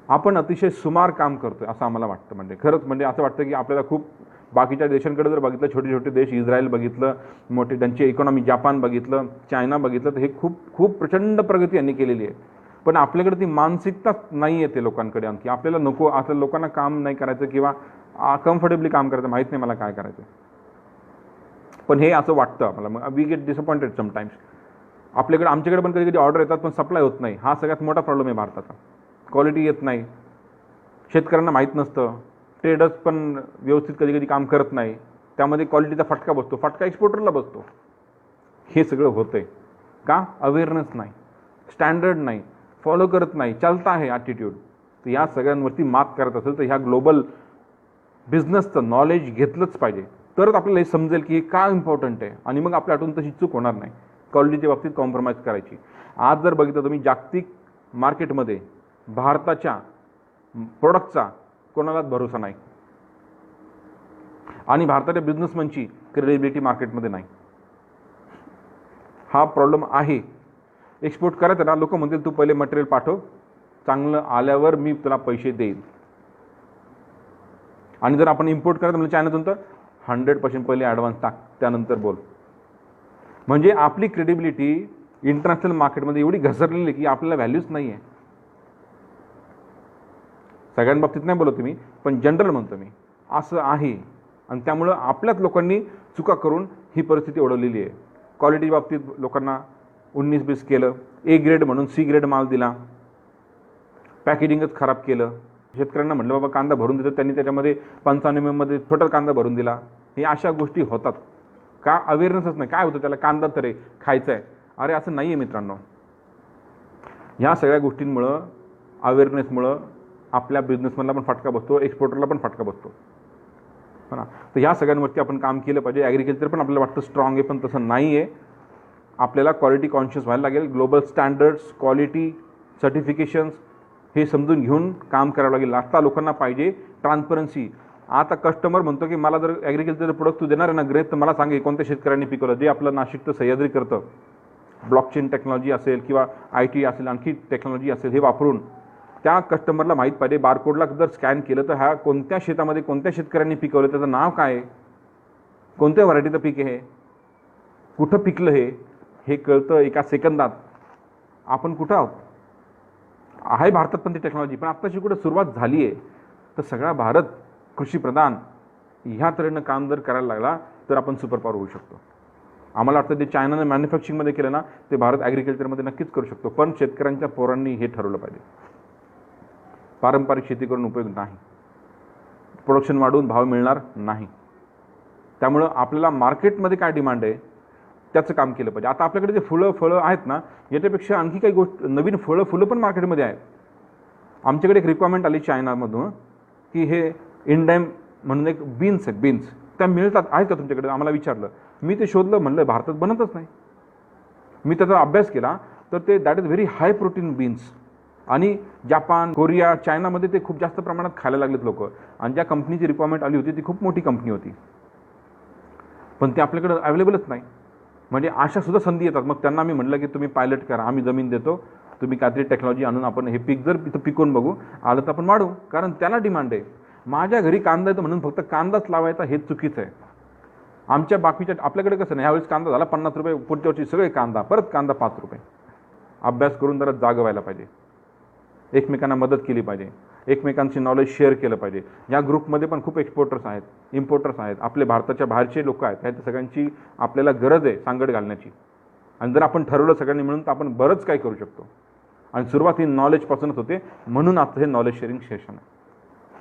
आपण अतिशय सुमार काम करतोय असं आम्हाला वाटतं. म्हणजे खरंच म्हणजे असं वाटतं की आपल्याला खूप बाकीच्या देशांकडे जर बघितलं, छोटे छोटे देश, इस्रायल बघितलं, मोठे त्यांची इकॉनॉमी, जापान बघितलं, चायना बघितलं, तर हे खूप खूप प्रचंड प्रगती यांनी केलेली आहे. पण आपल्याकडे ती मानसिकता नाही येते लोकांकडे आणखी. आपल्याला नको असं, लोकांना काम नाही करायचं किंवा कम्फर्टेबली काम करायचं, माहीत नाही मला काय करायचं. पण हे असं वाटतं आम्हाला. मग वी गेट डिसअपॉइंटेड समटाईम्स. आमच्याकडे पण कधी कधी ऑर्डर येतात पण सप्लाय होत नाही. हा सगळ्यात मोठा प्रॉब्लेम आहे भारताचा. क्वालिटी येत नाही, शेतकऱ्यांना माहीत नसतं, ट्रेडर्स पण व्यवस्थित कधी कधी काम करत नाही, त्यामध्ये क्वालिटीचा फटका बसतो, फटका एक्सपोर्टरला बसतो. हे सगळं होतंय का? अवेअरनेस नाही, स्टँडर्ड नाही, फॉलो करत नाही, चालता आहे ॲटिट्यूड. तर या सगळ्यांवरती मात करत असेल तर ह्या ग्लोबल बिझनेसचं नॉलेज घेतलंच पाहिजे. तरच आपल्याला हे समजेल की हे का इम्पॉर्टंट आहे, आणि मग आपल्या हातून तशी चूक होणार नाही क्वालिटीच्या बाबतीत कॉम्प्रोमाइज करायची. आज जर बघितलं तुम्ही जागतिक मार्केटमध्ये भारताच्या प्रोडक्टचा कोणालाच भरोसा नाही, आणि भारताच्या बिझनेसमॅनची क्रेडिबिलिटी मार्केटमध्ये नाही. हा प्रॉब्लेम आहे. एक्सपोर्ट करायचं ना, लोक म्हणतील तू पहिले मटेरियल पाठव, चांगलं आल्यावर मी तुला पैसे देईल. आणि जर आपण इम्पोर्ट करायचं म्हणजे चायनातून, तर 100% पहिले ॲडव्हान्स टाक, त्यानंतर बोल. म्हणजे आपली क्रेडिबिलिटी इंटरनॅशनल मार्केटमध्ये एवढी घसरलेली आहे की आपल्याला व्हॅल्यूच नाही आहे. सगळ्यांबाबतीत नाही बोलत तुम्ही, पण जनरल म्हणतो मी, असं आहे. आणि त्यामुळं आपल्याच लोकांनी चुका करून ही परिस्थिती ओढवलेली आहे. क्वालिटी बाबतीत लोकांना 19-20 केलं, ए ग्रेड म्हणून सी ग्रेड माल दिला, पॅकेजिंगच खराब केलं. शेतकऱ्यांना म्हटलं बाबा कांदा भरून देतात, त्यांनी त्याच्यामध्ये 95 मध्ये टोटल कांदा भरून दिला. हे अशा गोष्टी होतात का? अवेअरनेसच नाही. काय होतं त्याला, कांदा तरी खायचा आहे, अरे असं नाही आहे मित्रांनो. ह्या सगळ्या गोष्टींमुळं, अवेअरनेसमुळं आपल्या बिझनेसमॅनला पण फटका बसतो, एक्सपोर्टरला पण फटका बसतो, हो ना. तर ह्या सगळ्यांवरती आपण काम केलं पाहिजे. ॲग्रिकल्चर पण आपल्याला वाटतं स्ट्रॉंग आहे, पण तसं नाही आहे. आपल्याला क्वालिटी कॉन्शियस व्हायला लागेल. ग्लोबल स्टँडर्ड्स, क्वालिटी, सर्टिफिकेशन्स हे समजून घेऊन काम करावं लागेल. आता लोकांना पाहिजे ट्रान्सपरन्सी. आता कस्टमर म्हणतो की मला जर ॲग्रिकल्चरचं प्रोडक्ट तू देणार आहे ना ग्रेट, तर मला सांगे कोणत्या शेतकऱ्यांनी पिकवलं. जे आपलं नाशिकचं सह्याद्री करतं, ब्लॉकचेन टेक्नॉलॉजी असेल किंवा IT असेल, आणखी टेक्नॉलॉजी असेल, हे वापरून त्या कस्टमरला माहीत पाहिजे. बारकोडला जर स्कॅन केलं तर ह्या कोणत्या शेतामध्ये कोणत्या शेतकऱ्यांनी पिकवलं, त्याचं नाव काय आहे, कोणत्या व्हरायटीचं पीक आहे, कुठं पिकलं, हे कळतं एका सेकंदात. आपण कुठं आहोत? आहे भारतात पण ती टेक्नॉलॉजी, पण आत्ताची कुठं सुरुवात झाली आहे. तर सगळा भारत कृषीप्रधान ह्या तऱ्हेनं काम जर करायला लागला तर आपण सुपर पॉवर होऊ शकतो. आम्हाला वाटतं ते चायनाने मॅन्युफॅक्चरिंगमध्ये केलं ना, ते भारत ॲग्रिकल्चरमध्ये नक्कीच करू शकतो. पण शेतकऱ्यांच्या पोरांनी हे ठरवलं पाहिजे. पारंपरिक शेती करून उपयोग नाही, प्रोडक्शन वाढवून भाव मिळणार नाही. त्यामुळं आपल्याला मार्केटमध्ये काय डिमांड आहे, त्याचं काम केलं पाहिजे. आता आपल्याकडे जे फळं आहेत ना, याच्यापेक्षा आणखी काही गोष्ट नवीन फुलं पण मार्केटमध्ये आहेत. आमच्याकडे एक रिक्वायरमेंट आली चायनामधून की हे इंडॅम म्हणून एक बीन्स आहेत, बीन्स त्या मिळतात आहेत का तुमच्याकडे, आम्हाला विचारलं. मी ते शोधलं, म्हणलं भारतात बनतच नाही. मी त्याचा अभ्यास केला तर ते that is very high protein beans, आणि जपान, कोरिया, चायनामध्ये ते खूप जास्त प्रमाणात खायला लागलेत लोक. आणि ज्या कंपनीची रिक्वायरमेंट आली होती ती खूप मोठी कंपनी होती, पण ते आपल्याकडे अवेलेबलच नाही. म्हणजे अशा सुद्धा संधी येतात. मग त्यांना मी म्हटलं की तुम्ही पायलट करा, आम्ही जमीन देतो, तुम्ही काहीतरी टेक्नॉलॉजी आणून आपण हे पीक जर इथं पिकवून बघू, आलं तर आपण वाढू, कारण त्याला डिमांड आहे. माझ्या घरी कांदा येतो म्हणून फक्त कांदाच लावायचा हे चुकीचं आहे. आमच्या बाकीच्या आपल्याकडे कसं नाही, ह्यावेळेस कांदा झाला 50 रुपये, पुढच्या वर्षी सगळे कांदा, परत कांदा 5 रुपये. अभ्यास करून जरा जागं व्हायला पाहिजे, एकमेकांना मदत केली पाहिजे, एकमेकांची नॉलेज शेअर केलं पाहिजे. या ग्रुपमध्ये पण खूप एक्सपोर्टर्स आहेत, इम्पोर्टर्स आहेत, आपले भारताच्या बाहेरचे लोक आहेत. ह्या सगळ्यांची आपल्याला गरज आहे सांगड घालण्याची. आणि जर आपण ठरवलं सगळ्यांनी मिळून तर आपण बरंच काय करू शकतो. आणि सुरुवात ही नॉलेजपासूनच होते, म्हणून आता हे नॉलेज शेअरिंग सेशन आहे.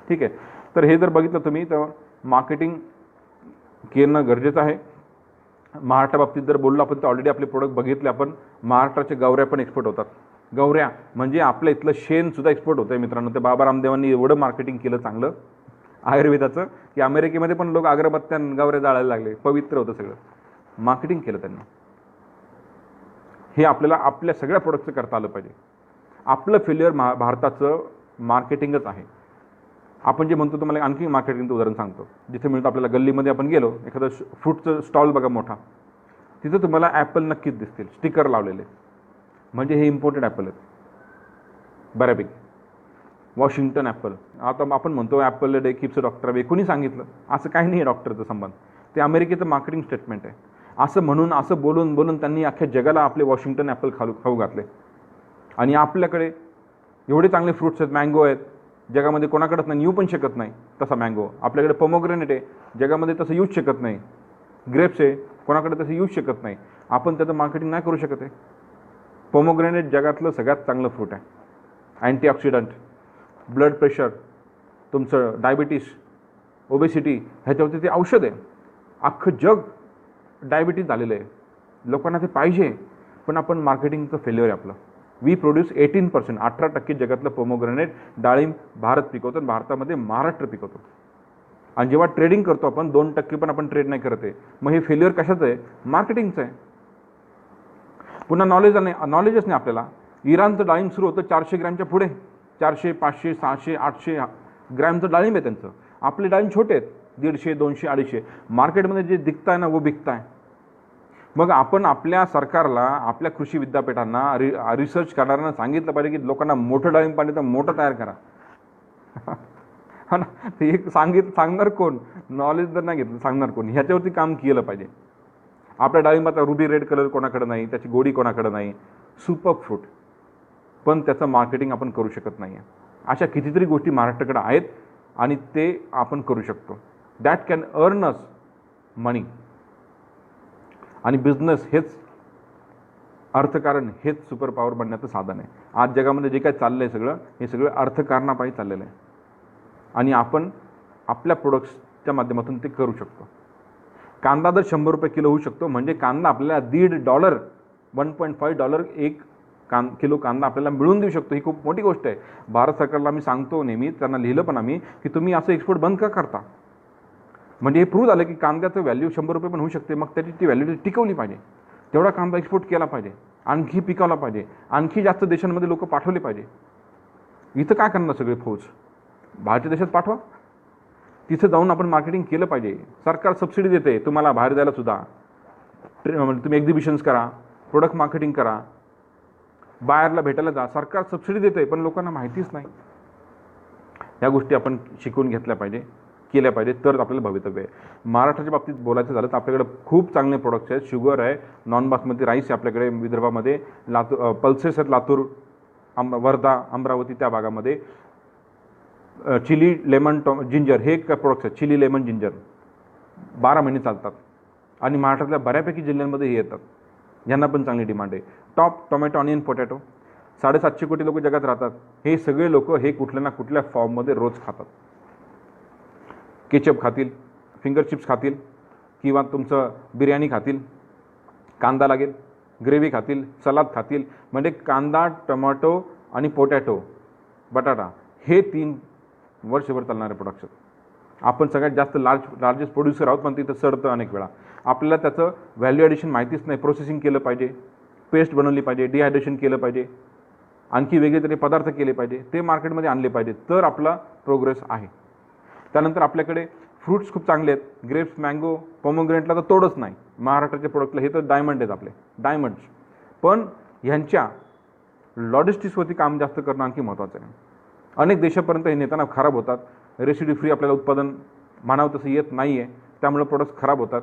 ठीक आहे. तर हे जर बघितलं तुम्ही तर मार्केटिंग करणं गरजेचं आहे. महाराष्ट्रा बाबतीत जर बोललो आपण तर ऑलरेडी आपले प्रोडक्ट बघितले आपण. महाराष्ट्राचे गवऱ्या पण एक्सपोर्ट होतात. गवऱ्या म्हणजे आपल्या इथलं शेणसुद्धा एक्सपोर्ट होतं आहे मित्रांनो. ते बाबा रामदेवांनी एवढं मार्केटिंग केलं चांगलं आयुर्वेदाचं की अमेरिकेमध्ये पण लोक अगरबत्त्या गवऱ्या जाळायला लागले. पवित्र होतं सगळं, मार्केटिंग केलं त्यांनी. हे आपल्याला आपल्या सगळ्या प्रोडक्टचं करता आलं पाहिजे. आपलं फेल्युअर भारताचं मार्केटिंगच आहे. आपण जे म्हणतो तुम्हाला आणखी मार्केटिंगचं उदाहरण सांगतो. जिथे मिळतं आपल्याला गल्लीमध्ये आपण गेलो, एखादं फ्रूटचं स्टॉल बघा मोठा, तिथं तुम्हाला ॲपल नक्कीच दिसतील, स्टिकर लावलेले, म्हणजे हे इम्पोर्टेड ॲपल आहेत बऱ्यापैकी. Washington Apple. आता आपण म्हणतो Apple day keeps a doctor away, कोणी सांगितलं? असं काही नाही आहे डॉक्टरचं संबंध, ते अमेरिकेचं मार्केटिंग स्टेटमेंट आहे. असं म्हणून असं बोलून बोलून त्यांनी अख्ख्या जगाला आपले वॉशिंग्टन ॲपल खाऊ घातले. आणि आपल्याकडे एवढे चांगले फ्रूट्स आहेत, मँगो आहेत, जगामध्ये कोणाकडेच नाही, येऊ पण शकत नाही तसा मँगो. आपल्याकडे पोमोग्रेनेट आहे, जगामध्ये तसं येऊच शकत नाही. ग्रेप्स आहे, कोणाकडे तसं येऊच शकत नाही. आपण त्याचं मार्केटिंग नाही करू शकत आहे. पोमोग्रेनेट जगातलं सगळ्यात चांगलं फ्रूट आहे. अँटीऑक्सिडंट, ब्लड प्रेशर, तुमचं डायबिटीस, ओबेसिटी, ह्याच्यावरती ते औषध आहे. अख्खं जग डायबिटीज झालेलं आहे. लोकांना ते पाहिजे, पण आपण मार्केटिंगचं फेल्युअर आहे आपलं. वी प्रोड्यूस 18%, 18% जगातलं पोमोग्रेनेट डाळिंब भारत पिकवतो आणि भारतामध्ये महाराष्ट्र पिकवतो. आणि जेव्हा ट्रेडिंग करतो आपण 2% पण आपण ट्रेड नाही करत आहे. मग हे फेल्युअर कशाचं आहे? मार्केटिंगचं आहे. पुन्हा नॉलेजच नाही आपल्याला. इराणचं डाळिंब सुरू होतं 400 ग्रॅमच्या पुढे, 400, 500, 600, 800 ग्रॅमचं डाळिंब आहे त्यांचं. आपले डाळिंब छोटे आहेत, 150, 200, 250. मार्केटमध्ये जे दिखताय ना वो बिकताय. मग आपण आपल्या सरकारला, आपल्या कृषी विद्यापीठांना, रिसर्च करणाऱ्यांना सांगितलं पाहिजे की लोकांना मोठं डाळिंब पाहिजे तर मोठं तयार करा. हा ना, ते एक सांगणार कोण? नॉलेज जर नाही घेतलं सांगणार कोण? ह्याच्यावरती काम केलं पाहिजे. आपल्या डाळिंबाचा रुबी रेड कलर कोणाकडे नाही, त्याची गोडी कोणाकडे नाही, सुपर फ्रूट, पण त्याचं मार्केटिंग आपण करू शकत नाही आहे. अशा कितीतरी गोष्टी महाराष्ट्राकडे आहेत आणि ते आपण करू शकतो. That can earn us money. आणि बिझनेस हेच अर्थकारण, हेच सुपर पॉवर बनण्याचं साधन आहे. आज जगामध्ये जे काय चाललं आहे सगळं, हे सगळं अर्थकारणापायी चाललेलं आहे. आणि आपण आपल्या प्रोडक्ट्सच्या माध्यमातून ते करू शकतो. कांदा जर 100 रुपये किलो होऊ शकतो, म्हणजे कांदा आपल्याला $1.50, $1.5 एक किलो कांदा आपल्याला मिळून देऊ शकतो. ही खूप मोठी गोष्ट आहे. भारत सरकारला आम्ही सांगतो नेहमी, त्यांना लिहिलं पण आम्ही, की तुम्ही असं एक्सपोर्ट बंद का करता? म्हणजे हे प्रूव्ह झालं की कांद्याचं व्हॅल्यू 100 रुपये पण होऊ शकते. मग त्याची ती व्हॅल्यू टिकवली पाहिजे. तेवढा कांदा एक्सपोर्ट केला पाहिजे, आणखी पिकवला पाहिजे, आणखी जास्त देशांमध्ये लोक पाठवले पाहिजे. इथं काय करणार सगळे फौज? बाहेरच्या देशात पाठवा. तिथं जाऊन आपण मार्केटिंग केलं पाहिजे. सरकार सबसिडी देते तुम्हाला बाहेर जायला सुद्धा. तुम्ही एक्झिबिशन्स करा, प्रोडक्ट मार्केटिंग करा, बाहेरला भेटायला जा, सरकार सबसिडी देते, पण लोकांना माहितीच नाही. या गोष्टी आपण शिकून घेतल्या पाहिजे, केल्या पाहिजे, तर आपल्याला भवितव्य आहे. महाराष्ट्राच्या बाबतीत बोलायचं झालं तर आपल्याकडे खूप चांगले प्रोडक्ट्स आहेत. शुगर आहे, नॉन बासमती राईस आहे आपल्याकडे विदर्भामध्ये, पल्सेस आहेत लातूर, वर्धा, अमरावती त्या भागामध्ये. चिली लेमन जिंजर हे प्रोडक्ट्स आहेत. चिली लेमन जिंजर 12 महिने चालतात आणि महाराष्ट्रातल्या बऱ्यापैकी जिल्ह्यांमध्ये हे येतात. यांना पण चांगली डिमांड आहे. टॉप टोमॅटो, ऑनियन, पोटॅटो, 750 कोटी लोक जगात राहतात. हे सगळे लोक हे कुठल्या ना कुठल्या फॉर्ममध्ये रोज खातात. केचप खातील, फिंगर चिप्स खातील, किंवा तुमचं बिर्याणी खातील, कांदा लागेल, ग्रेव्ही खातील, सलाद खातील, म्हणजे कांदा, टोमॅटो आणि पोटॅटो, बटाटा हे 3 वर्षभर चालणारे प्रोडक्ट्स आहेत. आपण सगळ्यात जास्त लार्जेस्ट प्रोड्युसर आहोत, पण तिथं सडतं अनेक वेळा. आपल्याला त्याचं व्हॅल्यू ॲडिशन माहितीच नाही. प्रोसेसिंग केलं पाहिजे, पेस्ट बनवली पाहिजे, डिहायड्रेशन केलं पाहिजे, आणखी वेगळे तरी पदार्थ केले पाहिजे, ते मार्केटमध्ये आणले पाहिजे, तर आपला प्रोग्रेस आहे. त्यानंतर आपल्याकडे फ्रूट्स खूप चांगले आहेत. ग्रेप्स, मँगो, पोमोग्रेनेटला तर तोडच नाही. महाराष्ट्राच्या प्रोडक्टला हे तर डायमंड आहेत, आपले डायमंड्स. पण ह्यांच्या लॉजिस्टिक्सवरती काम जास्त करणं आणखी महत्त्वाचं आहे. अनेक देशापर्यंत हे नेताना खराब होतात. रेसिड्यू फ्री आपल्याला उत्पादन म्हणावं तसं येत नाही आहे, त्यामुळे प्रोडक्ट्स खराब होतात.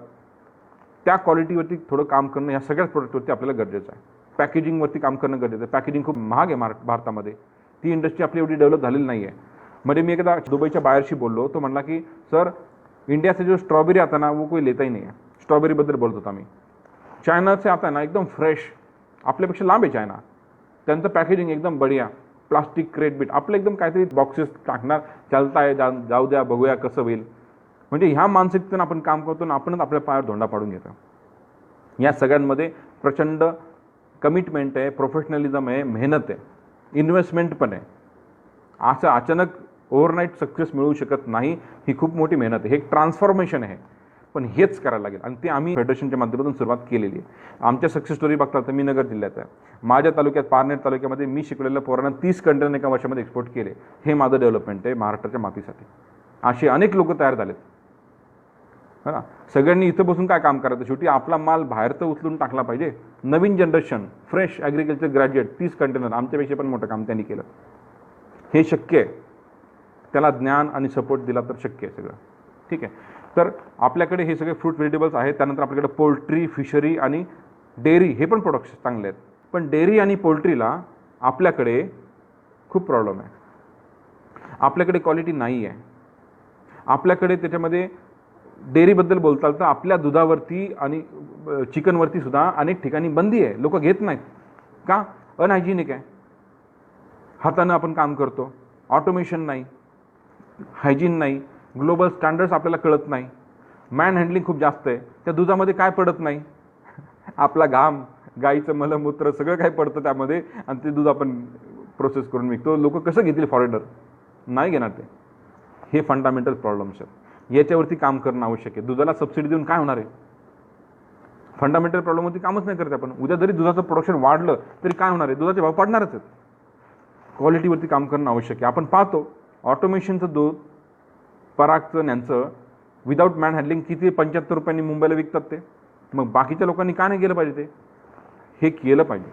त्या क्वालिटीवरती थोडं काम करणं ह्या सगळ्याच प्रोडक्टवरती आपल्याला गरजेचं आहे. पॅकेजिंगवरती काम करणं गरजेचं आहे. पॅकेजिंग खूप महाग आहे भारतामध्ये. ती इंडस्ट्री आपली एवढी डेव्हलप झालेली नाही आहे. म्हणजे मी एकदा दुबईच्या बायरशी बोललो, तो म्हणला की सर इंडिया से जो स्ट्रॉबेरी आता ना वो कोई लेता ही नहीं है. स्ट्रॉबेरीबद्दल बोलत होता मी. चायनाचे आता ना एकदम फ्रेश, आपल्यापेक्षा लांब आहे चायना. त्यांचं पॅकेजिंग एकदम बढिया, प्लास्टिक क्रेट बीट. आपलं एकदम काहीतरी बॉक्सेस टाकणार, चालताय जाऊ द्या, बघूया कसं होईल. म्हणजे ह्या मानसिकतेनं आपण काम करतो आणि आपणच आपल्या पायावर धोंडा पाडून घेतो. या सगळ्यांमध्ये प्रचंड कमिटमेंट आहे, प्रोफेशनलिझम आहे, मेहनत आहे, इन्व्हेस्टमेंट पण आहे. असं अचानक ओव्हरनाईट सक्सेस मिळू शकत नाही. ही खूप मोठी मेहनत आहे, हे एक ट्रान्सफॉर्मेशन आहे. पण हेच करायला लागेल आणि ते आम्ही फेडरेशनच्या माध्यमातून सुरुवात केलेली आहे. आमच्या सक्सेस स्टोरी बघता तर मी नगर जिल्ह्यात आहे. माझ्या तालुक्यात, पारनेर तालुक्यामध्ये मी शिकलेल्या पोरांना 30 कंटेनर एका वर्षामध्ये एक्सपोर्ट केले. हे माझं डेव्हलपमेंट आहे महाराष्ट्राच्या मातीसाठी. असे अनेक लोक तयार झालेत, है ना. सगळ्यांनी इथं बसून काय काम करायचं? शेवटी आपला माल बाहेरचं उचलून टाकला पाहिजे. नवीन generation, fresh agriculture graduate 30 container, आमच्यापेक्षा पण मोठं काम त्यांनी केलं. हे शक्य आहे. त्याला ज्ञान आणि सपोर्ट दिला तर शक्य आहे सगळं. ठीक आहे. तर आपल्याकडे हे सगळे फ्रूट व्हेजिटेबल्स आहेत. त्यानंतर आपल्याकडे पोल्ट्री, फिशरी आणि डेअरी हे पण प्रोडक्ट्स चांगले आहेत. पण डेअरी आणि पोल्ट्रीला आपल्याकडे खूप प्रॉब्लेम आहे. आपल्याकडे क्वालिटी नाही आहे. आपल्याकडे त्याच्यामध्ये डेअरीबद्दल बोलताल तर आपल्या दुधावरती आणि चिकनवरती सुद्धा अनेक ठिकाणी बंदी आहे. लोक घेत नाहीत का? अनहायजिनिक आहे. हातानं आपण काम करतो, ऑटोमेशन नाही, हायजीन नाही, ग्लोबल स्टँडर्ड्स आपल्याला कळत नाही, मॅन हँडलिंग खूप जास्त आहे. त्या दुधामध्ये काय पडत नाही? आपला घाम, गाईचं मलमूत्र सगळं काय पडतं त्यामध्ये आणि ते दूध आपण प्रोसेस करून विकतो. लोक कसं घेतील? फॉरेनर नाही घेणार ते. हे फंडामेंटल प्रॉब्लेम्स आहेत. याच्यावरती काम करणं आवश्यक आहे. दुधाला सबसिडी देऊन काय होणार आहे? फंडामेंटल प्रॉब्लेमवरती कामच नाही करत आपण. उद्या जरी दुधाचं प्रोडक्शन वाढलं तरी काय होणार आहे? दुधाचे भाव पडणारच आहेत. क्वालिटीवरती काम करणं आवश्यक आहे. आपण पाहतो ऑटोमेशनचं दूध, परागचं, न्यांचं विदाऊट मॅन हँडलिंग किती 75 रुपयांनी मुंबईला विकतात ते. मग बाकीच्या लोकांनी का नाही केलं पाहिजे? ते हे केलं पाहिजे.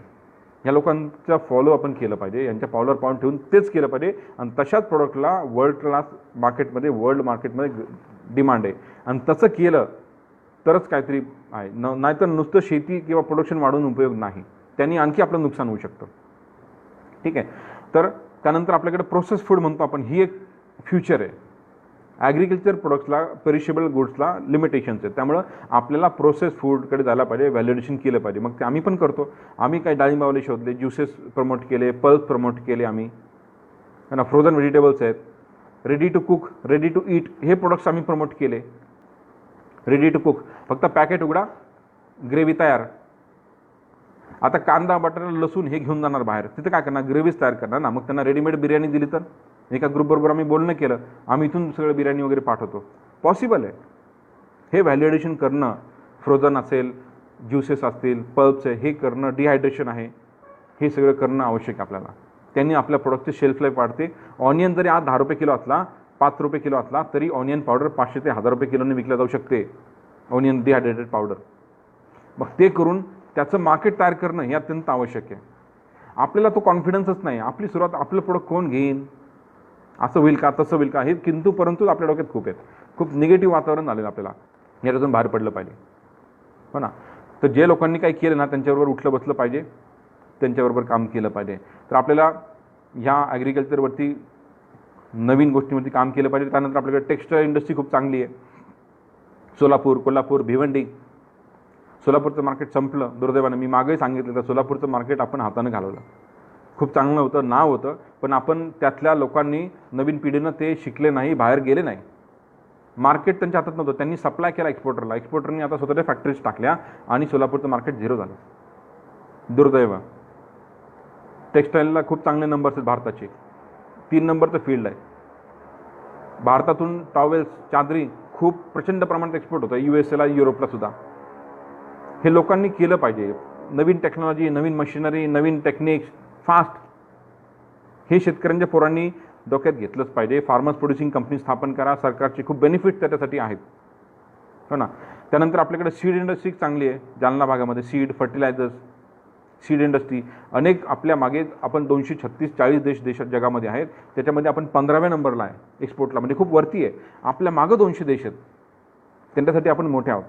या लोकांचा फॉलो आपण केलं पाहिजे. यांच्या पावलावर पाऊल ठेवून तेच केलं पाहिजे. आणि तशाच प्रोडक्टला वर्ल्ड क्लास मार्केटमध्ये, वर्ल्ड मार्केटमध्ये डिमांड आहे. आणि तसं केलं तरच काहीतरी आहे. नाहीतर नुसतं शेती किंवा प्रोडक्शन वाढवून उपयोग नाही. त्यांनी आणखी आपलं नुकसान होऊ शकतं. ठीक आहे. तर त्यानंतर आपल्याकडे प्रोसेस फूड म्हणतो आपण, ही एक फ्युचर आहे. ॲग्रिकल्चर प्रोडक्ट्सला, पेरिशेबल गुड्सला लिमिटेशन्स आहेत. त्यामुळं आपल्याला प्रोसेस फूडकडे जायला पाहिजे, व्हॅल्युएशन केलं पाहिजे. मग ते आम्ही पण करतो. आम्ही काही डाळिंबावले शोधले, ज्युसेस प्रमोट केले, पल्स प्रमोट केले आम्ही, है ना. फ्रोझन व्हेजिटेबल्स आहेत, ready to cook, ready to eat हे प्रोडक्ट्स आम्ही प्रमोट केले. रेडी टू कुक, फक्त पॅकेट उघडा, ग्रेव्ही तयार. आता कांदा, बटाटा, लसूण हे घेऊन जाणार बाहेर, तिथं काय करणार? ग्रेव्हीज तयार करणार ना. मग त्यांना रेडीमेड बिर्याणी दिली तर? एका ग्रुपबरोबर आम्ही बोलणं केलं, आम्ही इथून सगळं बिर्याणी वगैरे पाठवतो. पॉसिबल आहे. हे व्हॅल्युएडिशन करणं, फ्रोझन असेल, ज्युसेस असतील, पल्प्स आहे, हे करणं, डिहायड्रेशन आहे, हे सगळं करणं आवश्यक आपल्याला. त्यांनी आपल्या प्रोडक्टची शेल्फ लाईफ वाढते. ऑनियन जरी आज 10 रुपये किलो असला, 5 रुपये किलो असला, तरी ऑनियन पावडर 500 ते 1000 रुपये किलोने विकल्या जाऊ शकते. Onion dehydrated powder. मग ते करून त्याचं मार्केट तयार करणं हे अत्यंत आवश्यक आहे. आपल्याला तो कॉन्फिडन्सच नाही. आपली सुरुवात, आपलं प्रोडक्ट कोण घेईन, असं होईल का, तसं होईल का, हे किंतु परंतु आपल्या डोक्यात खूप आहेत. खूप निगेटिव्ह वातावरण झालेलं आपल्याला. याच्यातून बाहेर पडलं पाहिजे, हो ना. तर जे लोकांनी काही केलं ना, त्यांच्याबरोबर उठलं बसलं पाहिजे, त्यांच्याबरोबर काम केलं पाहिजे. तर आपल्याला ह्या ॲग्रिकल्चरवरती नवीन गोष्टींवरती काम केलं पाहिजे. त्यानंतर आपल्याकडे टेक्स्टाईल इंडस्ट्री खूप चांगली आहे. सोलापूर, कोल्हापूर, भिवंडी. सोलापूरचं मार्केट संपलं दुर्दैवानं. मी मागेही सांगितलं तर सोलापूरचं मार्केट आपण हातानं घालवलं. खूप चांगलं होतं, नाव होतं, पण आपण त्यातल्या लोकांनी, नवीन पिढीनं ते शिकले नाही, बाहेर गेले नाही. मार्केट त्यांच्या हातात नव्हतं, त्यांनी सप्लाय केला एक्सपोर्टरला. एक्सपोर्टरनी आता स्वतःच्या फॅक्टरीज टाकल्या आणि सोलापूरचं मार्केट झिरो झालं. दुर्दैव. टेक्स्टाईलला खूप चांगले नंबर्स आहेत भारताचे, 3 नंबरचं फील्ड आहे. भारतातून टॉवेल्स, चादरी खूप प्रचंड प्रमाणात एक्सपोर्ट होतं USA ला, युरोपला सुद्धा. हे लोकांनी केलं पाहिजे. नवीन टेक्नॉलॉजी, नवीन मशिनरी, नवीन टेक्निक्स, फास्ट, हे शेतकऱ्यांच्या पोरांनी डोक्यात घेतलंच पाहिजे. फार्मर्स प्रोड्युसिंग कंपनी स्थापन करा, सरकारचे खूप बेनिफिट त्याच्यासाठी आहेत, हो ना. त्यानंतर आपल्याकडे सीड इंडस्ट्री चांगली आहे जालना भागामध्ये. सीड, फर्टिलायझर्स, सीड इंडस्ट्री अनेक आपल्या मागे. आपण 236-40 देश जगामध्ये आहेत, त्याच्यामध्ये आपण 15व्या नंबरला आहे एक्सपोर्टला, म्हणजे खूप वरती आहे. आपल्या मागं 200 देश आहेत, त्यांच्यासाठी आपण मोठे आहोत.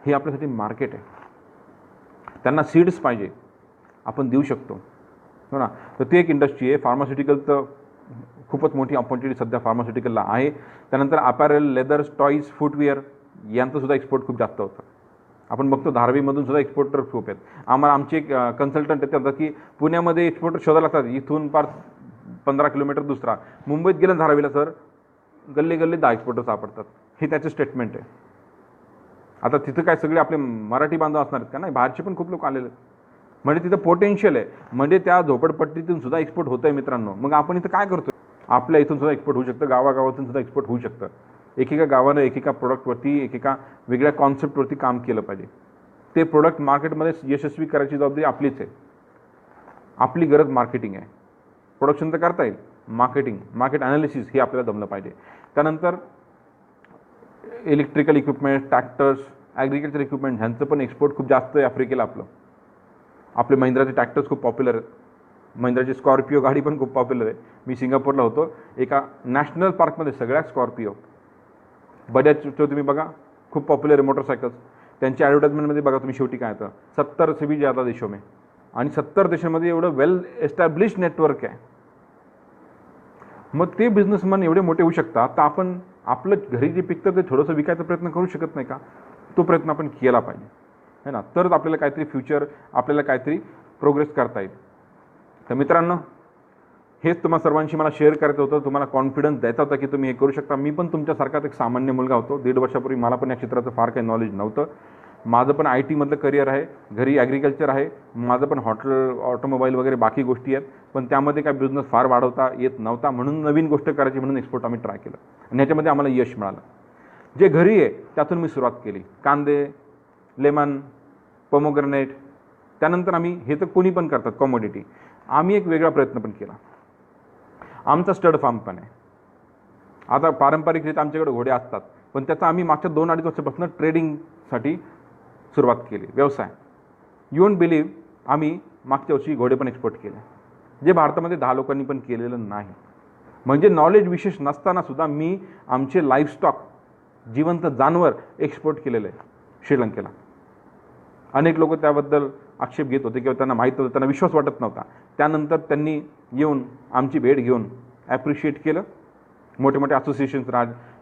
हे आपल्यासाठी मार्केट आहे. त्यांना सीड्स पाहिजे, आपण देऊ शकतो, हो ना. तर ते एक इंडस्ट्री आहे. फार्मास्युटिकल तर खूपच मोठी ऑपॉर्च्युनिटी सध्या फार्मास्युटिकलला आहे. त्यानंतर अपॅरल, लेदर्स, टॉईज, फुटवेअर यांचं सुद्धा एक्सपोर्ट खूप जास्त होतं. आपण बघतो धारावीमधून सुद्धा एक्सपोर्टर खूप आहेत. आमचे एक कन्सल्टंट येते म्हणतात की पुण्यामध्ये एक्सपोर्टर शोधायला लागतात, इथून पार 15 किलोमीटर दुसरा. मुंबईत गेलं धारावीला सर, गल्ली 10 एक्सपोर्टर सापडतात. हे त्याचे स्टेटमेंट आहे. आता तिथं काय सगळे आपले मराठी बांधव असणार आहेत का? नाही, बाहेरचे पण खूप लोक आलेले आहेत. म्हणजे तिथं पोटेन्शियल आहे. म्हणजे त्या झोपडपट्टीतून सुद्धा एक्सपोर्ट होतं आहे मित्रांनो. मग आपण इथं काय करतो? आपल्या इथून सुद्धा एक्सपोर्ट होऊ शकतं, गावागावातून सुद्धा एक्सपोर्ट होऊ शकतं. एकेका गावानं एकेका प्रोडक्टवरती, एकेका वेगळ्या कॉन्सेप्टवरती काम केलं पाहिजे. ते प्रोडक्ट मार्केटमध्ये यशस्वी करायची जबाबदारी आपलीच आहे. आपली गरज मार्केटिंग आहे. प्रोडक्शन तर करता येईल, मार्केट ॲनालिसिस हे आपल्याला जमलं पाहिजे. त्यानंतर electrical equipment, tractors, agriculture equipment ह्यांचं पण एक्सपोर्ट खूप जास्त आहे आफ्रिकेला. आपले महिंद्राचे ट्रॅक्टर्स खूप पॉप्युलर आहेत. महिंद्राची स्कॉर्पिओ गाडी पण खूप पॉप्युलर आहे. मी सिंगापूरला होतो, एका नॅशनल पार्कमध्ये सगळ्या स्कॉर्पिओ. बजाजचं तुम्ही बघा, खूप पॉप्युलर आहे मोटरसायकल्स. त्यांच्या ॲडव्हर्टाइजमेंटमध्ये बघा तुम्ही, शेवटी काय येतं, 70 से भी ज़्यादा देशों में. आणि 70 देशांमध्ये एवढं वेल एस्टॅब्लिश्ड नेटवर्क आहे. मग ते बिझनेसमॅन एवढे मोठे होऊ शकतात, तर आपण आपलं घरी जे पिकतं ते थोडंसं विकायचा प्रयत्न करू शकत नाही का? तो प्रयत्न आपण केला पाहिजे, है ना. तरच आपल्याला काहीतरी फ्युचर, आपल्याला काहीतरी प्रोग्रेस करता येईल. तर मित्रांनो, हेच तुम्हा सर्वांशी मला शेअर करायचं होतं. तुम्हाला कॉन्फिडन्स द्यायचा होता की तुम्ही हे करू शकता. मी पण तुमच्यासारखाच एक सामान्य मुलगा होतो. 1.5 वर्षापूर्वी मला पण या क्षेत्राचं फार काही नॉलेज नव्हतं. माझं पण IT मधलं करिअर आहे, घरी ॲग्रिकल्चर आहे, माझं पण हॉटेल, ऑटोमोबाईल वगैरे बाकी गोष्टी आहेत. पण त्यामध्ये काय बिझनेस फार वाढवता येत नव्हता, म्हणून नवीन गोष्ट करायची म्हणून एक्सपोर्ट आम्ही ट्राय केलं आणि ह्याच्यामध्ये आम्हाला यश मिळालं. जे घरी आहे त्यातून मी सुरुवात केली. कांदे, लेमन, पोमोग्रेनेट. त्यानंतर आम्ही, हे तर कोणी पण करतात कॉमोडिटी, आम्ही एक वेगळा प्रयत्न पण केला. आमचा स्टड फार्म पण आहे. आता पारंपरिकरित्या आमच्याकडे घोडे असतात, पण त्याचा आम्ही मागच्या 2-2.5 वर्षापासून ट्रेडिंगसाठी सुरुवात केली, व्यवसाय. यू वोंट बिलीव्ह, आम्ही मागच्या वर्षी घोडे पण एक्सपोर्ट केले, जे भारतामध्ये 10 लोकांनी पण केलेलं नाही. म्हणजे नॉलेज विशेष नसताना सुद्धा मी आमचे लाईफस्टॉक, जिवंत जानवर एक्सपोर्ट केलेलं आहे श्रीलंकेला. अनेक लोक त्याबद्दल आक्षेप घेत होते किंवा त्यांना माहीत होतं, त्यांना विश्वास वाटत नव्हता. त्यानंतर त्यांनी येऊन आमची भेट घेऊन ॲप्रिशिएट केलं. मोठे मोठे असोसिएशन्स,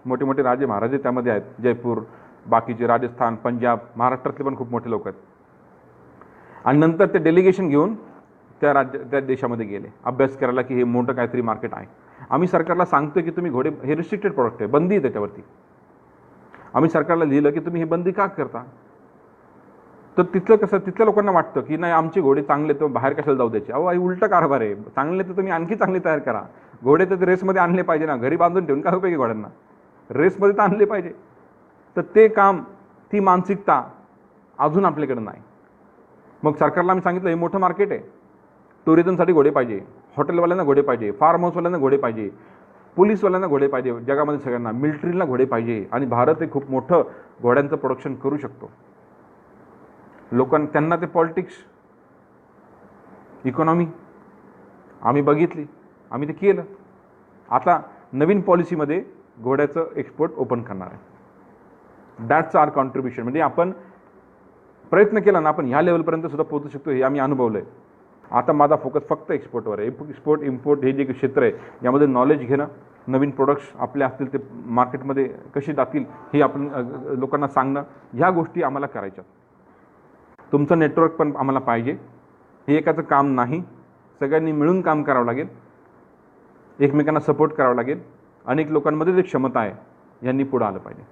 मोठे मोठे राजे महाराजे त्यामध्ये आहेत, जयपूर, बाकीचे राजस्थान, पंजाब, महाराष्ट्रातले पण खूप मोठे लोक आहेत. आणि नंतर ते डेलिगेशन घेऊन त्या देशामध्ये गेले अभ्यास करायला की हे मोठं काहीतरी मार्केट आहे. आम्ही सरकारला सांगतो की तुम्ही घोडे, हे रिस्ट्रिक्टेड प्रॉडक्ट आहे, बंदी आहे त्याच्यावरती. आम्ही सरकारला लिहिलं की तुम्ही हे बंदी का करता? तर तिथल्या लोकांना वाटतं की नाही, आमचे घोडे चांगले तर बाहेर कशाला जाऊ द्यायचे. अहो, उलटा कारभार आहे. चांगले तर तुम्ही आणखी चांगले तयार करा. घोडे तर रेसमध्ये आणले पाहिजे ना, घरी बांधून ठेवून काय उपयोगी घोड्यांना, रेसमध्ये तर आणले पाहिजे. तर ते काम, ती मानसिकता अजून आपल्याकडे नाही. मग सरकारला आम्ही सांगितलं हे मोठं मार्केट आहे, टुरिझमसाठी घोडे पाहिजे, हॉटेलवाल्यांना घोडे पाहिजे, फार्म हाऊसवाल्यांना घोडे पाहिजे, पोलीसवाल्यांना घोडे पाहिजे, जगामध्ये सगळ्यांना, मिलिटरीला घोडे पाहिजे. आणि भारत हे खूप मोठं घोड्यांचं प्रोडक्शन करू शकतो. त्यांना ते पॉलिटिक्स, इकॉनॉमी आम्ही बघितली, आम्ही ते केलं. आता नवीन पॉलिसीमध्ये घोड्याचं एक्सपोर्ट ओपन करणार आहे. That's our contribution. म्हणजे आपण प्रयत्न केला ना, आपण ह्या लेवलपर्यंत सुद्धा पोहोचू शकतो, हे आम्ही अनुभवलं आहे. आता माझा फोकस फक्त एक्सपोर्टवर आहे. एक्सपोर्ट, इम्पोर्ट हे जे क्षेत्र आहे, यामध्ये नॉलेज घेणं, नवीन प्रोडक्ट्स आपले असतील ते मार्केटमध्ये कसे जातील हे आपण लोकांना सांगणं, ह्या गोष्टी आम्हाला करायच्या. तुमचं नेटवर्क पण आम्हाला पाहिजे. हे एकाचं काम नाही, सगळ्यांनी मिळून काम करावं लागेल, एकमेकांना सपोर्ट करावं लागेल. अनेक लोकांमध्ये एक क्षमता आहे यांनी पुढं आलं पाहिजे.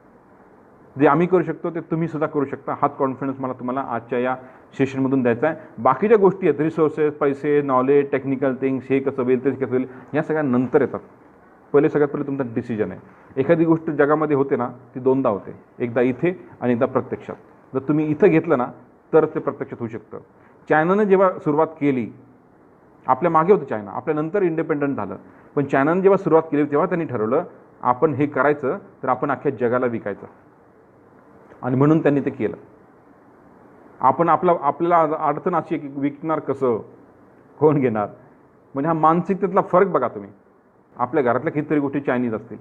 जे आम्ही करू शकतो ते तुम्ही सुद्धा करू शकता. हाच कॉन्फिडन्स मला तुम्हाला आजच्या या सेशनमधून द्यायचा आहे. बाकीच्या गोष्टी आहेत, रिसोर्सेस, पैसे, नॉलेज, टेक्निकल थिंग्स, हे कसं होईल ते कसं होईल, या सगळ्या नंतर येतात. सगळ्यात पहिले तुमचा डिसिजन आहे. एखादी गोष्ट जगामध्ये होते ना, ती दोनदा होते, एकदा इथे आणि एकदा प्रत्यक्षात. जर तुम्ही इथं घेतलं ना तर ते प्रत्यक्षात होऊ शकतं. चायनानं जेव्हा सुरुवात केली, आपल्या मागे होतं चायना, आपल्यानंतर इंडिपेंडंट झालं, पण चायनानं जेव्हा सुरुवात केली तेव्हा त्यांनी ठरवलं आपण हे करायचं तर आपण अख्ख्या जगाला विकायचं, आणि म्हणून त्यांनी ते केलं. आपल्याला अडचण अशी आहे की विकणार कसं, कोण घेणार, म्हणजे हा मानसिकतेतला फरक बघा तुम्ही. आपल्या घरातल्या कितीतरी गोष्टी चायनीज असतील,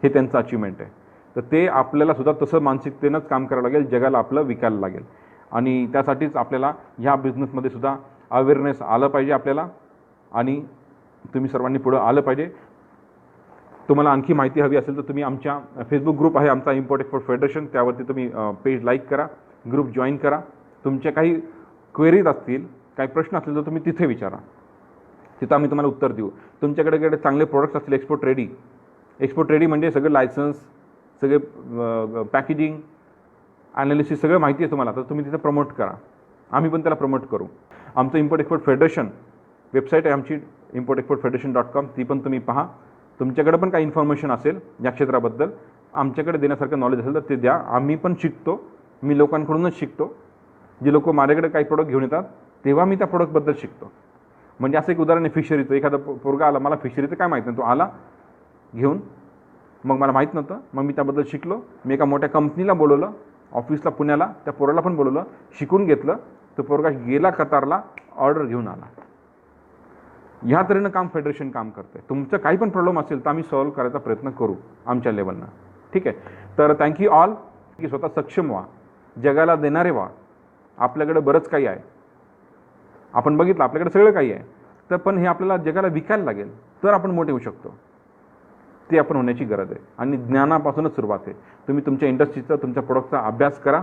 हे त्यांचं अचिव्हमेंट आहे. तर ते आपल्याला सुद्धा तसं मानसिकतेनंच काम करावं लागेल, जगाला आपलं विकायला लागेल. आणि त्यासाठीच आपल्याला ह्या बिझनेसमध्ये सुद्धा अवेअरनेस आलं पाहिजे आपल्याला, आणि तुम्ही सर्वांनी पुढं आलं पाहिजे. तुम्हाला आणखी माहिती हवी असेल तर तुम्ही आमच्या फेसबुक ग्रुप आहे आमचा इम्पोर्ट एक्सपोर्ट फेडरेशन, त्यावरती तुम्ही पेज लाईक करा, ग्रुप जॉईन करा. तुमच्या काही क्वेरीज असतील, काही प्रश्न असतील तर तुम्ही तिथे विचारा, तिथं आम्ही तुम्हाला उत्तर देऊ. तुमच्याकडे चांगले प्रोडक्ट्स असतील एक्सपोर्ट रेडी म्हणजे सगळं लायसन्स, सगळे पॅकेजिंग, ॲनालिसिस, सगळं माहिती आहे तुम्हाला, तर तुम्ही तिथं प्रमोट करा, आम्ही पण त्याला प्रमोट करू. आमचं इम्पोर्ट एक्सपोर्ट फेडरेशन वेबसाईट आहे आमची importexportfederation.com, ती पण तुम्ही पहा. तुमच्याकडे पण काही इन्फॉर्मेशन असेल या क्षेत्राबद्दल, आमच्याकडे देण्यासारखं नॉलेज असेल तर ते द्या. आम्ही पण शिकतो, मी लोकांकडूनच शिकतो. जे लोक माझ्याकडे काही प्रोडक्ट घेऊन येतात तेव्हा मी त्या प्रोडक्टबद्दल शिकतो. म्हणजे असं एक उदाहरण आहे फिशरीचं. एखादा पोरगा आला, मला फिशरीचं काय माहीत नाही, तो आला घेऊन, मग मला माहीत नव्हतं, मग मी त्याबद्दल शिकलो. मी एका मोठ्या कंपनीला बोलवलं, ऑफिसला पुण्याला, त्या पोराला पण बोलवलं, शिकून घेतलं. तो पोरगा गेला कतारला, ऑर्डर घेऊन आला. ह्या तऱ्हेनं फेडरेशन काम करते. तुमचं काही पण प्रॉब्लेम असेल तर आम्ही सॉल्व्ह करायचा प्रयत्न करू आमच्या लेवलनं. ठीक आहे. तर थँक्यू ऑल. की स्वतः सक्षम व्हा, जगाला देणारे व्हा. आपल्याकडे बरंच काही आहे, आपण बघितलं आपल्याकडे सगळं काही आहे, तर पण हे आपल्याला जगाला विकायला लागेल तर आपण मोठे होऊ शकतो. ते आपण होण्याची गरज आहे, आणि ज्ञानापासूनच सुरुवात आहे. तुम्ही तुमच्या इंडस्ट्रीचा, तुमच्या प्रोडक्टचा अभ्यास करा,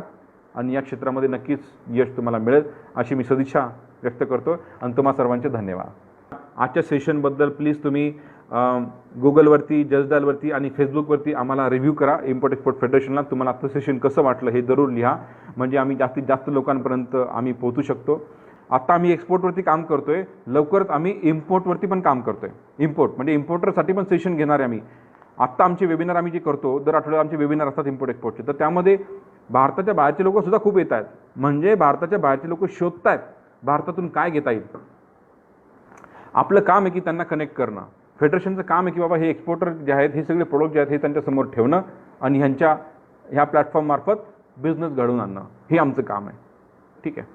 आणि या क्षेत्रामध्ये नक्कीच यश तुम्हाला मिळेल अशी मी सदिच्छा व्यक्त करतो. आणि तुम्हा सर्वांचे धन्यवाद. आजच्या सेशनबद्दल प्लीज तुम्ही गुगलवरती, जजडालवरती आणि फेसबुकवरती आम्हाला रिव्ह्यू करा. इम्पोर्ट एक्सपोर्ट फेडरेशनला तुम्हाला आजचं सेशन कसं वाटलं हे जरूर लिहा, म्हणजे आम्ही जास्तीत जास्त लोकांपर्यंत आम्ही पोहोचू शकतो. आता आम्ही एक्सपोर्टवरती काम करतोय, लवकरच आम्ही इम्पोर्टवरती पण काम करतोय. इम्पोर्ट म्हणजे इम्पोर्टरसाठी पण सेशन घेणार आहे आम्ही. आत्ता आमचे वेबिनार आम्ही जे करतो, दर आठवड्यात आमचे वेबिनार असतात इम्पोर्ट एक्सपोर्टचे, तर त्यामध्ये भारताच्या बाहेरचे लोक सुद्धा खूप येत आहेत. म्हणजे भारताच्या बाहेरचे लोक शोधत आहेत भारतातून काय घेता येईल. आपलं काम आहे की त्यांना कनेक्ट करणं. फेडरेशनचं काम आहे की बाबा हे एक्सपोर्टर जे आहेत, हे सगळे प्रोडक्ट जे आहेत हे त्यांच्यासमोर ठेवणं आणि ह्या प्लॅटफॉर्ममार्फत बिझनेस घडवून आणणं, हे आमचं काम आहे. ठीक आहे.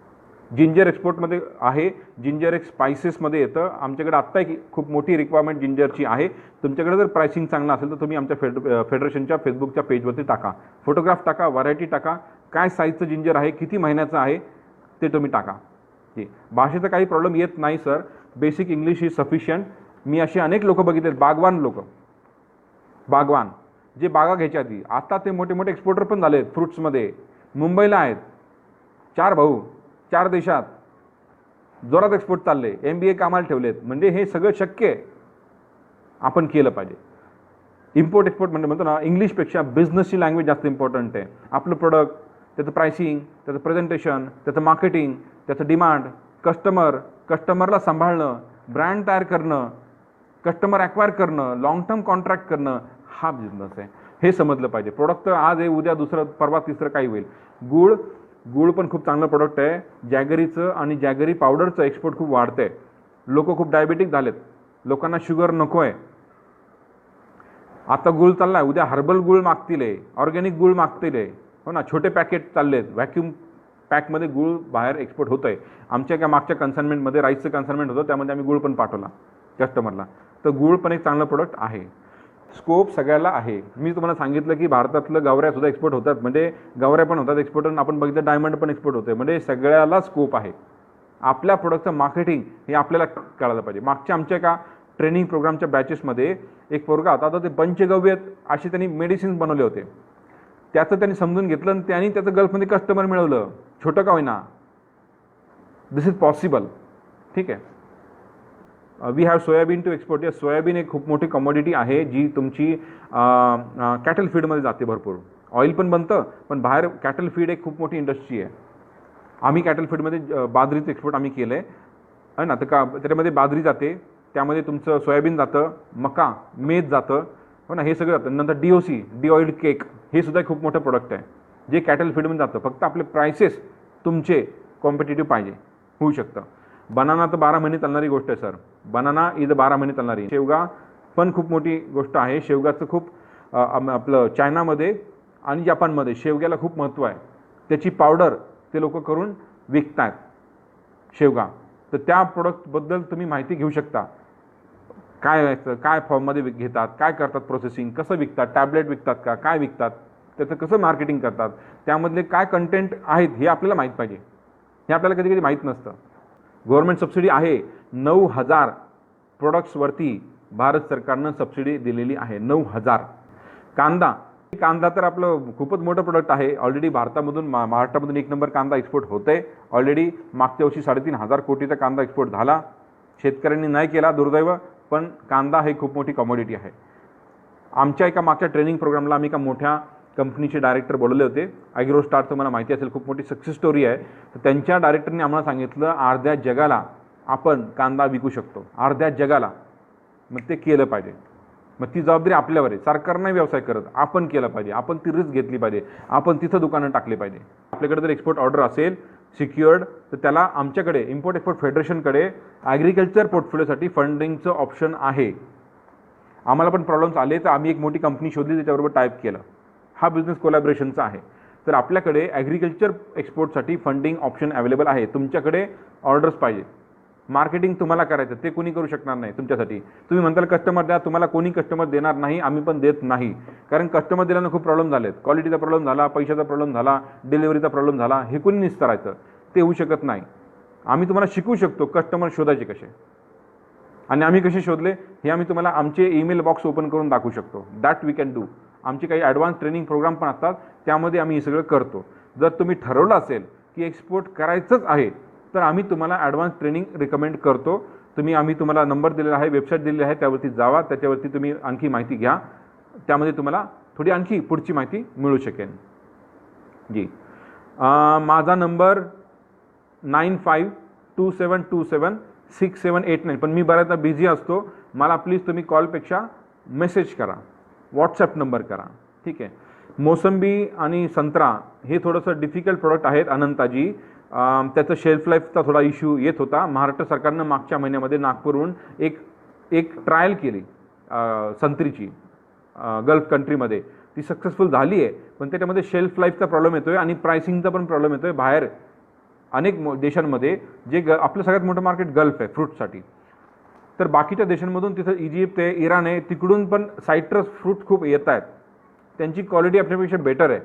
जिंजर एक्सपोर्टमध्ये आहे, जिंजर एक स्पायसेसमध्ये येतं. आमच्याकडे आत्ता एक खूप मोठी रिक्वायरमेंट जिंजरची आहे. तुमच्याकडे जर प्राइसिंग चांगला असेल तर तुम्ही आमच्या फेडरेशनच्या फेसबुकच्या पेजवरती टाका, फोटोग्राफ टाका, व्हरायटी टाका, काय साईजचं जिंजर आहे, किती महिन्याचं आहे ते तुम्ही टाका. ठीक. भाषेचा काही प्रॉब्लेम येत नाही sir, basic English is sufficient. मी असे अनेक लोक बघितले, बागवान जे बागा घ्यायच्या आधी, आता ते मोठे मोठे एक्सपोर्टर पण झाले आहेत. फ्रुट्समध्ये मुंबईला आहेत 4 भाऊ, 4 देशात जोरात एक्सपोर्ट चालले, MBA कामाला ठेवलेत. म्हणजे हे सगळं शक्य आहे, आपण केलं पाहिजे. इम्पोर्ट एक्सपोर्ट म्हणजे म्हणतो ना, इंग्लिशपेक्षा बिझनेसची लँग्वेज जास्त इम्पॉर्टंट आहे. आपलं प्रोडक्ट, त्याचं प्राइसिंग, त्याचं प्रेझेंटेशन, त्याचं मार्केटिंग, त्याचं डिमांड, कस्टमरला सांभाळणं, ब्रँड तयार करणं, कस्टमर ॲक्वायर करणं, लॉंग टर्म कॉन्ट्रॅक्ट करणं, हा बिझनेस आहे. हे समजलं पाहिजे. प्रोडक्ट तर आज आहे, उद्या दुसरं, परवा तिसरं काही होईल. गूळ पण खूप चांगलं प्रोडक्ट आहे. जॅगरीचं आणि जॅगरी पावडरचं एक्सपोर्ट खूप वाढतं आहे. लोक खूप डायबेटिक झालेत, लोकांना शुगर नको आहे. आता गूळ चालला आहे, उद्या हर्बल गूळ मागतील, ऑर्गॅनिक गूळ मागतील. हो ना, छोटे पॅकेट चाललेत, व्हॅक्यूम पॅकमध्ये गूळ बाहेर एक्सपोर्ट होतं आहे. आमच्या काय मागच्या कन्साइनमेंटमध्ये राईसचं कन्साइनमेंट होतं, त्यामध्ये आम्ही गूळ पण पाठवला कस्टमरला. तर गूळ पण एक चांगलं प्रोडक्ट आहे. स्कोप सगळ्याला आहे. मी तुम्हाला सांगितलं की भारतातलं गवऱ्यासुद्धा एक्सपोर्ट होतात, म्हणजे गवऱ्या पण होतात एक्सपोर्ट, आणि आपण बघितलं डायमंड पण एक्सपोर्ट होते. म्हणजे सगळ्याला स्कोप आहे. आपल्या प्रोडक्टचं मार्केटिंग हे आपल्याला कळायला पाहिजे. मागच्या आमच्या एका ट्रेनिंग प्रोग्रामच्या बॅचेसमध्ये एक पोरगा होता, तर ते पंचगव्य असे त्यांनी मेडिसिन्स बनवले होते. त्याचं त्यांनी समजून घेतलं आणि त्यांनी त्याचं गल्फमध्ये कस्टमर मिळवलं, छोटं का होईना. This is possible. ठीक आहे. We have soybean to export. या सोयाबीन एक खूप मोठी कमोडिटी आहे जी तुमची कॅटल फीडमध्ये जाते भरपूर. ऑइल पण बनतं, पण बाहेर कॅटल फीड एक खूप मोठी इंडस्ट्री आहे. आम्ही कॅटल फीडमध्ये बाजरीचं एक्सपोर्ट आम्ही केलं आहे ना. तर का त्याच्यामध्ये बाजरी जाते, त्यामध्ये तुमचं सोयाबीन जातं, मका, मेज जातं, हो ना, हे सगळं जातं. नंतर DOC, डी ऑइल्ड केक, हे सुद्धा खूप मोठं प्रोडक्ट आहे जे कॅटल फीडमध्ये जातं. फक्त आपले प्राइसेस तुमचे कॉम्पिटिटिव्ह पाहिजे, होऊ शकतं. बनाना तर 12 महिने चालणारी गोष्ट आहे सर. बनाना इज 12 महिने चालणारी. शेवगा पण खूप मोठी गोष्ट आहे. शेवगाचं खूप आपलं चायनामध्ये आणि जपानमध्ये शेवग्याला खूप महत्त्व आहे. त्याची पावडर ते लोक करून विकतात शेवगा. तर त्या प्रोडक्टबद्दल तुम्ही माहिती घेऊ शकता. काय काय फॉर्ममध्ये घेतात, काय करतात, प्रोसेसिंग कसं विकतात, टॅबलेट विकतात का, काय विकतात, त्याचं कसं मार्केटिंग करतात, त्यामधले काय कंटेंट आहेत हे आपल्याला माहीत पाहिजे. हे आपल्याला कधी कधी माहीत नसतं. गव्हर्नमेंट सबसिडी आहे 9,000 प्रोडक्ट्सवरती भारत सरकारनं सबसिडी दिलेली आहे. 9,000. कांदा तर आपलं खूपच मोठं प्रोडक्ट आहे. ऑलरेडी भारतामधून महाराष्ट्रामधून 1 नंबर कांदा एक्सपोर्ट होत आहे. ऑलरेडी मागच्या वर्षी 3,500 कोटीचा कांदा एक्सपोर्ट झाला. शेतकऱ्यांनी नाही केला दुर्दैव, पण कांदा हे खूप मोठी कमोडिटी आहे. आमच्या एका मागच्या ट्रेनिंग प्रोग्रामला आम्ही एका मोठ्या कंपनीचे डायरेक्टर बोलवले होते. ॲग्रोस्टार तुम्हाला माहिती असेल, खूप मोठी सक्सेस स्टोरी आहे. तर त्यांच्या डायरेक्टरने आम्हाला सांगितलं अर्ध्या जगाला आपण कांदा विकू शकतो, अर्ध्या जगाला. मग ते केलं पाहिजे. मग ती जबाबदारी आपल्यावर आहे. सरकार नाही व्यवसाय करत, आपण केलं पाहिजे. आपण ती रिस्क घेतली पाहिजे. आपण तिथं दुकानं टाकले पाहिजे. आपल्याकडे जर एक्सपोर्ट ऑर्डर असेल सिक्युअर्ड, तर त्याला आमच्याकडे इम्पोर्ट एक्सपोर्ट फेडरेशनकडे ॲग्रिकल्चर पोर्टफोलिओसाठी फंडिंगचं ऑप्शन आहे. आम्हाला पण प्रॉब्लेम्स आले तर आम्ही एक मोठी कंपनी शोधली, त्याच्याबरोबर टाईप केलं. हा बिझनेस कोलॅबरेशनचा आहे. तर आपल्याकडे ॲग्रिकल्चर एक्सपोर्टसाठी फंडिंग ऑप्शन अवेलेबल आहे. तुमच्याकडे ऑर्डर्स पाहिजे. मार्केटिंग तुम्हाला करायचं, ते कोणी करू शकणार नाही तुमच्यासाठी. तुम्ही म्हणताल कस्टमर द्या, तुम्हाला कोणी कस्टमर देणार नाही, आम्ही पण देत नाही. कारण कस्टमर दिल्यानं खूप प्रॉब्लेम झालेत. क्वालिटीचा प्रॉब्लेम झाला, पैशाचा प्रॉब्लेम झाला, डिलिव्हरीचा प्रॉब्लेम झाला. हे कोणी निस्तरायचं, ते होऊ शकत नाही. आम्ही तुम्हाला शिकवू शकतो कस्टमर शोधायचे कसे, आणि आम्ही कसे शोधले हे आम्ही तुम्हाला आमचे ईमेल बॉक्स ओपन करून दाखवू शकतो. That we can do. आमचे काही ॲडव्हान्स ट्रेनिंग प्रोग्राम पण असतात, त्यामध्ये आम्ही हे सगळं करतो. जर तुम्ही ठरवलं असेल की एक्सपोर्ट करायचंच आहे, तर आम्ही तुम्हाला ॲडव्हान्स ट्रेनिंग रिकमेंड करतो. आम्ही तुम्हाला नंबर दिलेला आहे, वेबसाईट दिलेली आहे, त्यावरती जावा. त्याच्यावरती तुम्ही आणखी माहिती घ्या. त्यामध्ये तुम्हाला थोडी आणखी पुढची माहिती मिळू शकेल. जी, माझा नंबर 9527276789. पण मी बऱ्याचदा बिझी असतो. मला प्लीज तुम्ही कॉलपेक्षा मेसेज करा, व्हॉट्सॲप नंबर करा. ठीक आहे. मोसंबी आणि संत्रा हे थोडंसं डिफिकल्ट प्रोडक्ट आहेत अनंताजी. त्याचं शेल्फ लाईफचा थोडा इश्यू येत होता. महाराष्ट्र सरकारनं मागच्या महिन्यामध्ये नागपूरहून एक ट्रायल केली संत्रीची गल्फ कंट्रीमध्ये. ती सक्सेसफुल झाली आहे, पण त्याच्यामध्ये शेल्फ लाईफचा प्रॉब्लेम येतो आहे आणि प्रायसिंगचा पण प्रॉब्लेम येतो आहे. बाहेर अनेक देशांमध्ये जे आपलं सगळ्यात मोठं मार्केट गल्फ आहे फ्रूटसाठी, तर बाकीच्या देशांमधून तिथं इजिप्त आहे, इराण आहे, तिकडून पण सायट्रस फ्रूट खूप येत आहेत. त्यांची क्वालिटी आपल्यापेक्षा बेटर आहे,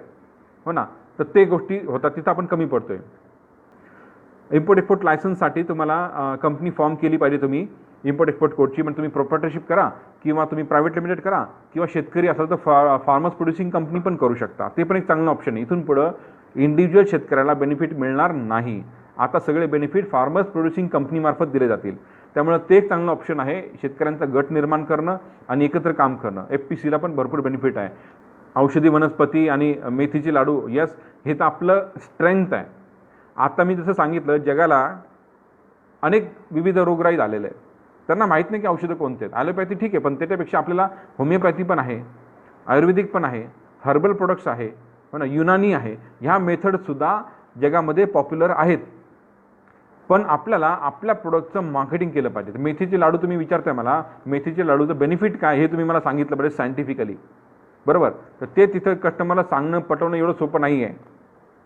हो ना. तर ते गोष्टी होतात, तिथं आपण कमी पडतो आहे. इम्पोर्ट एक्सपोर्ट लायसन्ससाठी तुम्हाला कंपनी फॉर्म केली पाहिजे तुम्ही इम्पोर्ट एक्सपोर्ट कोडची. पण तुम्ही प्रोप्रायटरशिप करा किंवा तुम्ही प्रायव्हेट लिमिटेड करा, किंवा शेतकरी असाल तर फार्मर्स प्रोड्युसिंग कंपनी पण करू शकता. ते पण एक चांगलं ऑप्शन आहे. इथून पुढं इंडिव्हिज्युअल शेतकऱ्याला बेनिफिट मिळणार नाही. आता सगळे बेनिफिट फार्मर्स प्रोड्युसिंग कंपनीमार्फत दिले जातील. त्यामुळे ते एक चांगलं ऑप्शन आहे. शेतकऱ्यांचा गट निर्माण करणं आणि एकत्र काम करणं. FPCला पण भरपूर बेनिफिट आहे. औषधी वनस्पती आणि मेथीचे लाडू, यस, हे तर आपलं स्ट्रेंथ आहे. आता मी जसं सांगितलं, जगाला अनेक विविध रोगराई झालेले आहेत. त्यांना माहीत नाही की औषधं कोणते आहेत. ॲलोपॅथी ठीक आहे, पण त्याच्यापेक्षा आपल्याला होमिओपॅथी पण आहे, आयुर्वेदिक पण आहे, हर्बल प्रोडक्ट्स आहे, हो ना, युनानी आहे. ह्या मेथडसुद्धा जगामध्ये पॉप्युलर आहेत. पण आपल्याला आपल्या प्रोडक्टचं मार्केटिंग केलं पाहिजे. मेथीचे लाडू तुम्ही विचारताय मला, मेथीचे लाडूचं बेनिफिट काय हे तुम्ही मला सांगितलं पाहिजे सायंटिफिकली, बरोबर. तर ते तिथं कस्टमरला सांगणं, पटवणं एवढं सोपं नाही आहे,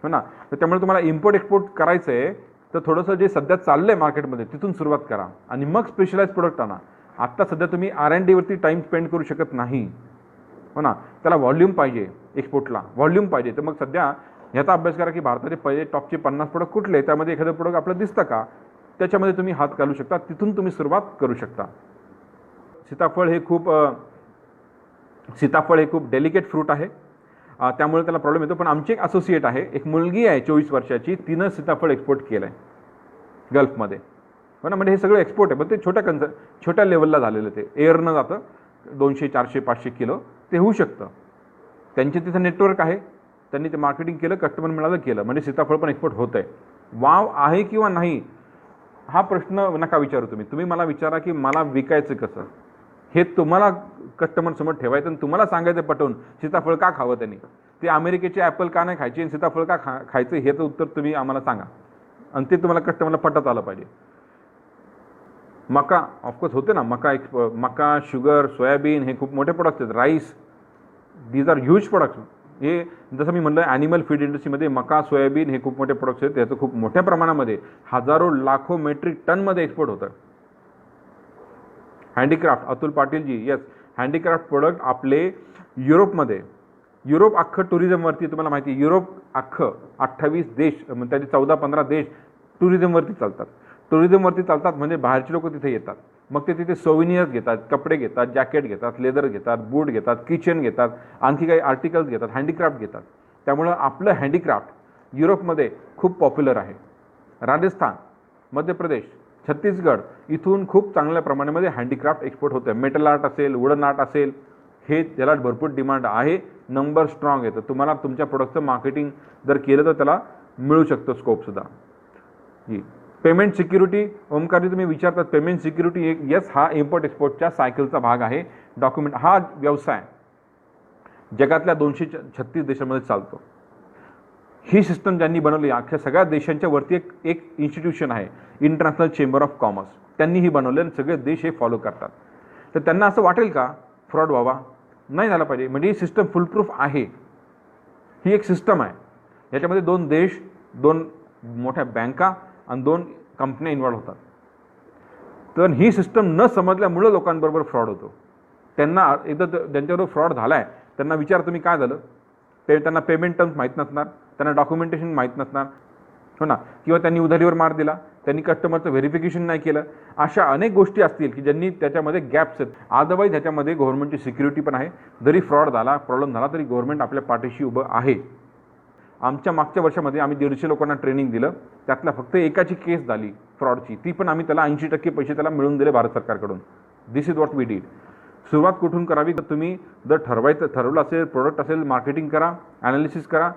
हो ना. तर त्यामुळे तुम्हाला इम्पोर्ट एक्सपोर्ट करायचं आहे, तर थोडंसं जे सध्या चाललं आहे मार्केटमध्ये तिथून सुरुवात करा आणि मग स्पेशलाइज प्रोडक्ट आणा. आत्ता सध्या तुम्ही R&Dवरती टाईम स्पेंड करू शकत नाही, हो ना. त्याला व्हॉल्यूम पाहिजे, एक्सपोर्टला व्हॉल्यूम पाहिजे. तर मग सध्या ह्याचा अभ्यास करा की भारताचे पहिले टॉपचे 50 प्रोडक्ट कुठले, त्यामध्ये एखादं प्रोडक्ट आपलं दिसतं का, त्याच्यामध्ये तुम्ही हात घालू शकता. तिथून तुम्ही सुरुवात करू शकता. सीताफळ हे खूप डेलिकेट फ्रूट आहे, त्यामुळे त्याला प्रॉब्लेम येतो. पण आमची एक असोसिएट आहे, एक मुलगी आहे 24 वर्षाची, तिनं सीताफळ एक्सपोर्ट केलं आहे गल्फमध्ये, हो ना. म्हणजे हे सगळं एक्सपोर्ट आहे, पण ते छोट्या लेवलला झालेलं, ते एअरनं जातं 200, 400, 500 किलो ते होऊ शकतं. त्यांचे तिथं नेटवर्क आहे, त्यांनी ते मार्केटिंग केलं, कस्टमर मिळालं, केलं, म्हणजे सीताफळ पण एक्सपोर्ट होत आहे. वाव आहे किंवा नाही हा प्रश्न नका विचारू तुम्ही मला विचारा की मला विकायचं कसं, हे तुम्हाला कस्टमरसमोर ठेवायचं आणि तुम्हाला सांगायचं पटवून सीताफळ का खावं त्यांनी, ते अमेरिकेचे ॲपल का नाही खायचे आणि सीताफळ का खायचं, हे तर उत्तर तुम्ही आम्हाला सांगा आणि ते तुम्हाला कस्टमरला पटत आलं पाहिजे. मका ऑफकोर्स होते ना, मका, शुगर, सोयाबीन हे खूप मोठे प्रोडक्ट्स आहेत. Rice, these are huge products. हे जसं मी म्हणलं ॲनिमल फीड इंडस्ट्रीमध्ये मका, सोयाबीन हे खूप मोठे प्रोडक्ट्स आहेत. त्याचं खूप मोठ्या प्रमाणामध्ये हजारो लाखो मेट्रिक टनमध्ये एक्सपोर्ट होतं. हँडीक्राफ्ट, अतुल पाटीलजी, येस, हँडीक्राफ्ट प्रोडक्ट आपले युरोपमध्ये, युरोप अख्खं टुरिझमवरती, तुम्हाला माहिती आहे युरोप अख्खं 28 देश, त्याचे 14-15 देश टुरिझमवरती चालतात. टुरिझमवरती चालतात म्हणजे बाहेरचे लोक तिथे येतात, मग ते तिथे सोव्हिनियर्स घेतात, कपडे घेतात, जॅकेट घेतात, लेदर घेतात, बूट घेतात, किचन घेतात, आणखी काही आर्टिकल्स घेतात, हँडीक्राफ्ट घेतात. त्यामुळं आपलं हँडीक्राफ्ट युरोपमध्ये खूप पॉप्युलर आहे. राजस्थान, मध्य प्रदेश, छत्तीसगड इथून खूप चांगल्या प्रमाणामध्ये हँडीक्राफ्ट एक्सपोर्ट होतं. मेटल आर्ट असेल, वुडन आर्ट असेल, हे त्याला भरपूर डिमांड आहे. नंबर स्ट्रॉंग आहे, तर तुम्हाला तुमच्या प्रोडक्टचं मार्केटिंग जर केलं तर त्याला मिळू शकतो स्कोपसुद्धा. जी पेमेंट सिक्युरिटी, ओमकारजी तुम्ही विचारतात पेमेंट सिक्युरिटी, एक येस, हा इम्पोर्ट एक्सपोर्टच्या सायकलचा भाग आहे. डॉक्युमेंट, हा व्यवसाय जगातल्या 236 देशांमध्ये चालतो. ही सिस्टम ज्यांनी बनवली, अख्ख्या सगळ्या देशांच्या वरती एक इन्स्टिट्यूशन आहे, इंटरनॅशनल चेंबर ऑफ कॉमर्स, त्यांनी ही बनवले आणि सगळे देश हे फॉलो करतात. तर त्यांना असं वाटेल का फ्रॉड व्हावा? नाही झाला पाहिजे. म्हणजे ही सिस्टम फुलप्रूफ आहे. ही एक सिस्टम आहे, याच्यामध्ये 2 देश, 2 मोठ्या बँका आणि 2 कंपन्या इन्व्हॉल्व होतात. तर ही सिस्टम न समजल्यामुळं लोकांबरोबर फ्रॉड होतो. त्यांना एकदा ज्यांच्याबरोबर फ्रॉड झाला आहे त्यांना विचार तुम्ही काय झालं, त्यांना पेमेंट टर्म्स माहीत नसणार, त्यांना डॉक्युमेंटेशन माहीत नसणार, हो ना, किंवा त्यांनी उधारीवर मार दिला, त्यांनी कस्टमरचं व्हेरिफिकेशन नाही केलं. अशा अनेक गोष्टी असतील की ज्यांनी त्याच्यामध्ये गॅप्स आहेत. अदरवाईज ह्याच्यामध्ये गव्हर्नमेंटची सिक्युरिटी पण आहे. जरी फ्रॉड झाला, प्रॉब्लेम झाला, तरी गव्हर्नमेंट आपल्या पाठीशी उभं आहे. आमच्या मागच्या वर्षामध्ये आम्ही 150 लोकांना ट्रेनिंग दिलं, त्यातल्या फक्त एकाची केस झाली फ्रॉडची, ती पण आम्ही त्याला 80% पैसे त्याला मिळून दिले भारत सरकारकडून. दिस इज वॉट वी डीड. सुरुवात कुठून करावी, तर तुम्ही जर ठरवलं असेल, प्रोडक्ट असेल, मार्केटिंग करा, ॲनालिसिस करा,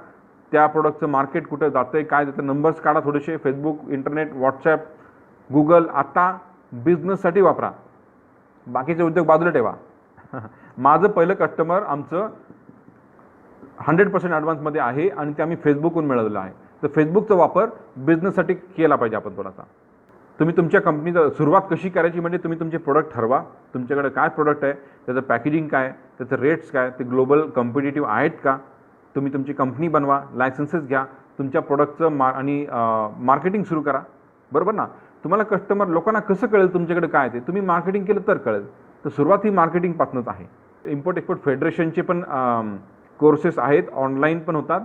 त्या प्रोडक्टचं मार्केट कुठं जातं आहे, काय जातं, नंबर्स काढा थोडेसे, फेसबुक, इंटरनेट, व्हॉट्सॲप, गुगल आता बिझनेससाठी वापरा, बाकीचे उद्योग बाजूला ठेवा. माझं पहिलं कस्टमर आमचं 100% ॲडव्हान्समध्ये आहे आणि ते आम्ही फेसबुकवरून मिळवलेलं आहे. तर फेसबुकचा वापर बिझनेससाठी केला पाहिजे आपण थोडासा. तुम्ही तुमच्या कंपनीचं सुरुवात कशी करायची, म्हणजे तुम्ही तुमचे प्रोडक्ट ठरवा, तुमच्याकडे काय प्रोडक्ट आहे, त्याचं पॅकेजिंग काय, त्याचं रेट्स काय, ते ग्लोबल कॉम्पिटिटिव्ह आहेत का, तुम्ही तुमची कंपनी बनवा, लायसन्सेस घ्या, तुमच्या प्रोडक्टचं आणि मार्केटिंग सुरू करा, बरोबर ना. तुम्हाला कस्टमर लोकांना कसं कळेल तुमच्याकडे काय ते, तुम्ही मार्केटिंग केलं तर कळेल. तर सुरुवात ही मार्केटिंगपासूनच आहे. इम्पोर्ट एक्सपोर्ट फेडरेशनचे पण कोर्सेस आहेत, ऑनलाईन पण होतात,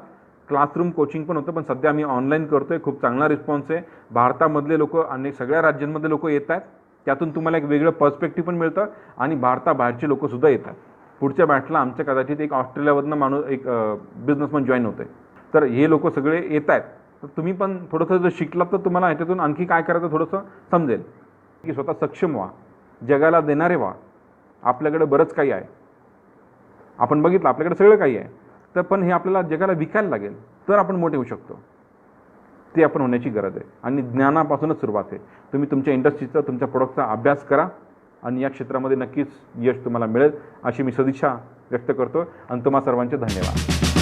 क्लासरूम कोचिंग पण होतं, पण सध्या आम्ही ऑनलाईन करतो आहे. खूप चांगला रिस्पॉन्स आहे. भारतामधले लोक आणि सगळ्या राज्यांमधले लोक येत आहेत, त्यातून तुम्हाला एक वेगळं पर्स्पेक्टिव्ह पण मिळतं आणि भारताबाहेरचे लोकसुद्धा येतात. पुढच्या बॅचला आमच्या कदाचित एक ऑस्ट्रेलियामधनं माणूस, एक बिझनेसमॅन जॉईन होते. तर हे लोक सगळे येत आहेत. तर तुम्ही पण थोडंसं जर शिकलात तर तुम्हाला ह्याच्यातून आणखी काय करायचं थोडंसं समजेल, की स्वतः सक्षम व्हा, जगाला देणारे व्हा. आपल्याकडे बरंच काही आहे, आपण बघितलं आपल्याकडे सगळं काही आहे, तर पण हे आपल्याला जगाला विकायला लागेल तर आपण मोठे होऊ शकतो. ते आपण होण्याची गरज आहे आणि ज्ञानापासूनच सुरुवात आहे. तुम्ही तुमच्या इंडस्ट्रीचा, तुमच्या प्रोडक्टचा अभ्यास करा आणि या क्षेत्रामध्ये नक्कीच यश तुम्हाला मिळेल अशी मी सदिच्छा व्यक्त करतो आणि तुम्हा सर्वांचे धन्यवाद.